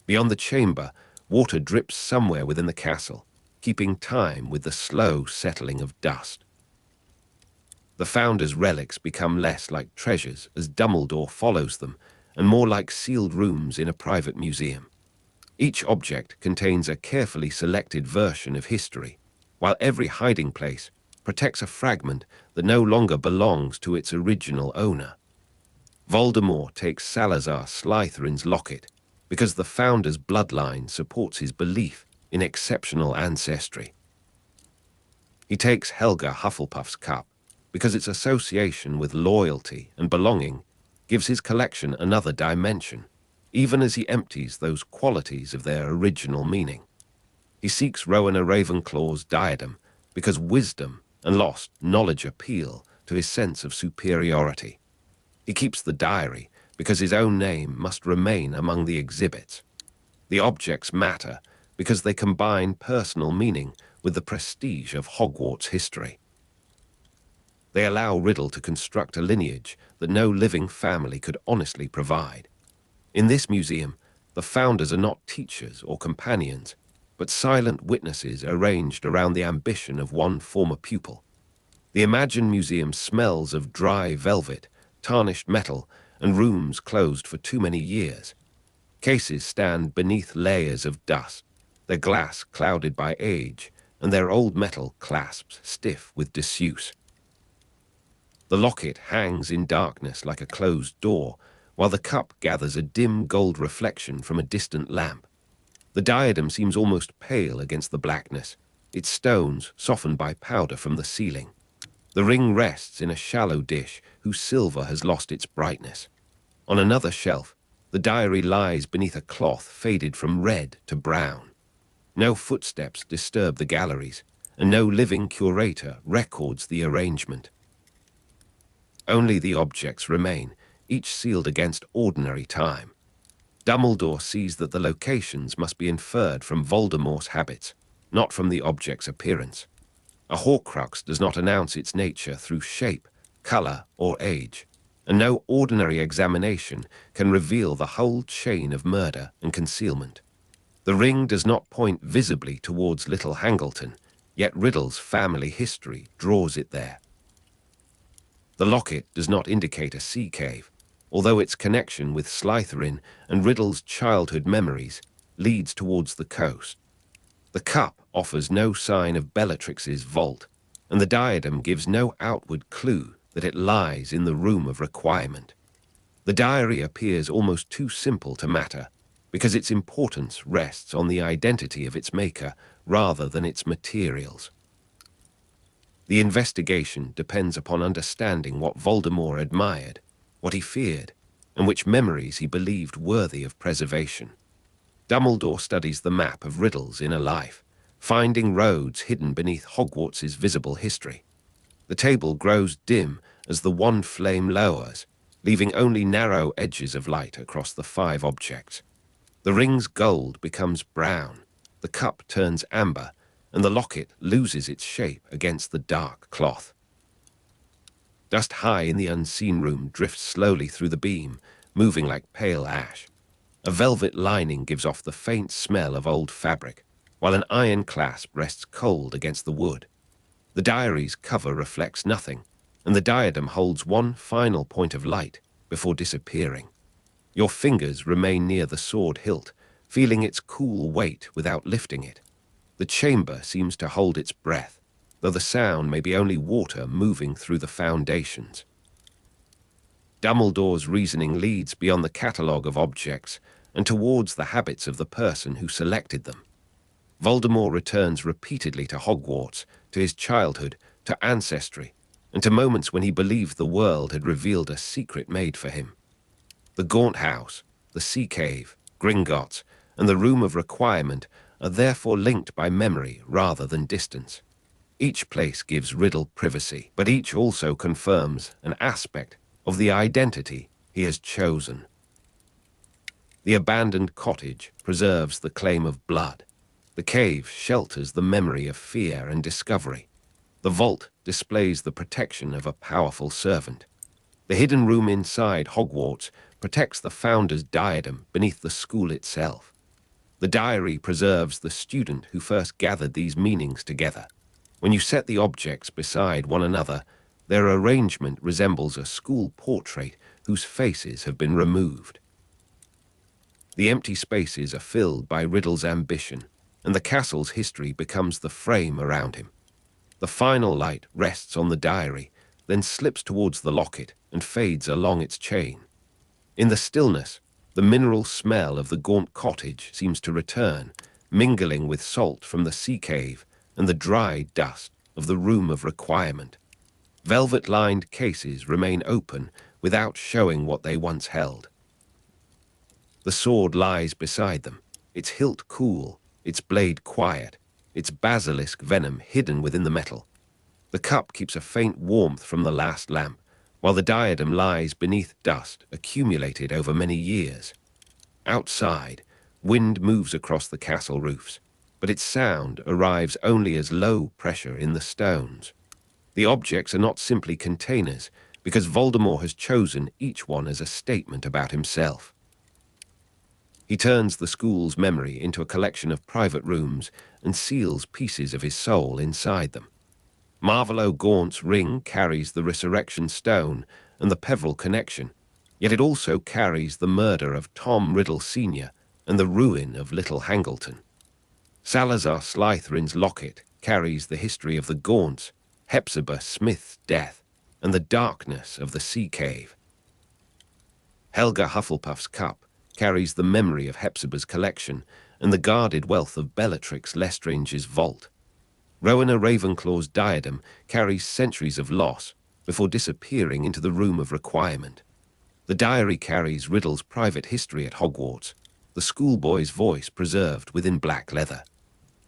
Beyond the chamber, water drips somewhere within the castle, keeping time with the slow settling of dust. The Founder's relics become less like treasures as Dumbledore follows them, and more like sealed rooms in a private museum. Each object contains a carefully selected version of history, while every hiding place protects a fragment that no longer belongs to its original owner. Voldemort takes Salazar Slytherin's locket because the Founder's bloodline supports his belief in exceptional ancestry. He takes Helga Hufflepuff's cup because its association with loyalty and belonging gives his collection another dimension, even as he empties those qualities of their original meaning. He seeks Rowena Ravenclaw's diadem because wisdom and lost knowledge appeal to his sense of superiority. He keeps the diary because his own name must remain among the exhibits. The objects matter because they combine personal meaning with the prestige of Hogwarts history. They allow Riddle to construct a lineage that no living family could honestly provide. In this museum, the Founders are not teachers or companions, but silent witnesses arranged around the ambition of one former pupil. The imagined museum smells of dry velvet, tarnished metal, and rooms closed for too many years. Cases stand beneath layers of dust, their glass clouded by age, and their old metal clasps stiff with disuse. The locket hangs in darkness like a closed door, while the cup gathers a dim gold reflection from a distant lamp. The diadem seems almost pale against the blackness, its stones softened by powder from the ceiling. The ring rests in a shallow dish whose silver has lost its brightness. On another shelf, the diary lies beneath a cloth faded from red to brown. No footsteps disturb the galleries, and no living curator records the arrangement. Only the objects remain, each sealed against ordinary time. Dumbledore sees that the locations must be inferred from Voldemort's habits, not from the object's appearance. A Horcrux does not announce its nature through shape, color, or age, and no ordinary examination can reveal the whole chain of murder and concealment. The ring does not point visibly towards Little Hangleton, yet Riddle's family history draws it there. The locket does not indicate a sea cave, although its connection with Slytherin and Riddle's childhood memories leads towards the coast. The cup offers no sign of Bellatrix's vault, and the diadem gives no outward clue that it lies in the room of requirement. The diary appears almost too simple to matter, because its importance rests on the identity of its maker rather than its materials. The investigation depends upon understanding what Voldemort admired, what he feared, and which memories he believed worthy of preservation. Dumbledore studies the map of Riddle's inner life, finding roads hidden beneath Hogwarts' visible history. The table grows dim as the wand flame lowers, leaving only narrow edges of light across the 5 objects. The ring's gold becomes brown, the cup turns amber, and the locket loses its shape against the dark cloth. Dust high in the unseen room drifts slowly through the beam, moving like pale ash. A velvet lining gives off the faint smell of old fabric, while an iron clasp rests cold against the wood. The diary's cover reflects nothing, and the diadem holds one final point of light before disappearing. Your fingers remain near the sword hilt, feeling its cool weight without lifting it. The chamber seems to hold its breath, though the sound may be only water moving through the foundations. Dumbledore's reasoning leads beyond the catalogue of objects and towards the habits of the person who selected them. Voldemort returns repeatedly to Hogwarts, to his childhood, to ancestry, and to moments when he believed the world had revealed a secret made for him. The Gaunt House, the Sea Cave, Gringotts, and the Room of Requirement are therefore linked by memory rather than distance. Each place gives Riddle privacy, but each also confirms an aspect of the identity he has chosen. The abandoned cottage preserves the claim of blood. The cave shelters the memory of fear and discovery. The vault displays the protection of a powerful servant. The hidden room inside Hogwarts protects the founder's diadem beneath the school itself. The diary preserves the student who first gathered these meanings together. When you set the objects beside one another, their arrangement resembles a school portrait whose faces have been removed. The empty spaces are filled by Riddle's ambition, and the castle's history becomes the frame around him. The final light rests on the diary, then slips towards the locket and fades along its chain. In the stillness, the mineral smell of the Gaunt cottage seems to return, mingling with salt from the sea cave and the dry dust of the Room of Requirement. Velvet-lined cases remain open without showing what they once held. The sword lies beside them, its hilt cool, its blade quiet, its basilisk venom hidden within the metal. The cup keeps a faint warmth from the last lamp, while the diadem lies beneath dust accumulated over many years. Outside, wind moves across the castle roofs, but its sound arrives only as low pressure in the stones. The objects are not simply containers, because Voldemort has chosen each one as a statement about himself. He turns the school's memory into a collection of private rooms and seals pieces of his soul inside them. Marvolo Gaunt's ring carries the resurrection stone and the Peveril connection, yet it also carries the murder of Tom Riddle Sr. and the ruin of Little Hangleton. Salazar Slytherin's locket carries the history of the Gaunts, Hepzibah Smith's death, and the darkness of the sea cave. Helga Hufflepuff's cup carries the memory of Hepzibah's collection and the guarded wealth of Bellatrix Lestrange's vault. Rowena Ravenclaw's diadem carries centuries of loss before disappearing into the Room of Requirement. The diary carries Riddle's private history at Hogwarts, the schoolboy's voice preserved within black leather.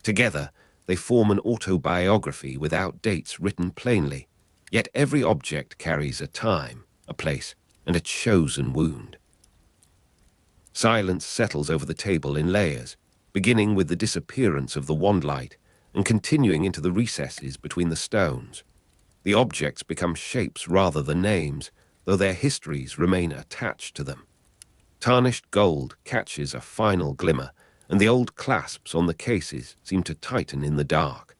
Together, they form an autobiography without dates written plainly, yet every object carries a time, a place, and a chosen wound. Silence settles over the table in layers, beginning with the disappearance of the wand light and continuing into the recesses between the stones. The objects become shapes rather than names, though their histories remain attached to them. Tarnished gold catches a final glimmer, and the old clasps on the cases seem to tighten in the dark.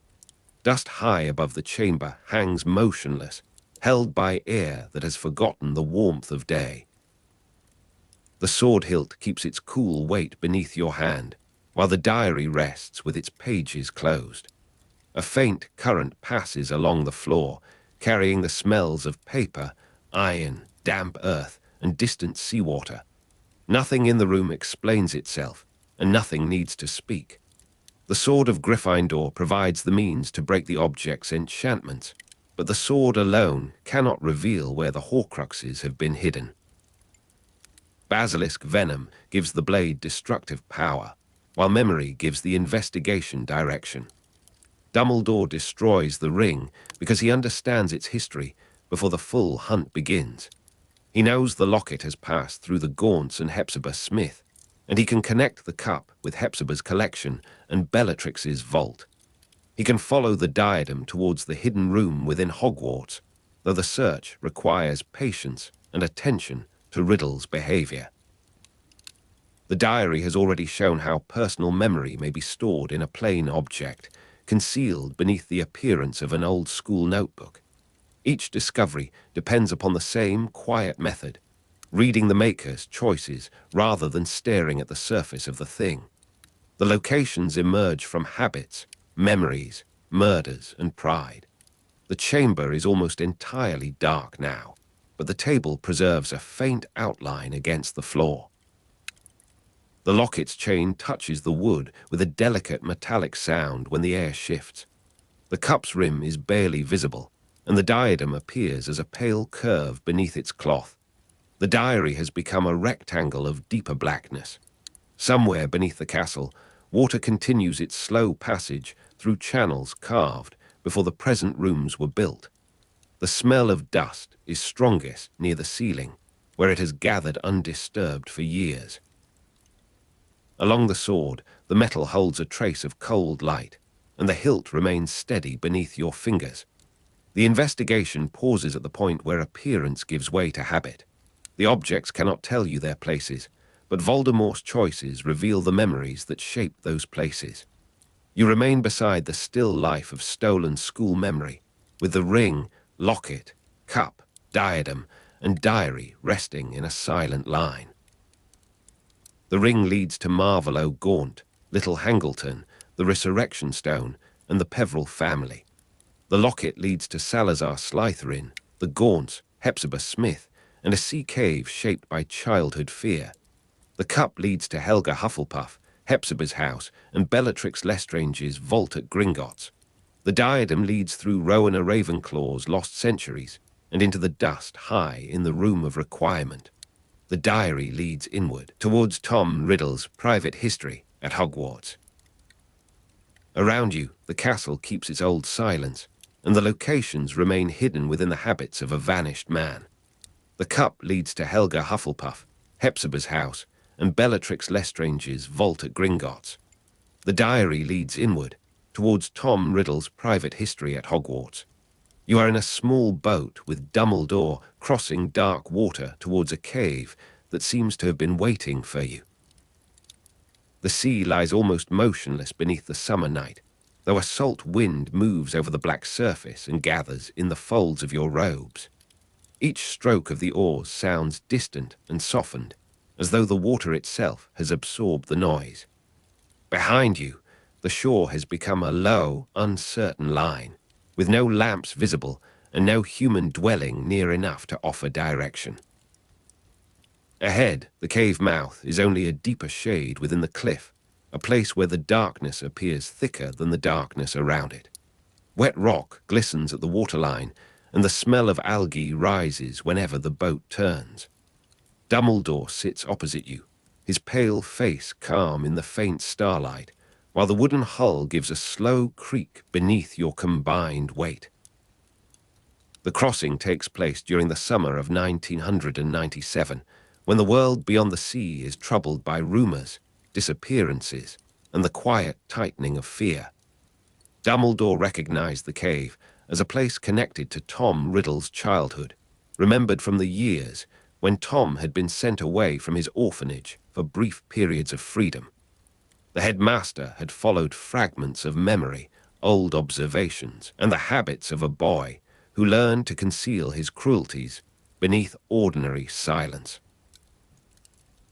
Dust high above the chamber hangs motionless, held by air that has forgotten the warmth of day. The sword hilt keeps its cool weight beneath your hand, while the diary rests with its pages closed. A faint current passes along the floor, carrying the smells of paper, iron, damp earth, and distant seawater. Nothing in the room explains itself, and nothing needs to speak. The sword of Gryffindor provides the means to break the object's enchantments, but the sword alone cannot reveal where the Horcruxes have been hidden. Basilisk venom gives the blade destructive power, while memory gives the investigation direction. Dumbledore destroys the ring because he understands its history before the full hunt begins. He knows the locket has passed through the Gaunts and Hepzibah Smith, and he can connect the cup with Hepzibah's collection and Bellatrix's vault. He can follow the diadem towards the hidden room within Hogwarts, though the search requires patience and attention to Riddle's behavior. The diary has already shown how personal memory may be stored in a plain object, concealed beneath the appearance of an old-school notebook. Each discovery depends upon the same quiet method, reading the maker's choices rather than staring at the surface of the thing. The locations emerge from habits, memories, murders, and pride. The chamber is almost entirely dark now, but the table preserves a faint outline against the floor. The locket's chain touches the wood with a delicate metallic sound when the air shifts. The cup's rim is barely visible, and the diadem appears as a pale curve beneath its cloth. The diary has become a rectangle of deeper blackness. Somewhere beneath the castle, water continues its slow passage through channels carved before the present rooms were built. The smell of dust is strongest near the ceiling, where it has gathered undisturbed for years. Along the sword, the metal holds a trace of cold light, and the hilt remains steady beneath your fingers. The investigation pauses at the point where appearance gives way to habit. The objects cannot tell you their places, but Voldemort's choices reveal the memories that shape those places. You remain beside the still life of stolen school memory, with the ring, locket, cup, diadem, and diary resting in a silent line. The ring leads to Marvolo Gaunt, Little Hangleton, the Resurrection Stone, and the Peverell family. The locket leads to Salazar Slytherin, the Gaunts, Hepzibah Smith, and a sea cave shaped by childhood fear. The cup leads to Helga Hufflepuff, Hepzibah's house, and Bellatrix Lestrange's vault at Gringotts. The diadem leads through Rowena Ravenclaw's lost centuries and into the dust high in the room of requirement. The diary leads inward, towards Tom Riddle's private history at Hogwarts. Around you, the castle keeps its old silence, and the locations remain hidden within the habits of a vanished man. The cup leads to Helga Hufflepuff, Hepzibah's house, and Bellatrix Lestrange's vault at Gringotts. The diary leads inward, towards Tom Riddle's private history at Hogwarts. You are in a small boat with Dumbledore crossing dark water towards a cave that seems to have been waiting for you. The sea lies almost motionless beneath the summer night, though a salt wind moves over the black surface and gathers in the folds of your robes. Each stroke of the oars sounds distant and softened, as though the water itself has absorbed the noise. Behind you, the shore has become a low, uncertain line, with no lamps visible and no human dwelling near enough to offer direction. Ahead, the cave mouth is only a deeper shade within the cliff, a place where the darkness appears thicker than the darkness around it. Wet rock glistens at the waterline, and the smell of algae rises whenever the boat turns. Dumbledore sits opposite you, his pale face calm in the faint starlight, while the wooden hull gives a slow creak beneath your combined weight. The crossing takes place during the summer of 1997, when the world beyond the sea is troubled by rumors, disappearances, and the quiet tightening of fear. Dumbledore recognized the cave as a place connected to Tom Riddle's childhood, remembered from the years when Tom had been sent away from his orphanage for brief periods of freedom. The headmaster had followed fragments of memory, old observations, and the habits of a boy who learned to conceal his cruelties beneath ordinary silence.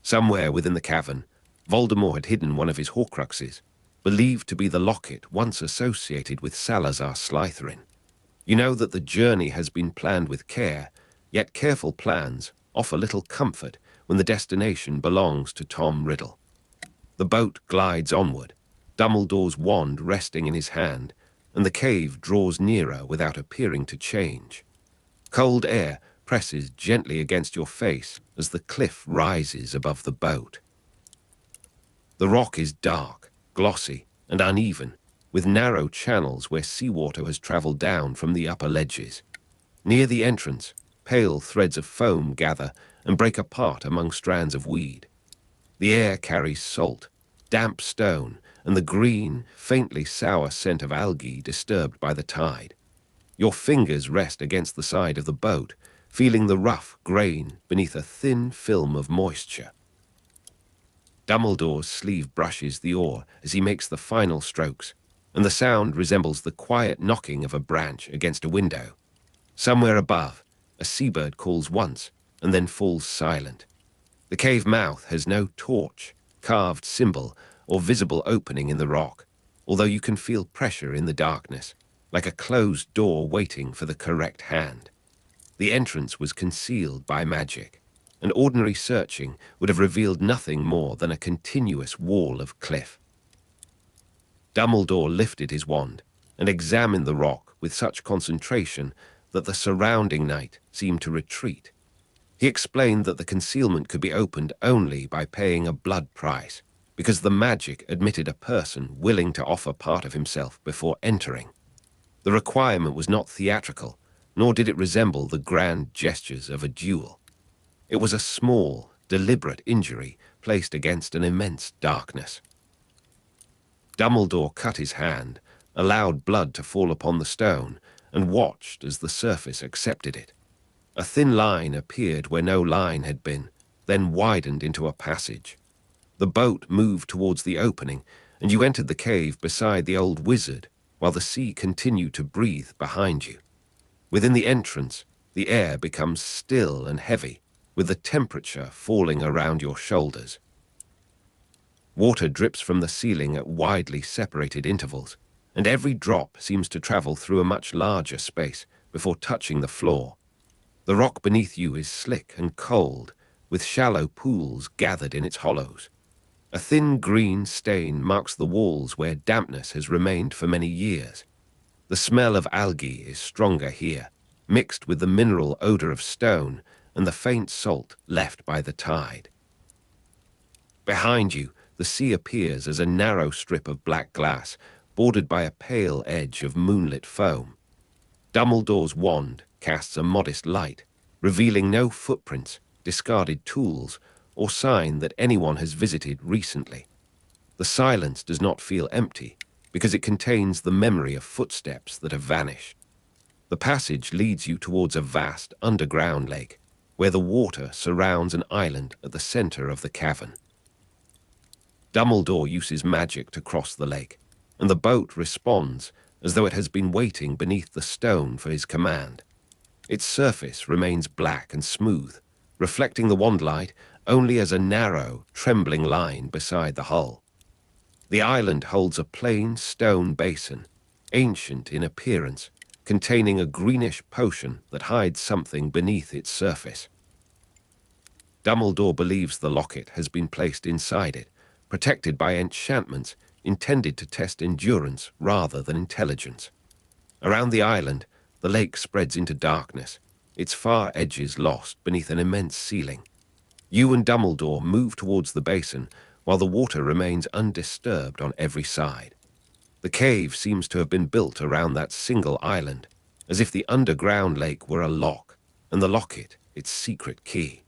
Somewhere within the cavern, Voldemort had hidden one of his Horcruxes, believed to be the locket once associated with Salazar Slytherin. You know that the journey has been planned with care, yet careful plans offer little comfort when the destination belongs to Tom Riddle. The boat glides onward, Dumbledore's wand resting in his hand, and the cave draws nearer without appearing to change. Cold air presses gently against your face as the cliff rises above the boat. The rock is dark, glossy, and uneven, with narrow channels where seawater has travelled down from the upper ledges. Near the entrance, pale threads of foam gather and break apart among strands of weed. The air carries salt, damp stone, and the green, faintly sour scent of algae disturbed by the tide. Your fingers rest against the side of the boat, feeling the rough grain beneath a thin film of moisture. Dumbledore's sleeve brushes the oar as he makes the final strokes, and the sound resembles the quiet knocking of a branch against a window. Somewhere above, a seabird calls once and then falls silent. The cave mouth has no torch, carved symbol, or visible opening in the rock, although you can feel pressure in the darkness, like a closed door waiting for the correct hand. The entrance was concealed by magic, and ordinary searching would have revealed nothing more than a continuous wall of cliff. Dumbledore lifted his wand and examined the rock with such concentration that the surrounding night seemed to retreat. He explained that the concealment could be opened only by paying a blood price, because the magic admitted a person willing to offer part of himself before entering. The requirement was not theatrical, nor did it resemble the grand gestures of a duel. It was a small, deliberate injury placed against an immense darkness. Dumbledore cut his hand, allowed blood to fall upon the stone, and watched as the surface accepted it. A thin line appeared where no line had been, then widened into a passage. The boat moved towards the opening, and you entered the cave beside the old wizard, while the sea continued to breathe behind you. Within the entrance, the air becomes still and heavy, with the temperature falling around your shoulders. Water drips from the ceiling at widely separated intervals, and every drop seems to travel through a much larger space before touching the floor. The rock beneath you is slick and cold, with shallow pools gathered in its hollows. A thin green stain marks the walls where dampness has remained for many years. The smell of algae is stronger here, mixed with the mineral odor of stone and the faint salt left by the tide. Behind you, the sea appears as a narrow strip of black glass, bordered by a pale edge of moonlit foam. Dumbledore's wand casts a modest light, revealing no footprints, discarded tools, or sign that anyone has visited recently. The silence does not feel empty, because it contains the memory of footsteps that have vanished. The passage leads you towards a vast underground lake, where the water surrounds an island at the center of the cavern. Dumbledore uses magic to cross the lake, and the boat responds as though it has been waiting beneath the stone for his command. Its surface remains black and smooth, reflecting the wand light only as a narrow, trembling line beside the hull. The island holds a plain stone basin, ancient in appearance, containing a greenish potion that hides something beneath its surface. Dumbledore believes the locket has been placed inside it, protected by enchantments intended to test endurance rather than intelligence. Around the island, the lake spreads into darkness, its far edges lost beneath an immense ceiling. You and Dumbledore move towards the basin, while the water remains undisturbed on every side. The cave seems to have been built around that single island, as if the underground lake were a lock, and the locket its secret key.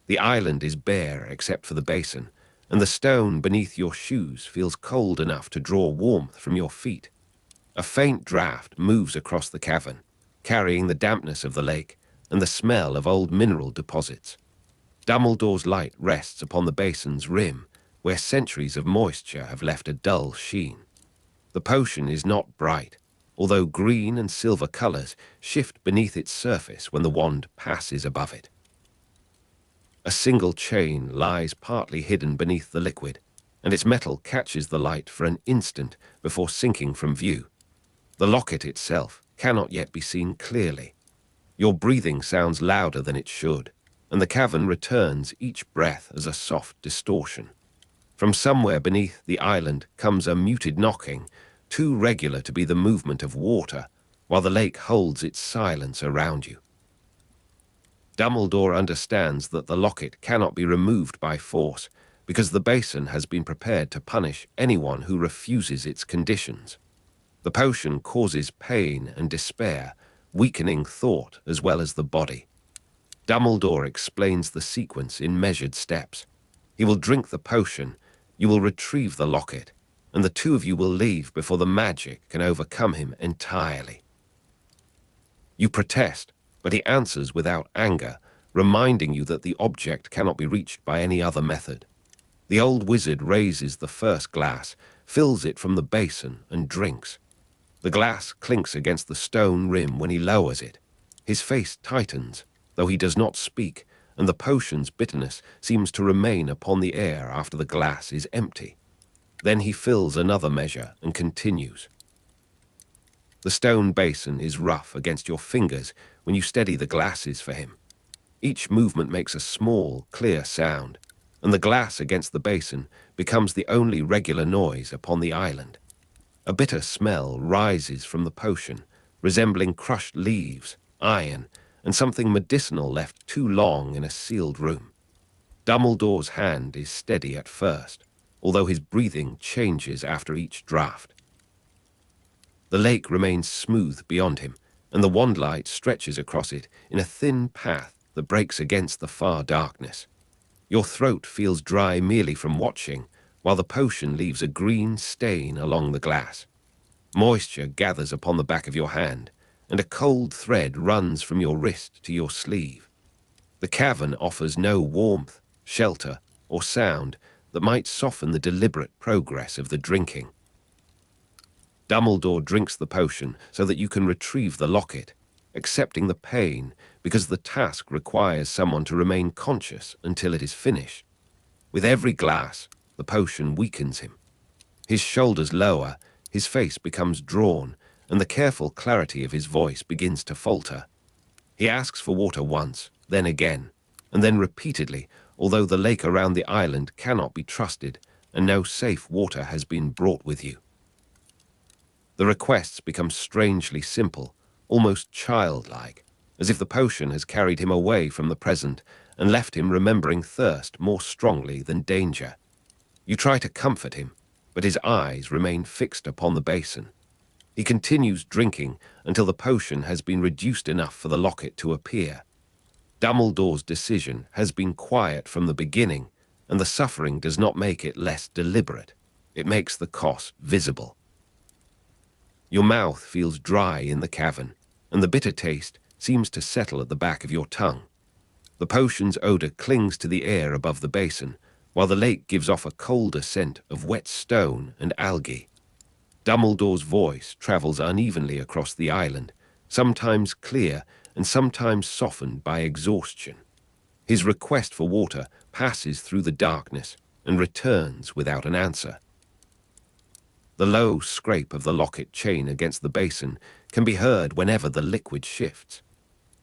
The island is bare except for the basin, and the stone beneath your shoes feels cold enough to draw warmth from your feet. A faint draught moves across the cavern, carrying the dampness of the lake and the smell of old mineral deposits. Dumbledore's light rests upon the basin's rim, where centuries of moisture have left a dull sheen. The potion is not bright, although green and silver colors shift beneath its surface when the wand passes above it. A single chain lies partly hidden beneath the liquid, and its metal catches the light for an instant before sinking from view. The locket itself cannot yet be seen clearly. Your breathing sounds louder than it should, and the cavern returns each breath as a soft distortion. From somewhere beneath the island comes a muted knocking, too regular to be the movement of water, while the lake holds its silence around you. Dumbledore understands that the locket cannot be removed by force, because the basin has been prepared to punish anyone who refuses its conditions. The potion causes pain and despair, weakening thought as well as the body. Dumbledore explains the sequence in measured steps. He will drink the potion, you will retrieve the locket, and the two of you will leave before the magic can overcome him entirely. You protest, but he answers without anger, reminding you that the object cannot be reached by any other method. The old wizard raises the first glass, fills it from the basin, and drinks. The glass clinks against the stone rim when he lowers it. His face tightens, though he does not speak, and the potion's bitterness seems to remain upon the air after the glass is empty. Then he fills another measure and continues. The stone basin is rough against your fingers when you steady the glasses for him. Each movement makes a small, clear sound, and the glass against the basin becomes the only regular noise upon the island. A bitter smell rises from the potion, resembling crushed leaves, iron, and something medicinal left too long in a sealed room. Dumbledore's hand is steady at first, although his breathing changes after each draught. The lake remains smooth beyond him, and the wand light stretches across it in a thin path that breaks against the far darkness. Your throat feels dry merely from watching, while the potion leaves a green stain along the glass. Moisture gathers upon the back of your hand, and a cold thread runs from your wrist to your sleeve. The cavern offers no warmth, shelter, or sound that might soften the deliberate progress of the drinking. Dumbledore drinks the potion so that you can retrieve the locket, accepting the pain because the task requires someone to remain conscious until it is finished. With every glass, the potion weakens him. His shoulders lower, his face becomes drawn, and the careful clarity of his voice begins to falter. He asks for water once, then again, and then repeatedly, although the lake around the island cannot be trusted, and no safe water has been brought with you. The requests become strangely simple, almost childlike, as if the potion has carried him away from the present and left him remembering thirst more strongly than danger. You try to comfort him, but his eyes remain fixed upon the basin. He continues drinking until the potion has been reduced enough for the locket to appear. Dumbledore's decision has been quiet from the beginning, and the suffering does not make it less deliberate. It makes the cost visible. Your mouth feels dry in the cavern, and the bitter taste seems to settle at the back of your tongue. The potion's odor clings to the air above the basin, while the lake gives off a colder scent of wet stone and algae. Dumbledore's voice travels unevenly across the island, sometimes clear and sometimes softened by exhaustion. His request for water passes through the darkness and returns without an answer. The low scrape of the locket chain against the basin can be heard whenever the liquid shifts.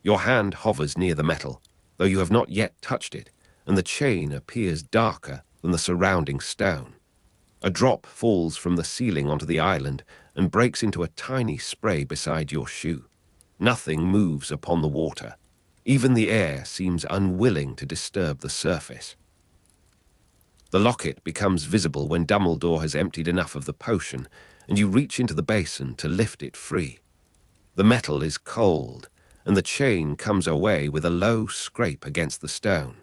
Your hand hovers near the metal, though you have not yet touched it, and the chain appears darker than the surrounding stone. A drop falls from the ceiling onto the island and breaks into a tiny spray beside your shoe. Nothing moves upon the water. Even the air seems unwilling to disturb the surface. The locket becomes visible when Dumbledore has emptied enough of the potion, and you reach into the basin to lift it free. The metal is cold, and the chain comes away with a low scrape against the stone.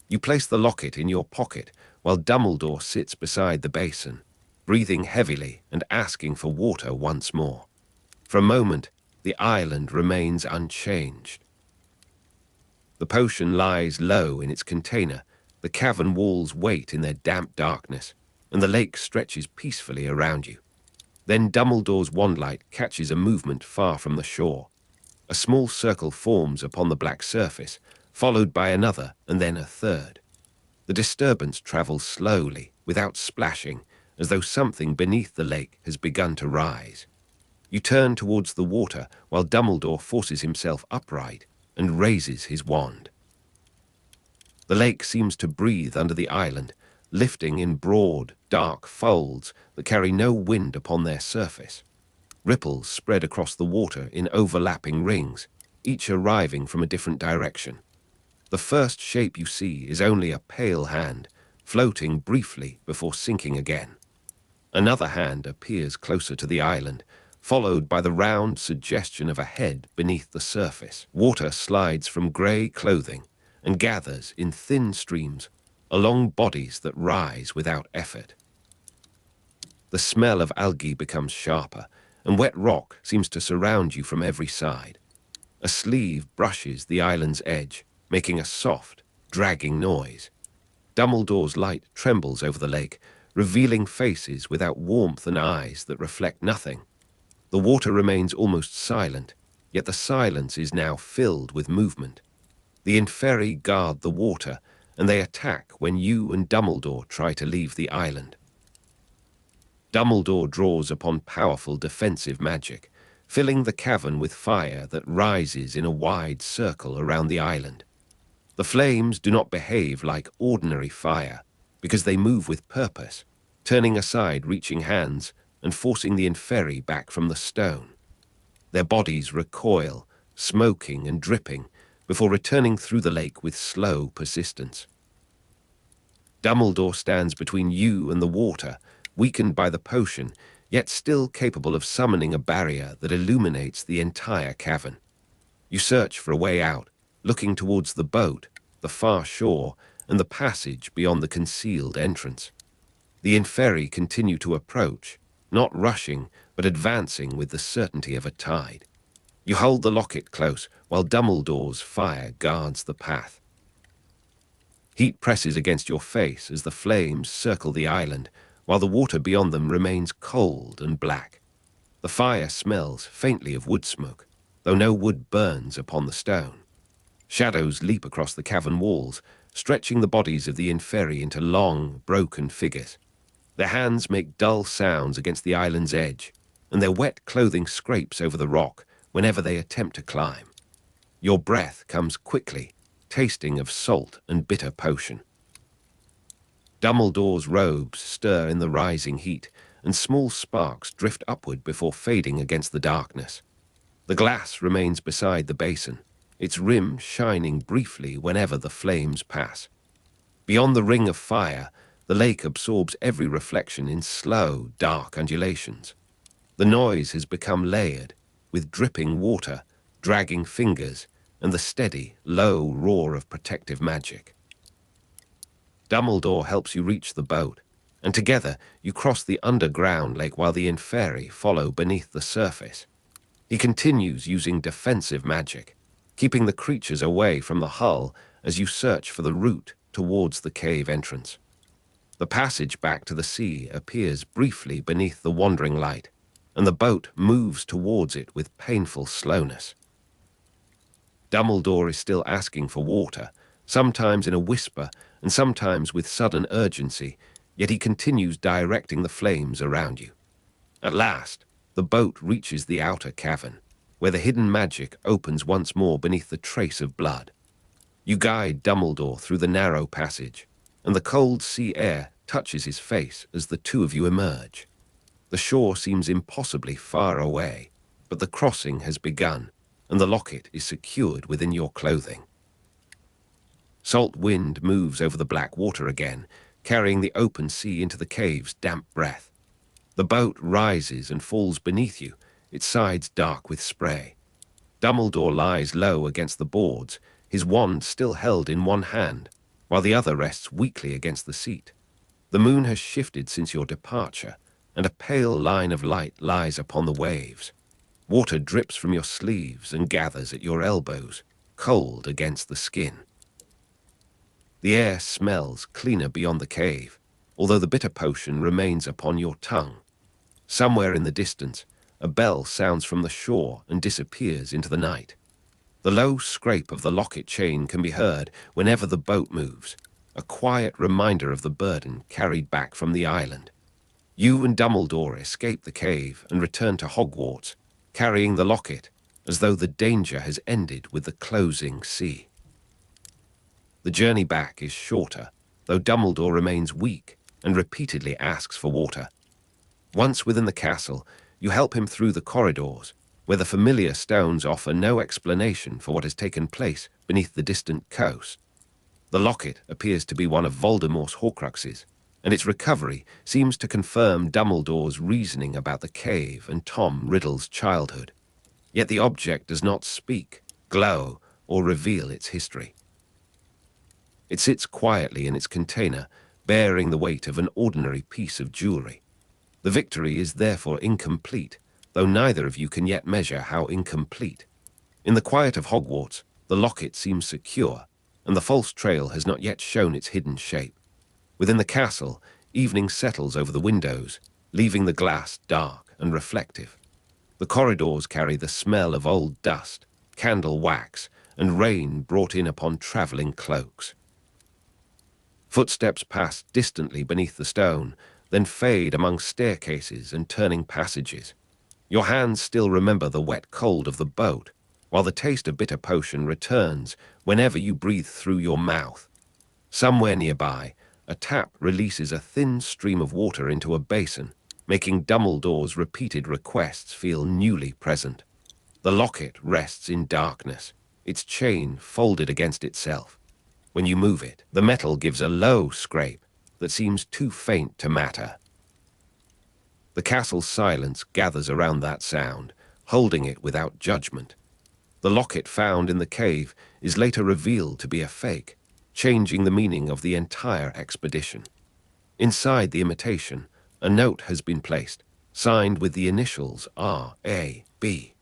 You place the locket in your pocket while Dumbledore sits beside the basin, breathing heavily and asking for water once more. For a moment, the island remains unchanged. The potion lies low in its container. The cavern walls wait in their damp darkness, and the lake stretches peacefully around you. Then Dumbledore's wand light catches a movement far from the shore. A small circle forms upon the black surface, followed by another and then a third. The disturbance travels slowly, without splashing, as though something beneath the lake has begun to rise. You turn towards the water while Dumbledore forces himself upright and raises his wand. The lake seems to breathe under the island, lifting in broad, dark folds that carry no wind upon their surface. Ripples spread across the water in overlapping rings, each arriving from a different direction. The first shape you see is only a pale hand, floating briefly before sinking again. Another hand appears closer to the island, followed by the round suggestion of a head beneath the surface. Water slides from grey clothing and gathers in thin streams along bodies that rise without effort. The smell of algae becomes sharper, and wet rock seems to surround you from every side. A sleeve brushes the island's edge, making a soft, dragging noise. Dumbledore's light trembles over the lake, revealing faces without warmth and eyes that reflect nothing. The water remains almost silent, yet the silence is now filled with movement. The Inferi guard the water, and they attack when you and Dumbledore try to leave the island. Dumbledore draws upon powerful defensive magic, filling the cavern with fire that rises in a wide circle around the island. The flames do not behave like ordinary fire, because they move with purpose, turning aside reaching hands and forcing the Inferi back from the stone. Their bodies recoil, smoking and dripping, before returning through the lake with slow persistence. Dumbledore stands between you and the water, weakened by the potion, yet still capable of summoning a barrier that illuminates the entire cavern. You search for a way out, looking towards the boat, the far shore, and the passage beyond the concealed entrance. The Inferi continue to approach, not rushing, but advancing with the certainty of a tide. You hold the locket close, while Dumbledore's fire guards the path. Heat presses against your face as the flames circle the island, while the water beyond them remains cold and black. The fire smells faintly of wood smoke, though no wood burns upon the stone. Shadows leap across the cavern walls, stretching the bodies of the Inferi into long, broken figures. Their hands make dull sounds against the island's edge, and their wet clothing scrapes over the rock whenever they attempt to climb. Your breath comes quickly, tasting of salt and bitter potion. Dumbledore's robes stir in the rising heat, and small sparks drift upward before fading against the darkness. The glass remains beside the basin, its rim shining briefly whenever the flames pass. Beyond the ring of fire, the lake absorbs every reflection in slow, dark undulations. The noise has become layered, with dripping water, dragging fingers, and the steady, low roar of protective magic. Dumbledore helps you reach the boat, and together you cross the underground lake while the Inferi follow beneath the surface. He continues using defensive magic, keeping the creatures away from the hull as you search for the route towards the cave entrance. The passage back to the sea appears briefly beneath the wandering light, and the boat moves towards it with painful slowness. Dumbledore is still asking for water, sometimes in a whisper and sometimes with sudden urgency, yet he continues directing the flames around you. At last, the boat reaches the outer cavern, where the hidden magic opens once more beneath the trace of blood. You guide Dumbledore through the narrow passage, and the cold sea air touches his face as the two of you emerge. The shore seems impossibly far away, but the crossing has begun, and the locket is secured within your clothing. Salt wind moves over the black water again, carrying the open sea into the cave's damp breath. The boat rises and falls beneath you, its sides dark with spray. Dumbledore lies low against the boards, his wand still held in one hand, while the other rests weakly against the seat. The moon has shifted since your departure, and a pale line of light lies upon the waves. Water drips from your sleeves and gathers at your elbows, cold against the skin. The air smells cleaner beyond the cave, although the bitter potion remains upon your tongue. Somewhere in the distance, a bell sounds from the shore and disappears into the night. The low scrape of the locket chain can be heard whenever the boat moves, a quiet reminder of the burden carried back from the island. You and Dumbledore escape the cave and return to Hogwarts, carrying the locket, as though the danger has ended with the closing sea. The journey back is shorter, though Dumbledore remains weak and repeatedly asks for water. Once within the castle, you help him through the corridors, where the familiar stones offer no explanation for what has taken place beneath the distant coast. The locket appears to be one of Voldemort's Horcruxes, and its recovery seems to confirm Dumbledore's reasoning about the cave and Tom Riddle's childhood. Yet the object does not speak, glow, or reveal its history. It sits quietly in its container, bearing the weight of an ordinary piece of jewelry. The victory is therefore incomplete, though neither of you can yet measure how incomplete. In the quiet of Hogwarts, the locket seems secure, and the false trail has not yet shown its hidden shape. Within the castle, evening settles over the windows, leaving the glass dark and reflective. The corridors carry the smell of old dust, candle wax, and rain brought in upon travelling cloaks. Footsteps pass distantly beneath the stone, then fade among staircases and turning passages. Your hands still remember the wet cold of the boat, while the taste of bitter potion returns whenever you breathe through your mouth. Somewhere nearby, a tap releases a thin stream of water into a basin, making Dumbledore's repeated requests feel newly present. The locket rests in darkness, its chain folded against itself. When you move it, the metal gives a low scrape that seems too faint to matter. The castle's silence gathers around that sound, holding it without judgment. The locket found in the cave is later revealed to be a fake, changing the meaning of the entire expedition. Inside the imitation, a note has been placed, signed with the initials R.A.B.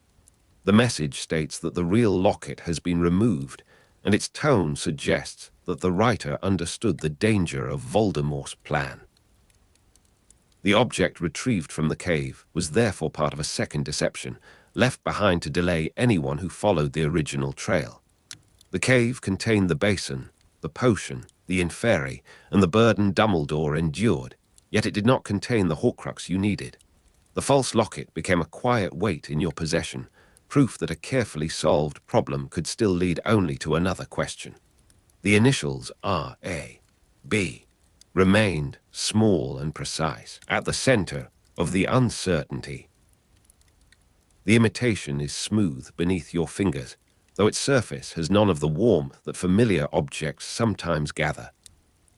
The message states that the real locket has been removed, and its tone suggests that the writer understood the danger of Voldemort's plan. The object retrieved from the cave was therefore part of a second deception, left behind to delay anyone who followed the original trail. The cave contained the basin, the potion, the inferi, and the burden Dumbledore endured, yet it did not contain the Horcrux you needed. The false locket became a quiet weight in your possession, proof that a carefully solved problem could still lead only to another question. The initials R.A.B. remained small and precise, at the center of the uncertainty. The imitation is smooth beneath your fingers, though its surface has none of the warmth that familiar objects sometimes gather.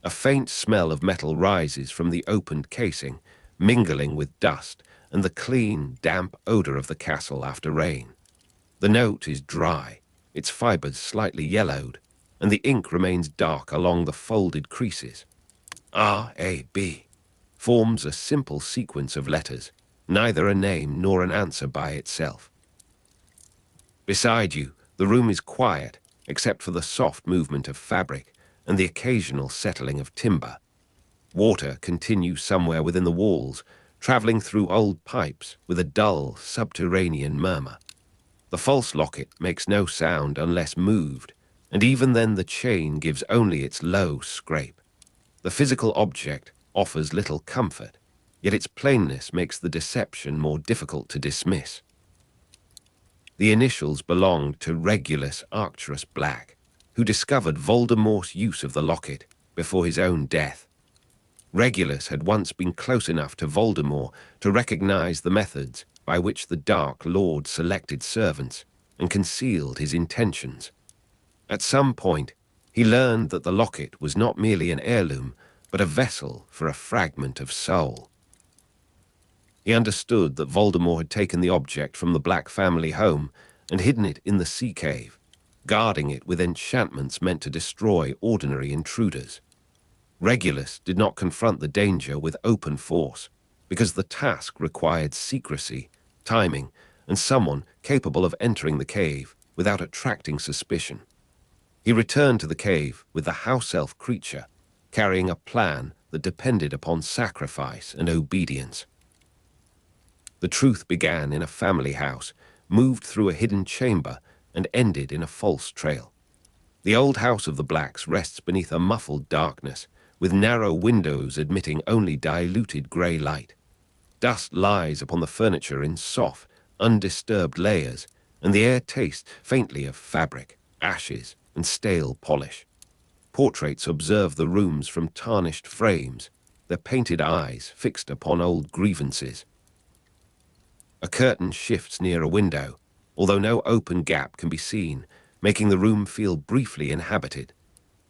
A faint smell of metal rises from the opened casing, mingling with dust and the clean, damp odor of the castle after rain. The note is dry, its fibers slightly yellowed, and the ink remains dark along the folded creases. R.A.B. forms a simple sequence of letters, neither a name nor an answer by itself. Beside you, the room is quiet, except for the soft movement of fabric and the occasional settling of timber. Water continues somewhere within the walls, traveling through old pipes with a dull, subterranean murmur. The false locket makes no sound unless moved, and even then the chain gives only its low scrape. The physical object offers little comfort, yet its plainness makes the deception more difficult to dismiss. The initials belonged to Regulus Arcturus Black, who discovered Voldemort's use of the locket before his own death. Regulus had once been close enough to Voldemort to recognize the methods by which the Dark Lord selected servants and concealed his intentions. At some point, he learned that the locket was not merely an heirloom, but a vessel for a fragment of soul. He understood that Voldemort had taken the object from the Black family home and hidden it in the sea cave, guarding it with enchantments meant to destroy ordinary intruders. Regulus did not confront the danger with open force, because the task required secrecy, timing, and someone capable of entering the cave without attracting suspicion. He returned to the cave with the house elf creature, carrying a plan that depended upon sacrifice and obedience. The truth began in a family house, moved through a hidden chamber, and ended in a false trail. The old house of the Blacks rests beneath a muffled darkness, with narrow windows admitting only diluted grey light. Dust lies upon the furniture in soft, undisturbed layers, and the air tastes faintly of fabric, ashes, and stale polish. Portraits observe the rooms from tarnished frames, their painted eyes fixed upon old grievances. A curtain shifts near a window, although no open gap can be seen, making the room feel briefly inhabited.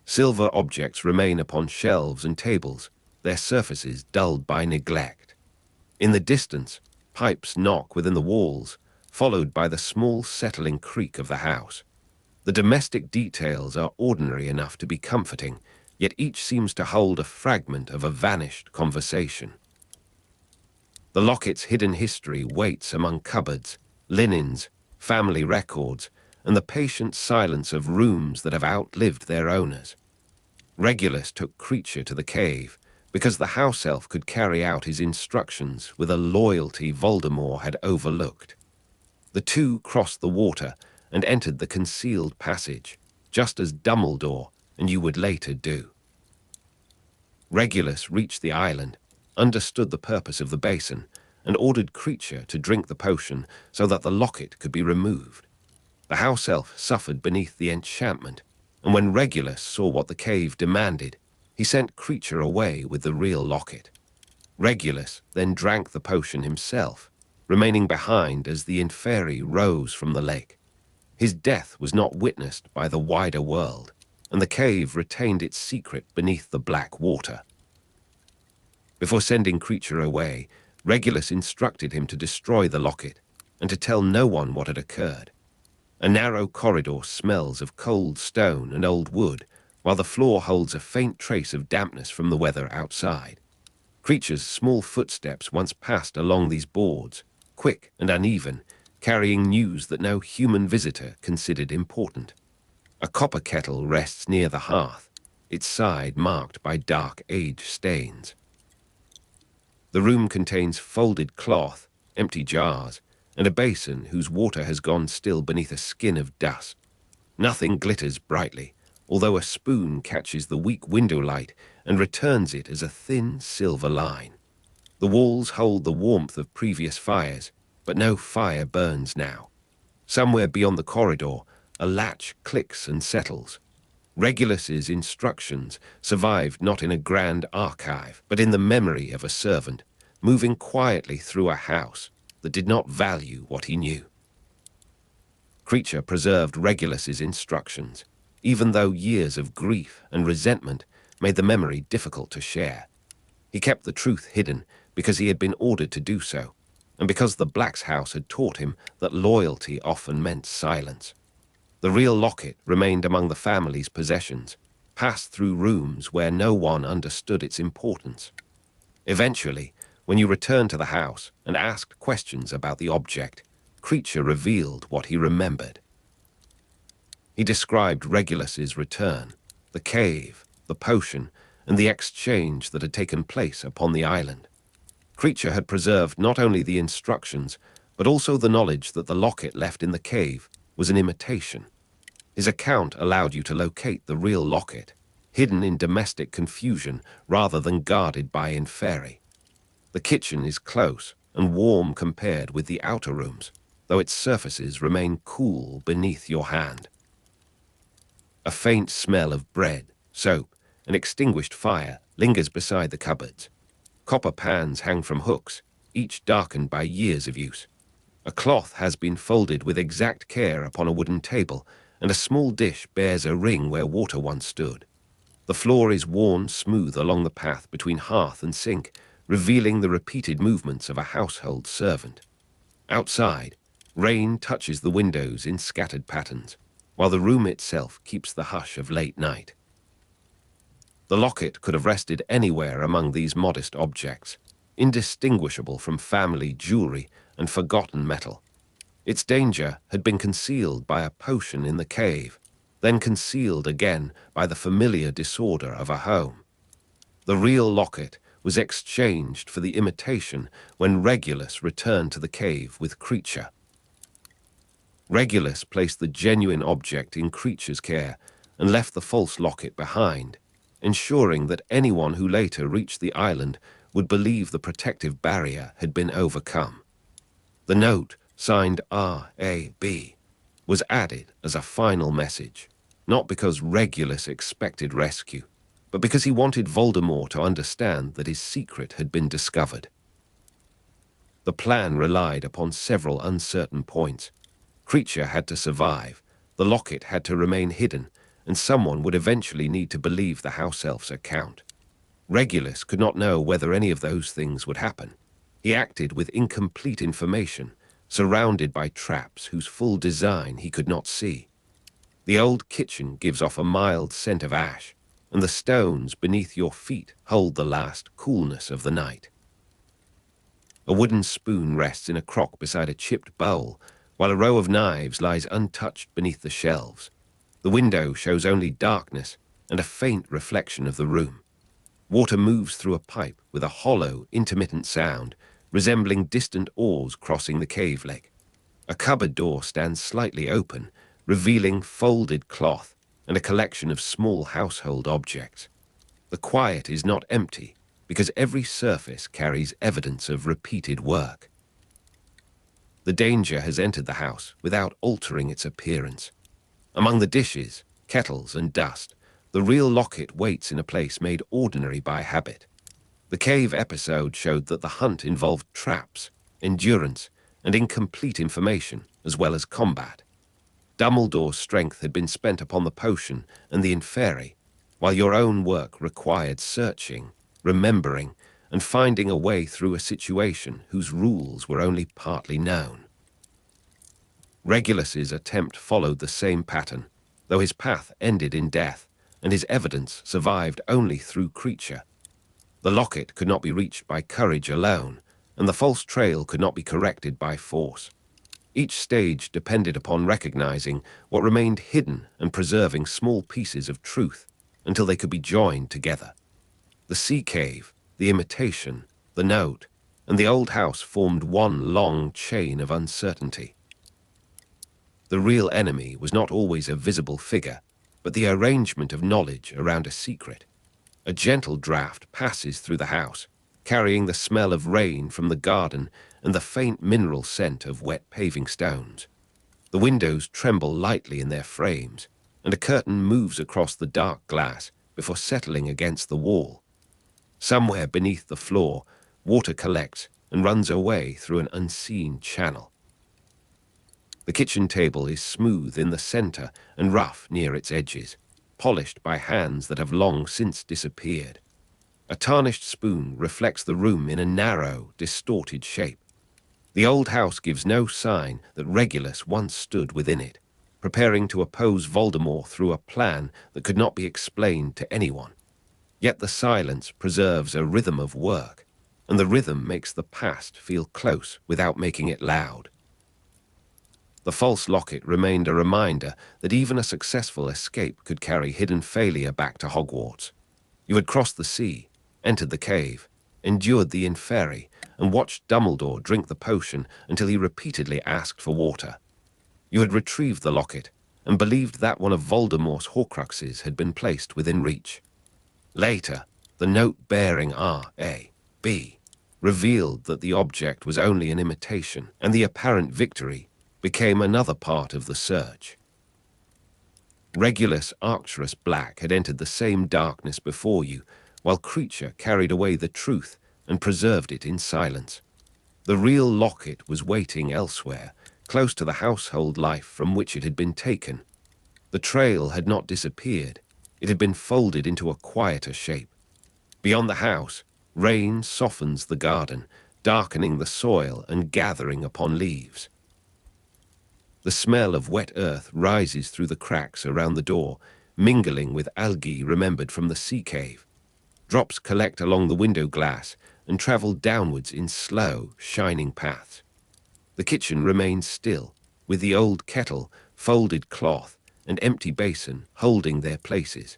Silver objects remain upon shelves and tables, their surfaces dulled by neglect. In the distance, pipes knock within the walls, followed by the small settling creak of the house. The domestic details are ordinary enough to be comforting, yet each seems to hold a fragment of a vanished conversation. The Locket's hidden history waits among cupboards, linens, family records, and the patient silence of rooms that have outlived their owners. Regulus took Creature to the cave because the house elf could carry out his instructions with a loyalty Voldemort had overlooked. The two crossed the water and entered the concealed passage, just as Dumbledore and you would later do. Regulus reached the island, understood the purpose of the basin, and ordered Creature to drink the potion so that the locket could be removed. The house elf suffered beneath the enchantment, and when Regulus saw what the cave demanded, he sent Creature away with the real locket. Regulus then drank the potion himself, remaining behind as the Inferi rose from the lake. His death was not witnessed by the wider world, and the cave retained its secret beneath the black water. Before sending Creature away, Regulus instructed him to destroy the locket and to tell no one what had occurred. A narrow corridor smells of cold stone and old wood, while the floor holds a faint trace of dampness from the weather outside. Creature's small footsteps once passed along these boards, quick and uneven, carrying news that no human visitor considered important. A copper kettle rests near the hearth, its side marked by dark age stains. The room contains folded cloth, empty jars, and a basin whose water has gone still beneath a skin of dust. Nothing glitters brightly, although a spoon catches the weak window light and returns it as a thin silver line. The walls hold the warmth of previous fires, but no fire burns now. Somewhere beyond the corridor, a latch clicks and settles. Regulus's instructions survived not in a grand archive, but in the memory of a servant, moving quietly through a house that did not value what he knew. Creature preserved Regulus's instructions, even though years of grief and resentment made the memory difficult to share. He kept the truth hidden because he had been ordered to do so, and because the Black's house had taught him that loyalty often meant silence. The real locket remained among the family's possessions, passed through rooms where no one understood its importance. Eventually, when you returned to the house and asked questions about the object, Creature revealed what he remembered. He described Regulus's return, the cave, the potion, and the exchange that had taken place upon the island. Creature had preserved not only the instructions, but also the knowledge that the locket left in the cave was an imitation. His account allowed you to locate the real locket, hidden in domestic confusion rather than guarded by Inferi. The kitchen is close and warm compared with the outer rooms, though its surfaces remain cool beneath your hand. A faint smell of bread, soap, and extinguished fire lingers beside the cupboards. Copper pans hang from hooks, each darkened by years of use. A cloth has been folded with exact care upon a wooden table, and a small dish bears a ring where water once stood. The floor is worn smooth along the path between hearth and sink, revealing the repeated movements of a household servant. Outside, rain touches the windows in scattered patterns, while the room itself keeps the hush of late night. The locket could have rested anywhere among these modest objects, indistinguishable from family jewelry and forgotten metal. Its danger had been concealed by a potion in the cave, then concealed again by the familiar disorder of a home. The real locket was exchanged for the imitation when Regulus returned to the cave with Creature. Regulus placed the genuine object in Creature's care and left the false locket behind, ensuring that anyone who later reached the island would believe the protective barrier had been overcome. The note, signed R.A.B., was added as a final message. not because Regulus expected rescue, but because he wanted Voldemort to understand that his secret had been discovered. The plan relied upon several uncertain points. Creature had to survive, the locket had to remain hidden, and someone would eventually need to believe the house elf's account. Regulus could not know whether any of those things would happen. He acted with incomplete information, surrounded by traps whose full design he could not see. The old kitchen gives off a mild scent of ash, and the stones beneath your feet hold the last coolness of the night. A wooden spoon rests in a crock beside a chipped bowl, while a row of knives lies untouched beneath the shelves. The window shows only darkness and a faint reflection of the room. Water moves through a pipe with a hollow, intermittent sound, resembling distant oars crossing the cave lake. A cupboard door stands slightly open, revealing folded cloth and a collection of small household objects. The quiet is not empty, because every surface carries evidence of repeated work. The danger has entered the house without altering its appearance. Among the dishes, kettles, and dust, the real Locket waits in a place made ordinary by habit. The cave episode showed that the hunt involved traps, endurance, and incomplete information, as well as combat. Dumbledore's strength had been spent upon the potion and the inferi, while your own work required searching, remembering, and finding a way through a situation whose rules were only partly known. Regulus's attempt followed the same pattern, though his path ended in death, and his evidence survived only through creature. The locket could not be reached by courage alone, and the false trail could not be corrected by force. Each stage depended upon recognizing what remained hidden and preserving small pieces of truth until they could be joined together. The sea cave, the imitation, the note, and the old house formed one long chain of uncertainty. The real enemy was not always a visible figure, but the arrangement of knowledge around a secret. A gentle draught passes through the house, carrying the smell of rain from the garden and the faint mineral scent of wet paving stones. The windows tremble lightly in their frames, and a curtain moves across the dark glass before settling against the wall. Somewhere beneath the floor, water collects and runs away through an unseen channel. The kitchen table is smooth in the center and rough near its edges, polished by hands that have long since disappeared. A tarnished spoon reflects the room in a narrow, distorted shape. The old house gives no sign that Regulus once stood within it, preparing to oppose Voldemort through a plan that could not be explained to anyone. Yet the silence preserves a rhythm of work, and the rhythm makes the past feel close without making it loud. The false locket remained a reminder that even a successful escape could carry hidden failure back to Hogwarts. You had crossed the sea, entered the cave, endured the inferi, and watched Dumbledore drink the potion until he repeatedly asked for water. You had retrieved the locket and believed that one of Voldemort's Horcruxes had been placed within reach. Later, the note bearing R.A.B. revealed that the object was only an imitation, and the apparent victory became another part of the search. Regulus Arcturus Black had entered the same darkness before you, while Creature carried away the truth and preserved it in silence. The real locket was waiting elsewhere, close to the household life from which it had been taken. The trail had not disappeared. It had been folded into a quieter shape. Beyond the house, rain softens the garden, darkening the soil and gathering upon leaves. The smell of wet earth rises through the cracks around the door, mingling with algae remembered from the sea cave. Drops collect along the window glass and travel downwards in slow, shining paths. The kitchen remains still, with the old kettle, folded cloth, and empty basin holding their places.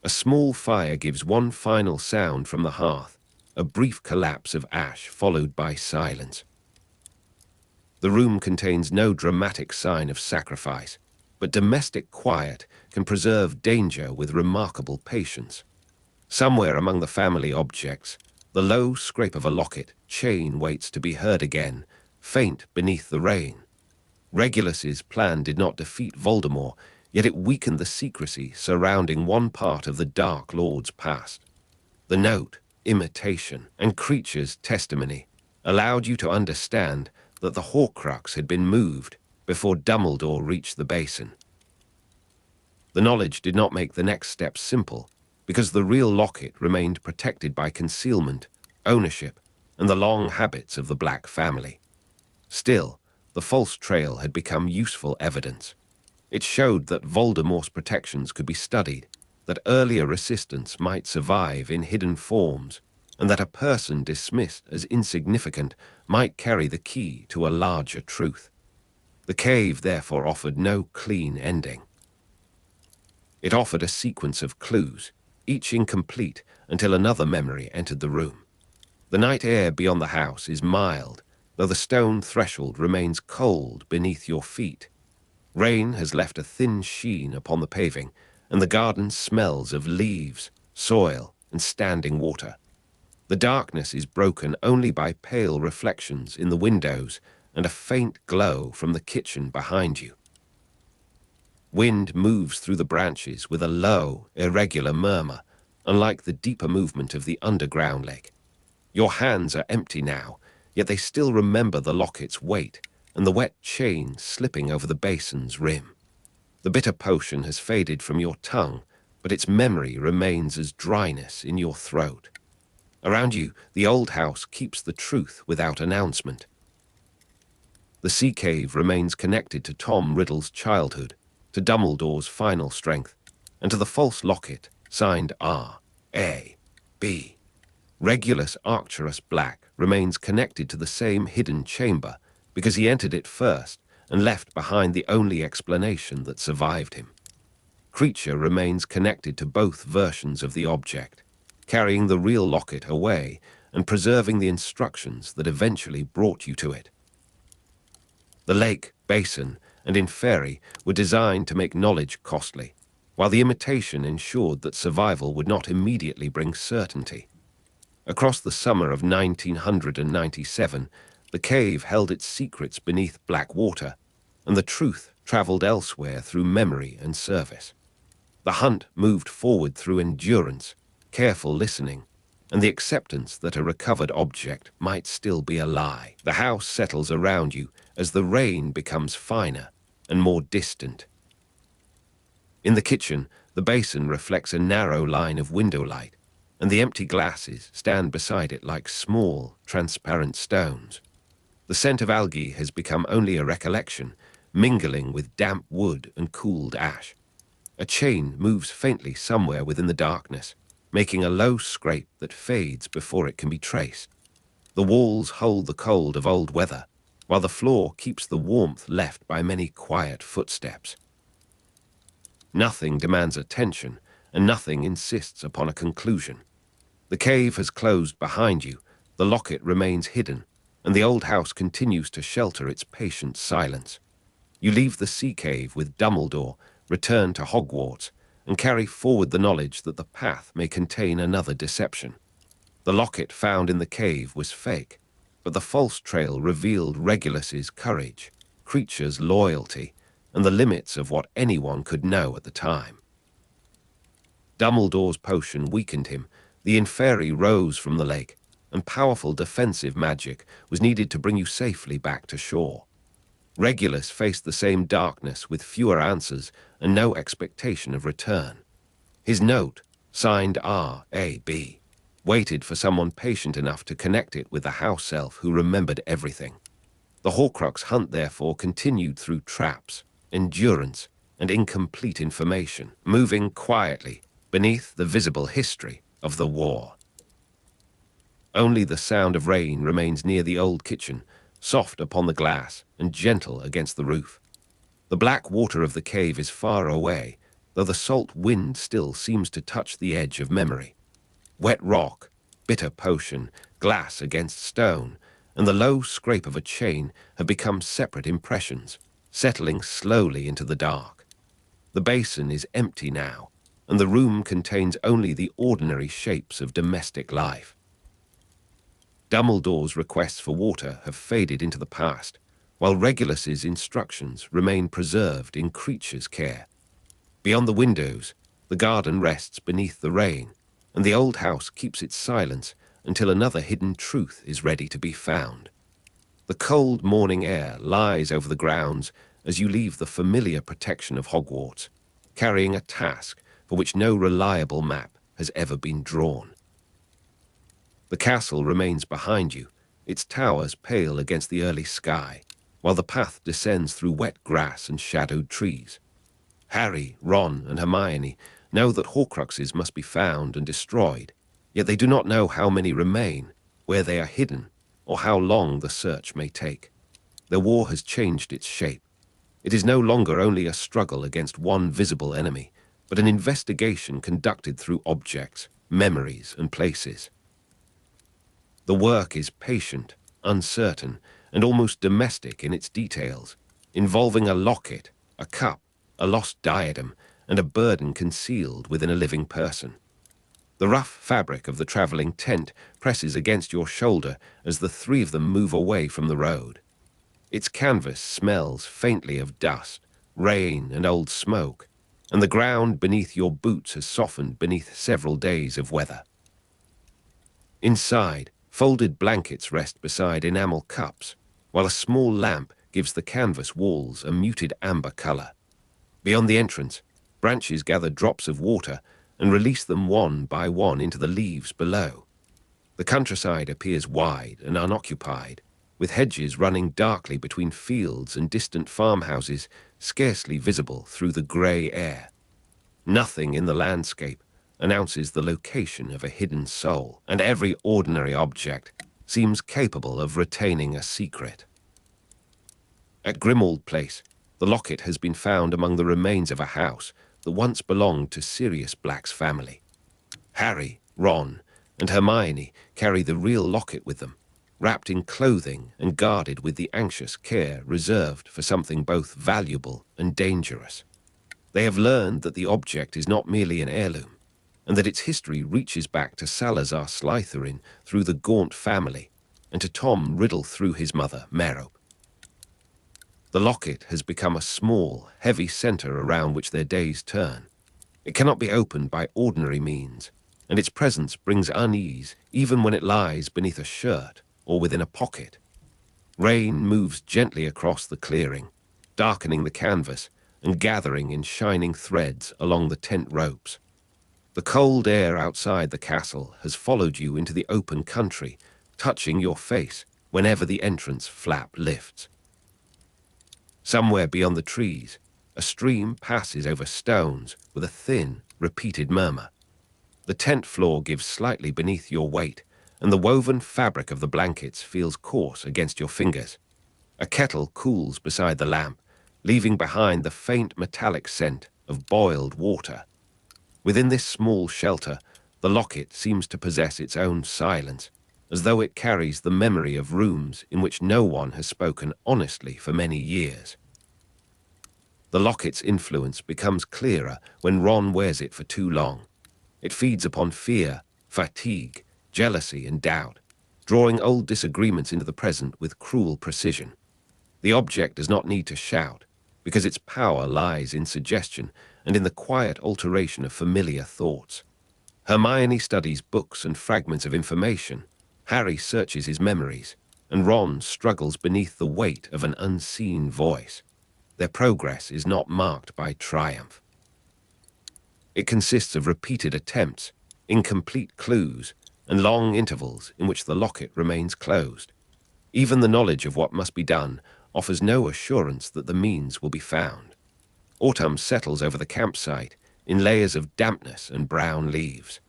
A small fire gives one final sound from the hearth, a brief collapse of ash followed by silence. The room contains no dramatic sign of sacrifice, but domestic quiet can preserve danger with remarkable patience. Somewhere among the family objects, the low scrape of a locket chain waits to be heard again, faint beneath the rain. Regulus's plan did not defeat Voldemort, yet it weakened the secrecy surrounding one part of the Dark Lord's past. The note, imitation, and creature's testimony allowed you to understand that the Horcrux had been moved before Dumbledore reached the basin. The knowledge did not make the next step simple, because the real Locket remained protected by concealment, ownership, and the long habits of the Black family. Still, the false trail had become useful evidence. It showed that Voldemort's protections could be studied, that earlier resistance might survive in hidden forms, and that a person dismissed as insignificant might carry the key to a larger truth. The cave therefore offered no clean ending. It offered a sequence of clues, each incomplete until another memory entered the room. The night air beyond the house is mild, though the stone threshold remains cold beneath your feet. Rain has left a thin sheen upon the paving, and the garden smells of leaves, soil, and standing water. The darkness is broken only by pale reflections in the windows and a faint glow from the kitchen behind you. Wind moves through the branches with a low, irregular murmur, unlike the deeper movement of the underground lake. Your hands are empty now, yet they still remember the locket's weight and the wet chain slipping over the basin's rim. The bitter potion has faded from your tongue, but its memory remains as dryness in your throat. Around you, the old house keeps the truth without announcement. The sea cave remains connected to Tom Riddle's childhood, to Dumbledore's final strength, and to the false locket signed R.A.B. Regulus Arcturus Black remains connected to the same hidden chamber because he entered it first and left behind the only explanation that survived him. Creature remains connected to both versions of the object, carrying the real locket away and preserving the instructions that eventually brought you to it. The lake, basin, and inferi were designed to make knowledge costly, while the imitation ensured that survival would not immediately bring certainty. Across the summer of 1997, the cave held its secrets beneath black water, and the truth traveled elsewhere through memory and service. The hunt moved forward through endurance, careful listening, and the acceptance that a recovered object might still be a lie. The house settles around you as the rain becomes finer and more distant. In the kitchen, the basin reflects a narrow line of window light, and the empty glasses stand beside it like small, transparent stones. The scent of algae has become only a recollection, mingling with damp wood and cooled ash. A chain moves faintly somewhere within the darkness, making a low scrape that fades before it can be traced. The walls hold the cold of old weather, while the floor keeps the warmth left by many quiet footsteps. Nothing demands attention, and nothing insists upon a conclusion. The cave has closed behind you, the locket remains hidden, and the old house continues to shelter its patient silence. You leave the sea cave with Dumbledore, return to Hogwarts, and carry forward the knowledge that the path may contain another deception. The locket found in the cave was fake, but the false trail revealed Regulus's courage, Creature's loyalty, and the limits of what anyone could know at the time. Dumbledore's potion weakened him, the inferi rose from the lake, and powerful defensive magic was needed to bring you safely back to shore. Regulus faced the same darkness with fewer answers and no expectation of return. His note, signed R.A.B., waited for someone patient enough to connect it with the house elf who remembered everything. The Horcrux hunt therefore continued through traps, endurance, and incomplete information, moving quietly beneath the visible history of the war. Only the sound of rain remains near the old kitchen, soft upon the glass and gentle against the roof. The black water of the cave is far away, though the salt wind still seems to touch the edge of memory. Wet rock, bitter potion, glass against stone, and the low scrape of a chain have become separate impressions, settling slowly into the dark. The basin is empty now, and the room contains only the ordinary shapes of domestic life. Dumbledore's requests for water have faded into the past, while Regulus's instructions remain preserved in Creature's care. Beyond the windows, the garden rests beneath the rain, and the old house keeps its silence until another hidden truth is ready to be found. The cold morning air lies over the grounds as you leave the familiar protection of Hogwarts, carrying a task for which no reliable map has ever been drawn. The castle remains behind you, its towers pale against the early sky, while the path descends through wet grass and shadowed trees. Harry, Ron, and Hermione know that Horcruxes must be found and destroyed, yet they do not know how many remain, where they are hidden, or how long the search may take. The war has changed its shape. It is no longer only a struggle against one visible enemy, but an investigation conducted through objects, memories, and places. The work is patient, uncertain, and almost domestic in its details, involving a locket, a cup, a lost diadem, and a burden concealed within a living person. The rough fabric of the traveling tent presses against your shoulder as the three of them move away from the road. Its canvas smells faintly of dust, rain, and old smoke, and the ground beneath your boots has softened beneath several days of weather. Inside, folded blankets rest beside enamel cups, while a small lamp gives the canvas walls a muted amber color. Beyond the entrance, branches gather drops of water and release them one by one into the leaves below. The countryside appears wide and unoccupied, with hedges running darkly between fields and distant farmhouses scarcely visible through the grey air. Nothing in the landscape announces the location of a hidden soul, and every ordinary object seems capable of retaining a secret. At Grimmauld Place, the locket has been found among the remains of a house that once belonged to Sirius Black's family. Harry, Ron, and Hermione carry the real locket with them, wrapped in clothing and guarded with the anxious care reserved for something both valuable and dangerous. They have learned that the object is not merely an heirloom, and that its history reaches back to Salazar Slytherin through the Gaunt family, and to Tom Riddle through his mother, Merope. The locket has become a small, heavy center around which their days turn. It cannot be opened by ordinary means, and its presence brings unease even when it lies beneath a shirt or within a pocket. Rain moves gently across the clearing, darkening the canvas and gathering in shining threads along the tent ropes. The cold air outside the castle has followed you into the open country, touching your face whenever the entrance flap lifts. Somewhere beyond the trees, a stream passes over stones with a thin, repeated murmur. The tent floor gives slightly beneath your weight, and the woven fabric of the blankets feels coarse against your fingers. A kettle cools beside the lamp, leaving behind the faint metallic scent of boiled water. Within this small shelter, the locket seems to possess its own silence, as though it carries the memory of rooms in which no one has spoken honestly for many years. The locket's influence becomes clearer when Ron wears it for too long. It feeds upon fear, fatigue, jealousy, and doubt, drawing old disagreements into the present with cruel precision. The object does not need to shout, because its power lies in suggestion and in the quiet alteration of familiar thoughts. Hermione studies books and fragments of information, Harry searches his memories, and Ron struggles beneath the weight of an unseen voice. Their progress is not marked by triumph. It consists of repeated attempts, incomplete clues, and long intervals in which the locket remains closed. Even the knowledge of what must be done offers no assurance that the means will be found. Autumn settles over the campsite in layers of dampness and brown leaves.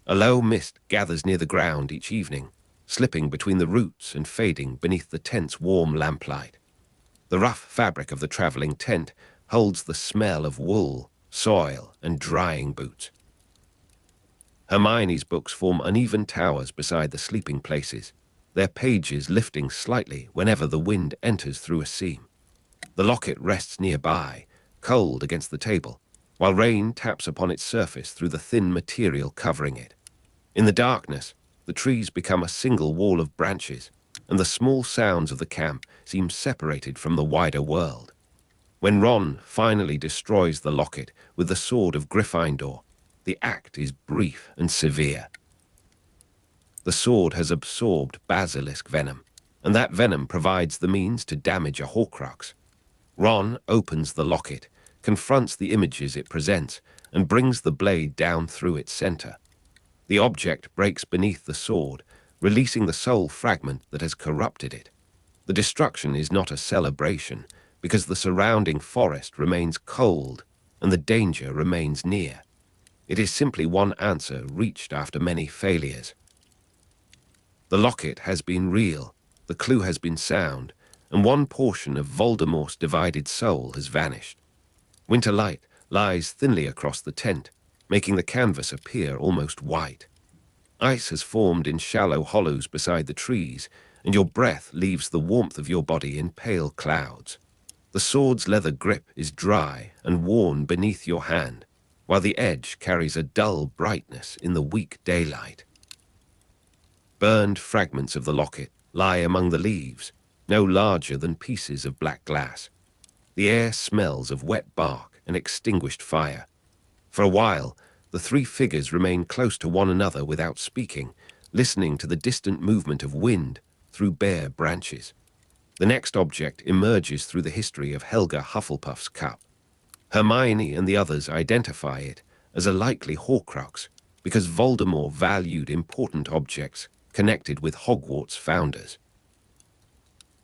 A low mist gathers near the ground each evening, slipping between the roots and fading beneath the tent's warm lamplight. The rough fabric of the traveling tent holds the smell of wool, soil, and drying boots. Hermione's books form uneven towers beside the sleeping places, their pages lifting slightly whenever the wind enters through a seam. The locket rests nearby, cold against the table, while rain taps upon its surface through the thin material covering it. In the darkness, the trees become a single wall of branches, and the small sounds of the camp seem separated from the wider world. When Ron finally destroys the locket with the sword of Gryffindor, the act is brief and severe. The sword has absorbed basilisk venom, and that venom provides the means to damage a Horcrux. Ron opens the locket, confronts the images it presents, and brings the blade down through its center. The object breaks beneath the sword, releasing the soul fragment that has corrupted it. The destruction is not a celebration, because the surrounding forest remains cold and the danger remains near. It is simply one answer reached after many failures. The locket has been real, the clue has been sound, and one portion of Voldemort's divided soul has vanished. Winter light lies thinly across the tent, making the canvas appear almost white. Ice has formed in shallow hollows beside the trees, and your breath leaves the warmth of your body in pale clouds. The sword's leather grip is dry and worn beneath your hand, while the edge carries a dull brightness in the weak daylight. Burned fragments of the locket lie among the leaves, no larger than pieces of black glass. The air smells of wet bark and extinguished fire. For a while, the three figures remain close to one another without speaking, listening to the distant movement of wind through bare branches. The next object emerges through the history of Helga Hufflepuff's cup. Hermione and the others identify it as a likely Horcrux because Voldemort valued important objects connected with Hogwarts founders.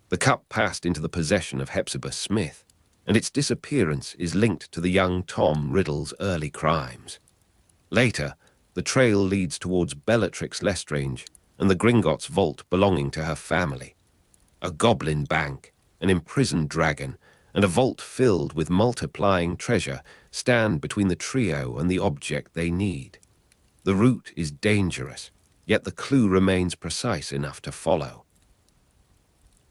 The cup passed into the possession of Hepzibah Smith, and its disappearance is linked to the young Tom Riddle's early crimes. Later, the trail leads towards Bellatrix Lestrange and the Gringotts vault belonging to her family. A goblin bank, an imprisoned dragon, and a vault filled with multiplying treasure stand between the trio and the object they need. The route is dangerous, yet the clue remains precise enough to follow.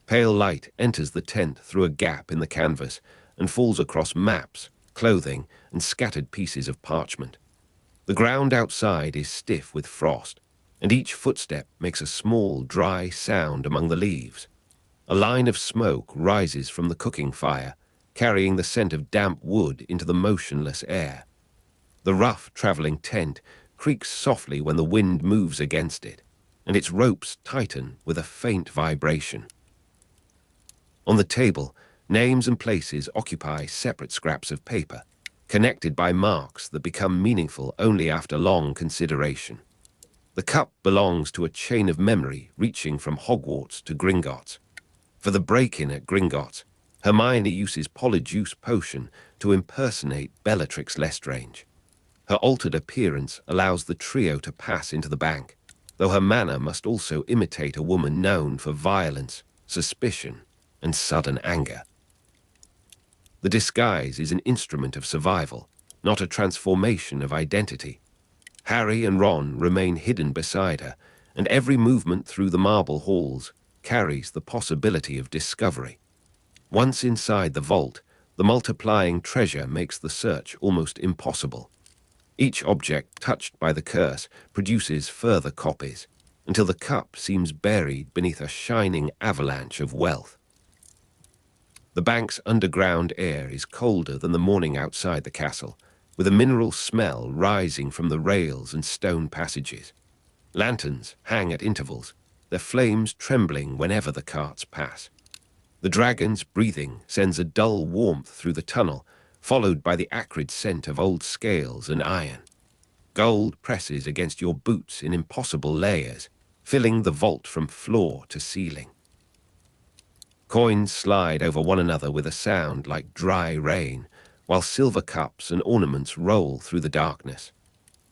Pale light enters the tent through a gap in the canvas and falls across maps, clothing, and scattered pieces of parchment. The ground outside is stiff with frost, and each footstep makes a small, dry sound among the leaves. A line of smoke rises from the cooking fire, carrying the scent of damp wood into the motionless air. The rough traveling tent creaks softly when the wind moves against it, and its ropes tighten with a faint vibration. On the table, names and places occupy separate scraps of paper, connected by marks that become meaningful only after long consideration. The cup belongs to a chain of memory reaching from Hogwarts to Gringotts. For the break-in at Gringotts, Hermione uses Polyjuice Potion to impersonate Bellatrix Lestrange. Her altered appearance allows the trio to pass into the bank, though her manner must also imitate a woman known for violence, suspicion, and sudden anger. The disguise is an instrument of survival, not a transformation of identity. Harry and Ron remain hidden beside her, and every movement through the marble halls carries the possibility of discovery. Once inside the vault, the multiplying treasure makes the search almost impossible. Each object touched by the curse produces further copies, until the cup seems buried beneath a shining avalanche of wealth. The bank's underground air is colder than the morning outside the castle, with a mineral smell rising from the rails and stone passages. Lanterns hang at intervals, their flames trembling whenever the carts pass. The dragon's breathing sends a dull warmth through the tunnel, followed by the acrid scent of old scales and iron. Gold presses against your boots in impossible layers, filling the vault from floor to ceiling. Coins slide over one another with a sound like dry rain, while silver cups and ornaments roll through the darkness.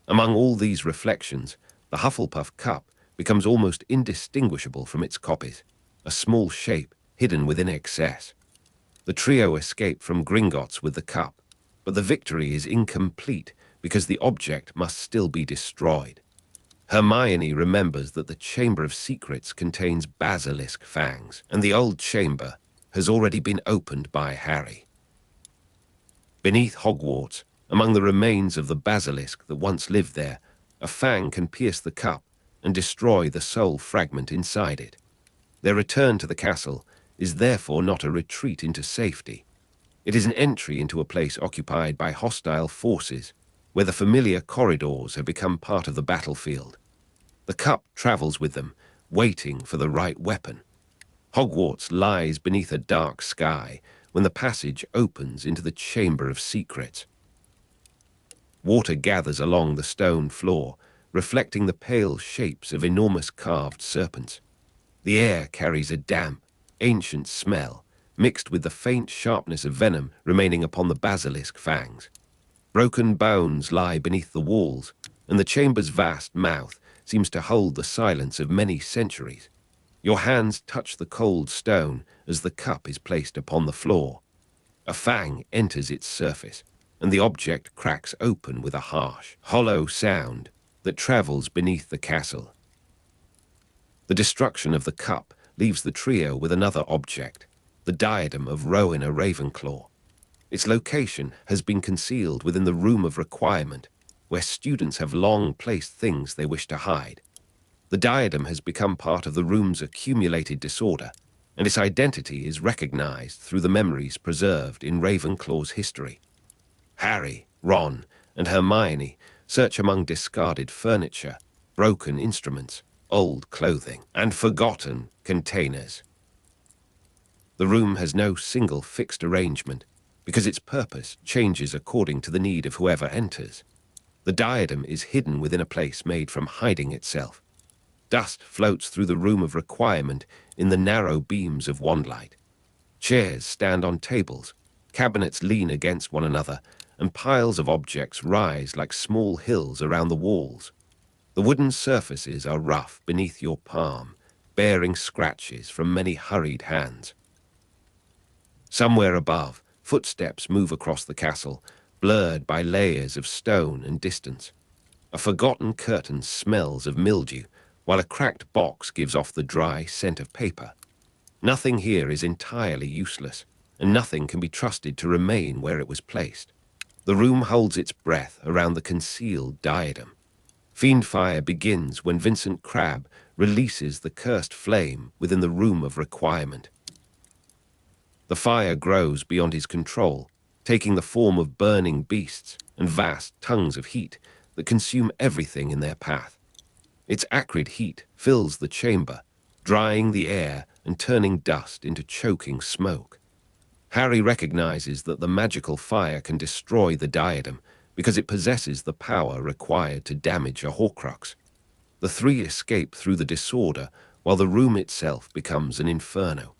Among all these reflections, the Hufflepuff cup becomes almost indistinguishable from its copies, a small shape hidden within excess. The trio escape from Gringotts with the cup, but the victory is incomplete because the object must still be destroyed. Hermione remembers that the Chamber of Secrets contains basilisk fangs, and the old chamber has already been opened by Harry. Beneath Hogwarts, among the remains of the basilisk that once lived there, a fang can pierce the cup and destroy the soul fragment inside it. Their return to the castle is therefore not a retreat into safety. It is an entry into a place occupied by hostile forces, where the familiar corridors have become part of the battlefield. The cup travels with them, waiting for the right weapon. Hogwarts lies beneath a dark sky when the passage opens into the Chamber of Secrets. Water gathers along the stone floor, reflecting the pale shapes of enormous carved serpents. The air carries a damp, ancient smell, mixed with the faint sharpness of venom remaining upon the basilisk fangs. Broken bones lie beneath the walls, and the chamber's vast mouth seems to hold the silence of many centuries. Your hands touch the cold stone as the cup is placed upon the floor. A fang enters its surface, and the object cracks open with a harsh, hollow sound that travels beneath the castle. The destruction of the cup leaves the trio with another object, the diadem of Rowena Ravenclaw. Its location has been concealed within the Room of Requirement, where students have long placed things they wish to hide. The diadem has become part of the room's accumulated disorder, and its identity is recognized through the memories preserved in Ravenclaw's history. Harry, Ron, and Hermione search among discarded furniture, broken instruments, old clothing, and forgotten containers. The room has no single fixed arrangement, because its purpose changes according to the need of whoever enters. The diadem is hidden within a place made from hiding itself. Dust floats through the Room of Requirement in the narrow beams of wandlight. Chairs stand on tables, cabinets lean against one another, and piles of objects rise like small hills around the walls. The wooden surfaces are rough beneath your palm, bearing scratches from many hurried hands. Somewhere above, footsteps move across the castle, blurred by layers of stone and distance. A forgotten curtain smells of mildew, while a cracked box gives off the dry scent of paper. Nothing here is entirely useless, and nothing can be trusted to remain where it was placed. The room holds its breath around the concealed diadem. Fiendfire begins when Vincent Crabbe releases the cursed flame within the Room of Requirement. The fire grows beyond his control, taking the form of burning beasts and vast tongues of heat that consume everything in their path. Its acrid heat fills the chamber, drying the air and turning dust into choking smoke. Harry recognizes that the magical fire can destroy the diadem because it possesses the power required to damage a Horcrux. The three escape through the disorder while the room itself becomes an inferno.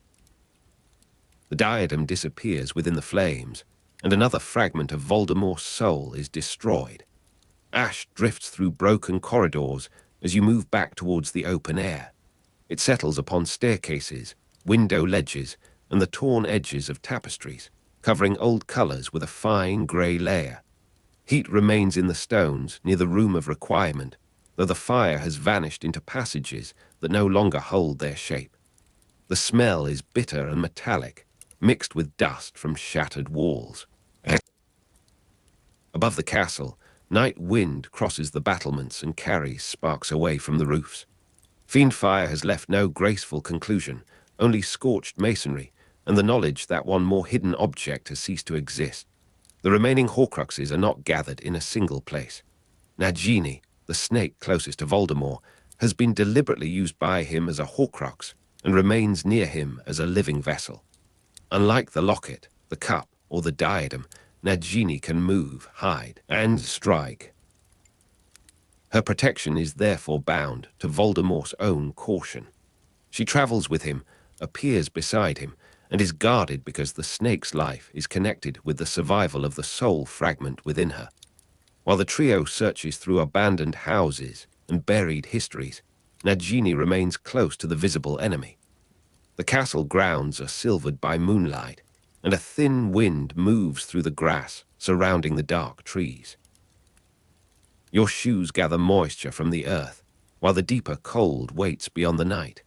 The diadem disappears within the flames, and another fragment of Voldemort's soul is destroyed. Ash drifts through broken corridors as you move back towards the open air. It settles upon staircases, window ledges, and the torn edges of tapestries, covering old colors with a fine grey layer. Heat remains in the stones near the Room of Requirement, though the fire has vanished into passages that no longer hold their shape. The smell is bitter and metallic, mixed with dust from shattered walls. Above the castle, night wind crosses the battlements and carries sparks away from the roofs. Fiendfire has left no graceful conclusion, only scorched masonry, and the knowledge that one more hidden object has ceased to exist. The remaining Horcruxes are not gathered in a single place. Nagini, the snake closest to Voldemort, has been deliberately used by him as a Horcrux and remains near him as a living vessel. Unlike the Locket, the cup, or the diadem, Nagini can move, hide, and strike. Her protection is therefore bound to Voldemort's own caution. She travels with him, appears beside him, and is guarded because the snake's life is connected with the survival of the soul fragment within her. While the trio searches through abandoned houses and buried histories, Nagini remains close to the visible enemy. The castle grounds are silvered by moonlight, and a thin wind moves through the grass surrounding the dark trees. Your shoes gather moisture from the earth, while the deeper cold waits beyond the night.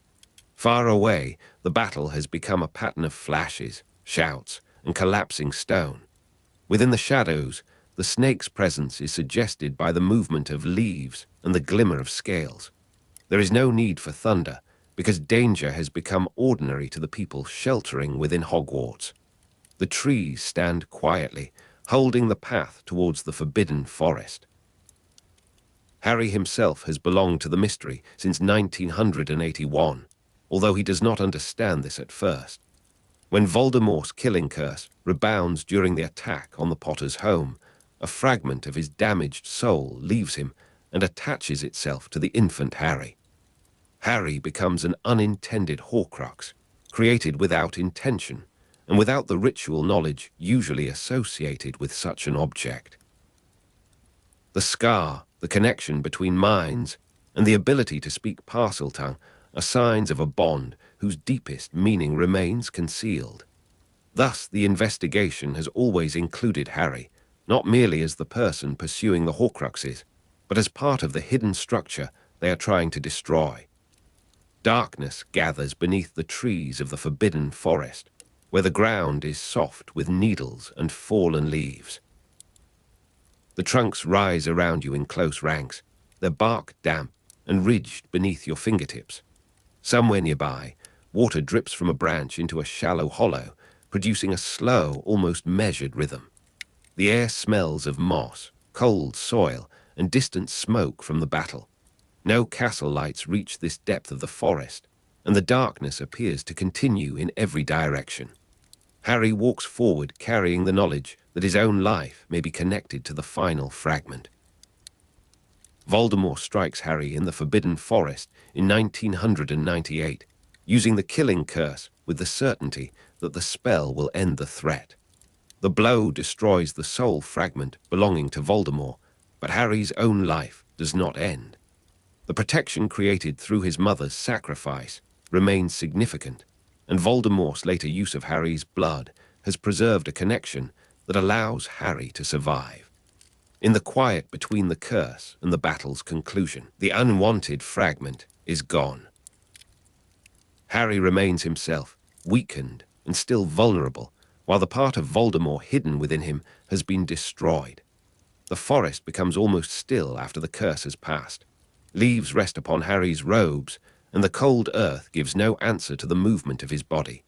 Far away, the battle has become a pattern of flashes, shouts, and collapsing stone. Within the shadows, the snake's presence is suggested by the movement of leaves and the glimmer of scales. There is no need for thunder, because danger has become ordinary to the people sheltering within Hogwarts. The trees stand quietly, holding the path towards the forbidden forest. Harry himself has belonged to the mystery since 1981, although he does not understand this at first. When Voldemort's killing curse rebounds during the attack on the Potter's home, a fragment of his damaged soul leaves him and attaches itself to the infant Harry. Harry becomes an unintended Horcrux, created without intention, and without the ritual knowledge usually associated with such an object. The scar, the connection between minds, and the ability to speak Parseltongue are signs of a bond whose deepest meaning remains concealed. Thus, the investigation has always included Harry, not merely as the person pursuing the Horcruxes, but as part of the hidden structure they are trying to destroy. Darkness gathers beneath the trees of the forbidden forest, where the ground is soft with needles and fallen leaves. The trunks rise around you in close ranks, their bark damp and ridged beneath your fingertips. Somewhere nearby, water drips from a branch into a shallow hollow, producing a slow, almost measured rhythm. The air smells of moss, cold soil, and distant smoke from the battle. No castle lights reach this depth of the forest, and the darkness appears to continue in every direction. Harry walks forward carrying the knowledge that his own life may be connected to the final fragment. Voldemort strikes Harry in the Forbidden Forest in 1998, using the killing curse with the certainty that the spell will end the threat. The blow destroys the soul fragment belonging to Voldemort, but Harry's own life does not end. The protection created through his mother's sacrifice remains significant, and Voldemort's later use of Harry's blood has preserved a connection that allows Harry to survive. In the quiet between the curse and the battle's conclusion, the unwanted fragment is gone. Harry remains himself, weakened and still vulnerable, while the part of Voldemort hidden within him has been destroyed. The forest becomes almost still after the curse has passed. Leaves rest upon Harry's robes, and the cold earth gives no answer to the movement of his body.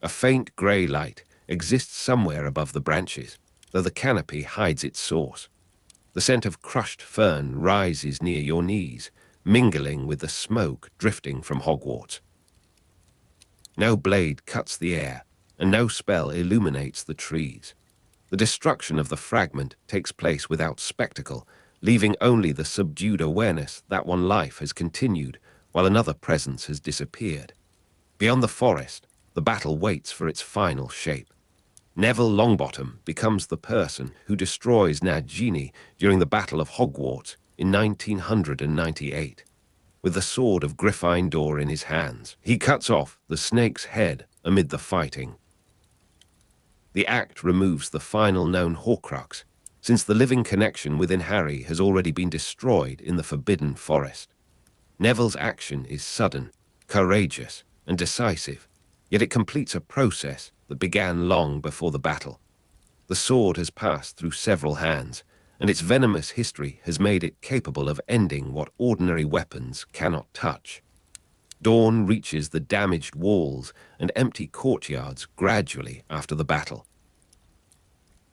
A faint grey light exists somewhere above the branches, though the canopy hides its source. The scent of crushed fern rises near your knees, mingling with the smoke drifting from Hogwarts. No blade cuts the air, and no spell illuminates the trees. The destruction of the fragment takes place without spectacle, leaving only the subdued awareness that one life has continued while another presence has disappeared. Beyond the forest, the battle waits for its final shape. Neville Longbottom becomes the person who destroys Nagini during the Battle of Hogwarts in 1998. With the sword of Gryffindor in his hands, he cuts off the snake's head amid the fighting. The act removes the final known Horcrux, since the living connection within Harry has already been destroyed in the Forbidden Forest. Neville's action is sudden, courageous, and decisive, yet it completes a process that began long before the battle. The sword has passed through several hands, and its venomous history has made it capable of ending what ordinary weapons cannot touch. Dawn reaches the damaged walls and empty courtyards gradually after the battle.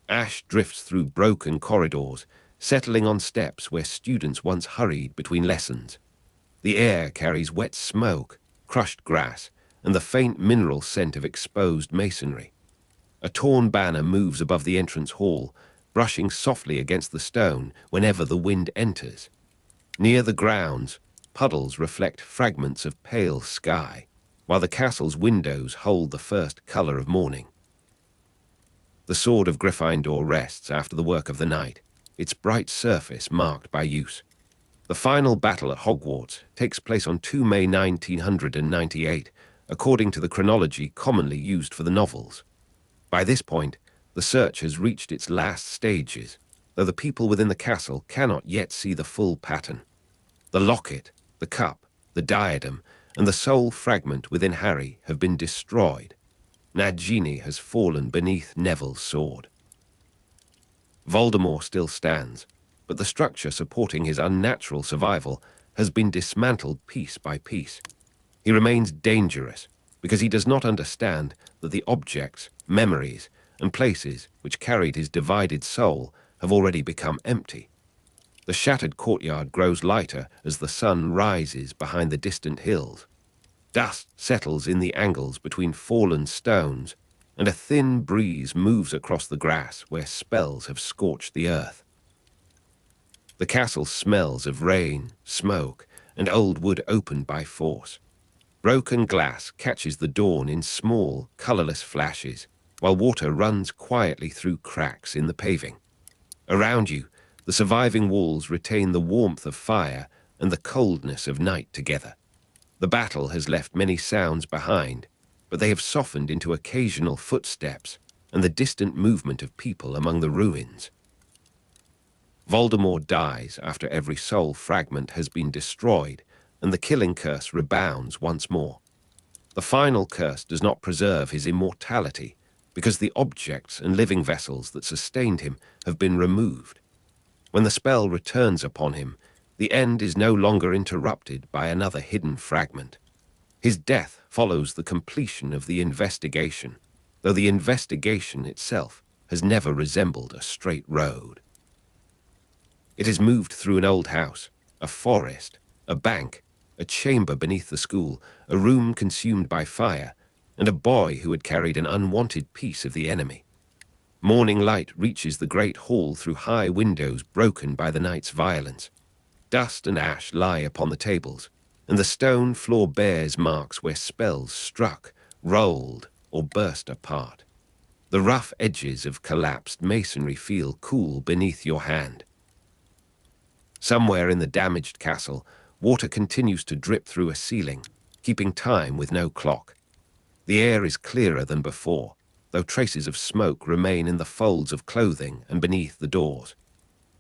Ash drifts through broken corridors, settling on steps where students once hurried between lessons. The air carries wet smoke, crushed grass, and the faint mineral scent of exposed masonry. A torn banner moves above the entrance hall, brushing softly against the stone whenever the wind enters. Near the grounds, puddles reflect fragments of pale sky, while the castle's windows hold the first color of morning. The sword of Gryffindor rests after the work of the night, its bright surface marked by use. The final battle at Hogwarts takes place on 2 May 1998, according to the chronology commonly used for the novels. By this point, the search has reached its last stages, though the people within the castle cannot yet see the full pattern. The locket, the cup, the diadem, and the soul fragment within Harry have been destroyed. Nagini has fallen beneath Neville's sword. Voldemort still stands, but the structure supporting his unnatural survival has been dismantled piece by piece. He remains dangerous because he does not understand that the objects, memories, and places which carried his divided soul have already become empty. The shattered courtyard grows lighter as the sun rises behind the distant hills. Dust settles in the angles between fallen stones, and a thin breeze moves across the grass where spells have scorched the earth. The castle smells of rain, smoke, and old wood opened by force. Broken glass catches the dawn in small, colorless flashes, while water runs quietly through cracks in the paving. Around you, the surviving walls retain the warmth of fire and the coldness of night together. The battle has left many sounds behind, but they have softened into occasional footsteps and the distant movement of people among the ruins. Voldemort dies after every soul fragment has been destroyed, and the killing curse rebounds once more. The final curse does not preserve his immortality, because the objects and living vessels that sustained him have been removed. When the spell returns upon him, the end is no longer interrupted by another hidden fragment. His death follows the completion of the investigation, though the investigation itself has never resembled a straight road. It has moved through an old house, a forest, a bank, a chamber beneath the school, a room consumed by fire, and a boy who had carried an unwanted piece of the enemy. Morning light reaches the great hall through high windows broken by the night's violence. Dust and ash lie upon the tables, and the stone floor bears marks where spells struck, rolled, or burst apart. The rough edges of collapsed masonry feel cool beneath your hand. Somewhere in the damaged castle, water continues to drip through a ceiling, keeping time with no clock. The air is clearer than before, though traces of smoke remain in the folds of clothing and beneath the doors.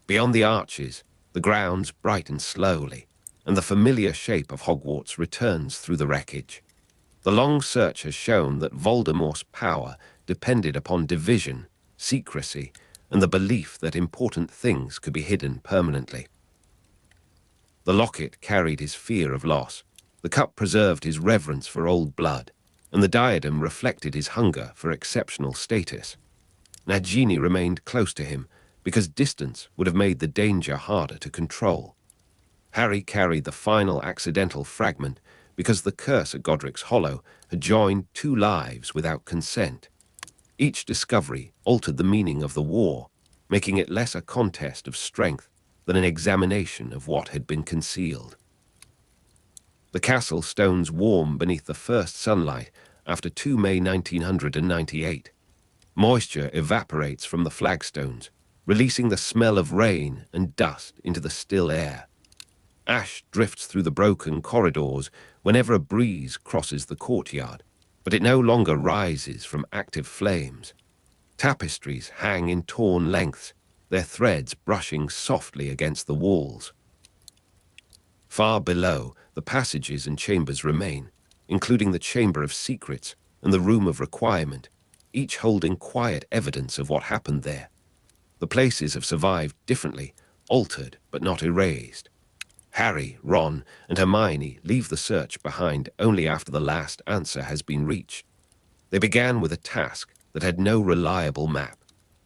Beyond the arches, the grounds brighten slowly, and the familiar shape of Hogwarts returns through the wreckage. The long search has shown that Voldemort's power depended upon division, secrecy, and the belief that important things could be hidden permanently. The locket carried his fear of loss, the cup preserved his reverence for old blood, and the diadem reflected his hunger for exceptional status. Nagini remained close to him, because distance would have made the danger harder to control. Harry carried the final accidental fragment because the curse at Godric's Hollow had joined two lives without consent. Each discovery altered the meaning of the war, making it less a contest of strength than an examination of what had been concealed. The castle stones warm beneath the first sunlight after 2 May 1998. Moisture evaporates from the flagstones, releasing the smell of rain and dust into the still air. Ash drifts through the broken corridors whenever a breeze crosses the courtyard, but it no longer rises from active flames. Tapestries hang in torn lengths, their threads brushing softly against the walls. Far below, the passages and chambers remain, including the Chamber of Secrets and the Room of Requirement, each holding quiet evidence of what happened there. The places have survived differently, altered but not erased. Harry, Ron, and Hermione leave the search behind only after the last answer has been reached. They began with a task that had no reliable map,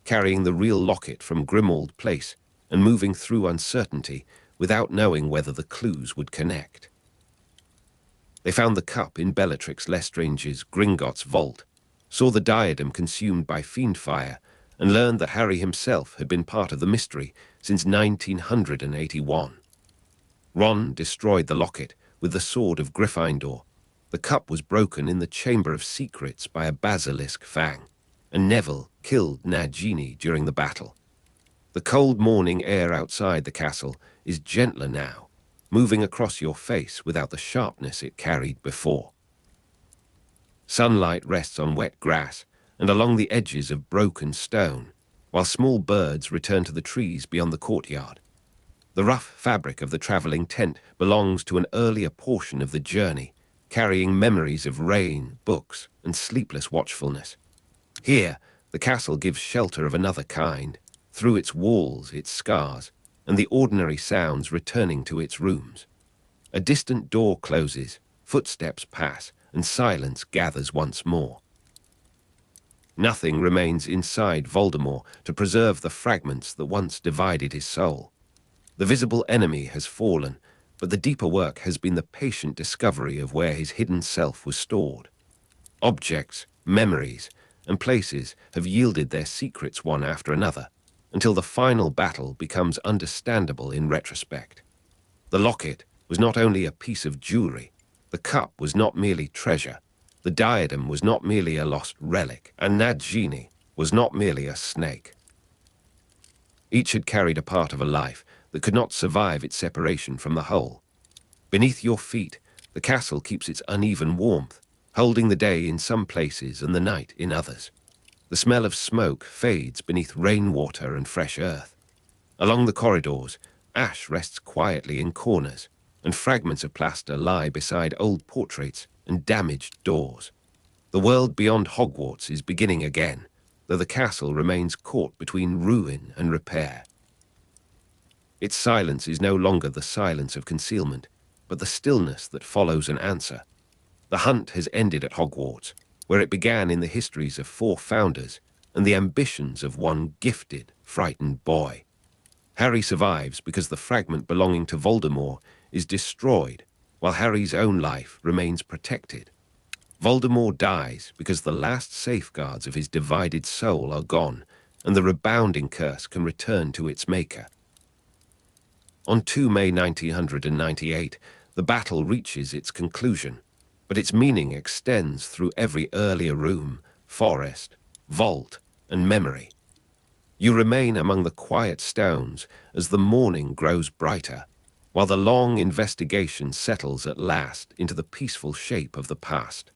carrying the real locket from Grimmauld Place and moving through uncertainty without knowing whether the clues would connect. They found the cup in Bellatrix Lestrange's Gringotts vault, saw the diadem consumed by fiend fire, and learned that Harry himself had been part of the mystery since 1981. Ron destroyed the locket with the sword of Gryffindor. The cup was broken in the Chamber of Secrets by a basilisk fang, and Neville killed Nagini during the battle. The cold morning air outside the castle is gentler now, moving across your face without the sharpness it carried before. Sunlight rests on wet grass and along the edges of broken stone, while small birds return to the trees beyond the courtyard. The rough fabric of the traveling tent belongs to an earlier portion of the journey, carrying memories of rain, books, and sleepless watchfulness. Here, the castle gives shelter of another kind, through its walls, its scars, and the ordinary sounds returning to its rooms. A distant door closes, footsteps pass, and silence gathers once more. Nothing remains inside Voldemort to preserve the fragments that once divided his soul. The visible enemy has fallen, but the deeper work has been the patient discovery of where his hidden self was stored. Objects, memories, and places have yielded their secrets one after another, until the final battle becomes understandable in retrospect. The locket was not only a piece of jewelry, the cup was not merely treasure, the diadem was not merely a lost relic, and Nagini was not merely a snake. Each had carried a part of a life that could not survive its separation from the whole. Beneath your feet, the castle keeps its uneven warmth, holding the day in some places and the night in others. The smell of smoke fades beneath rainwater and fresh earth. Along the corridors, ash rests quietly in corners, and fragments of plaster lie beside old portraits and damaged doors. The world beyond Hogwarts is beginning again, though the castle remains caught between ruin and repair. Its silence is no longer the silence of concealment, but the stillness that follows an answer. The hunt has ended at Hogwarts, where it began in the histories of 4 founders and the ambitions of one gifted, frightened boy. Harry survives because the fragment belonging to Voldemort is destroyed, while Harry's own life remains protected. Voldemort dies because the last safeguards of his divided soul are gone, and the rebounding curse can return to its maker. On 2 May 1998, the battle reaches its conclusion, but its meaning extends through every earlier room, forest, vault, and memory. You remain among the quiet stones as the morning grows brighter, while the long investigation settles at last into the peaceful shape of the past.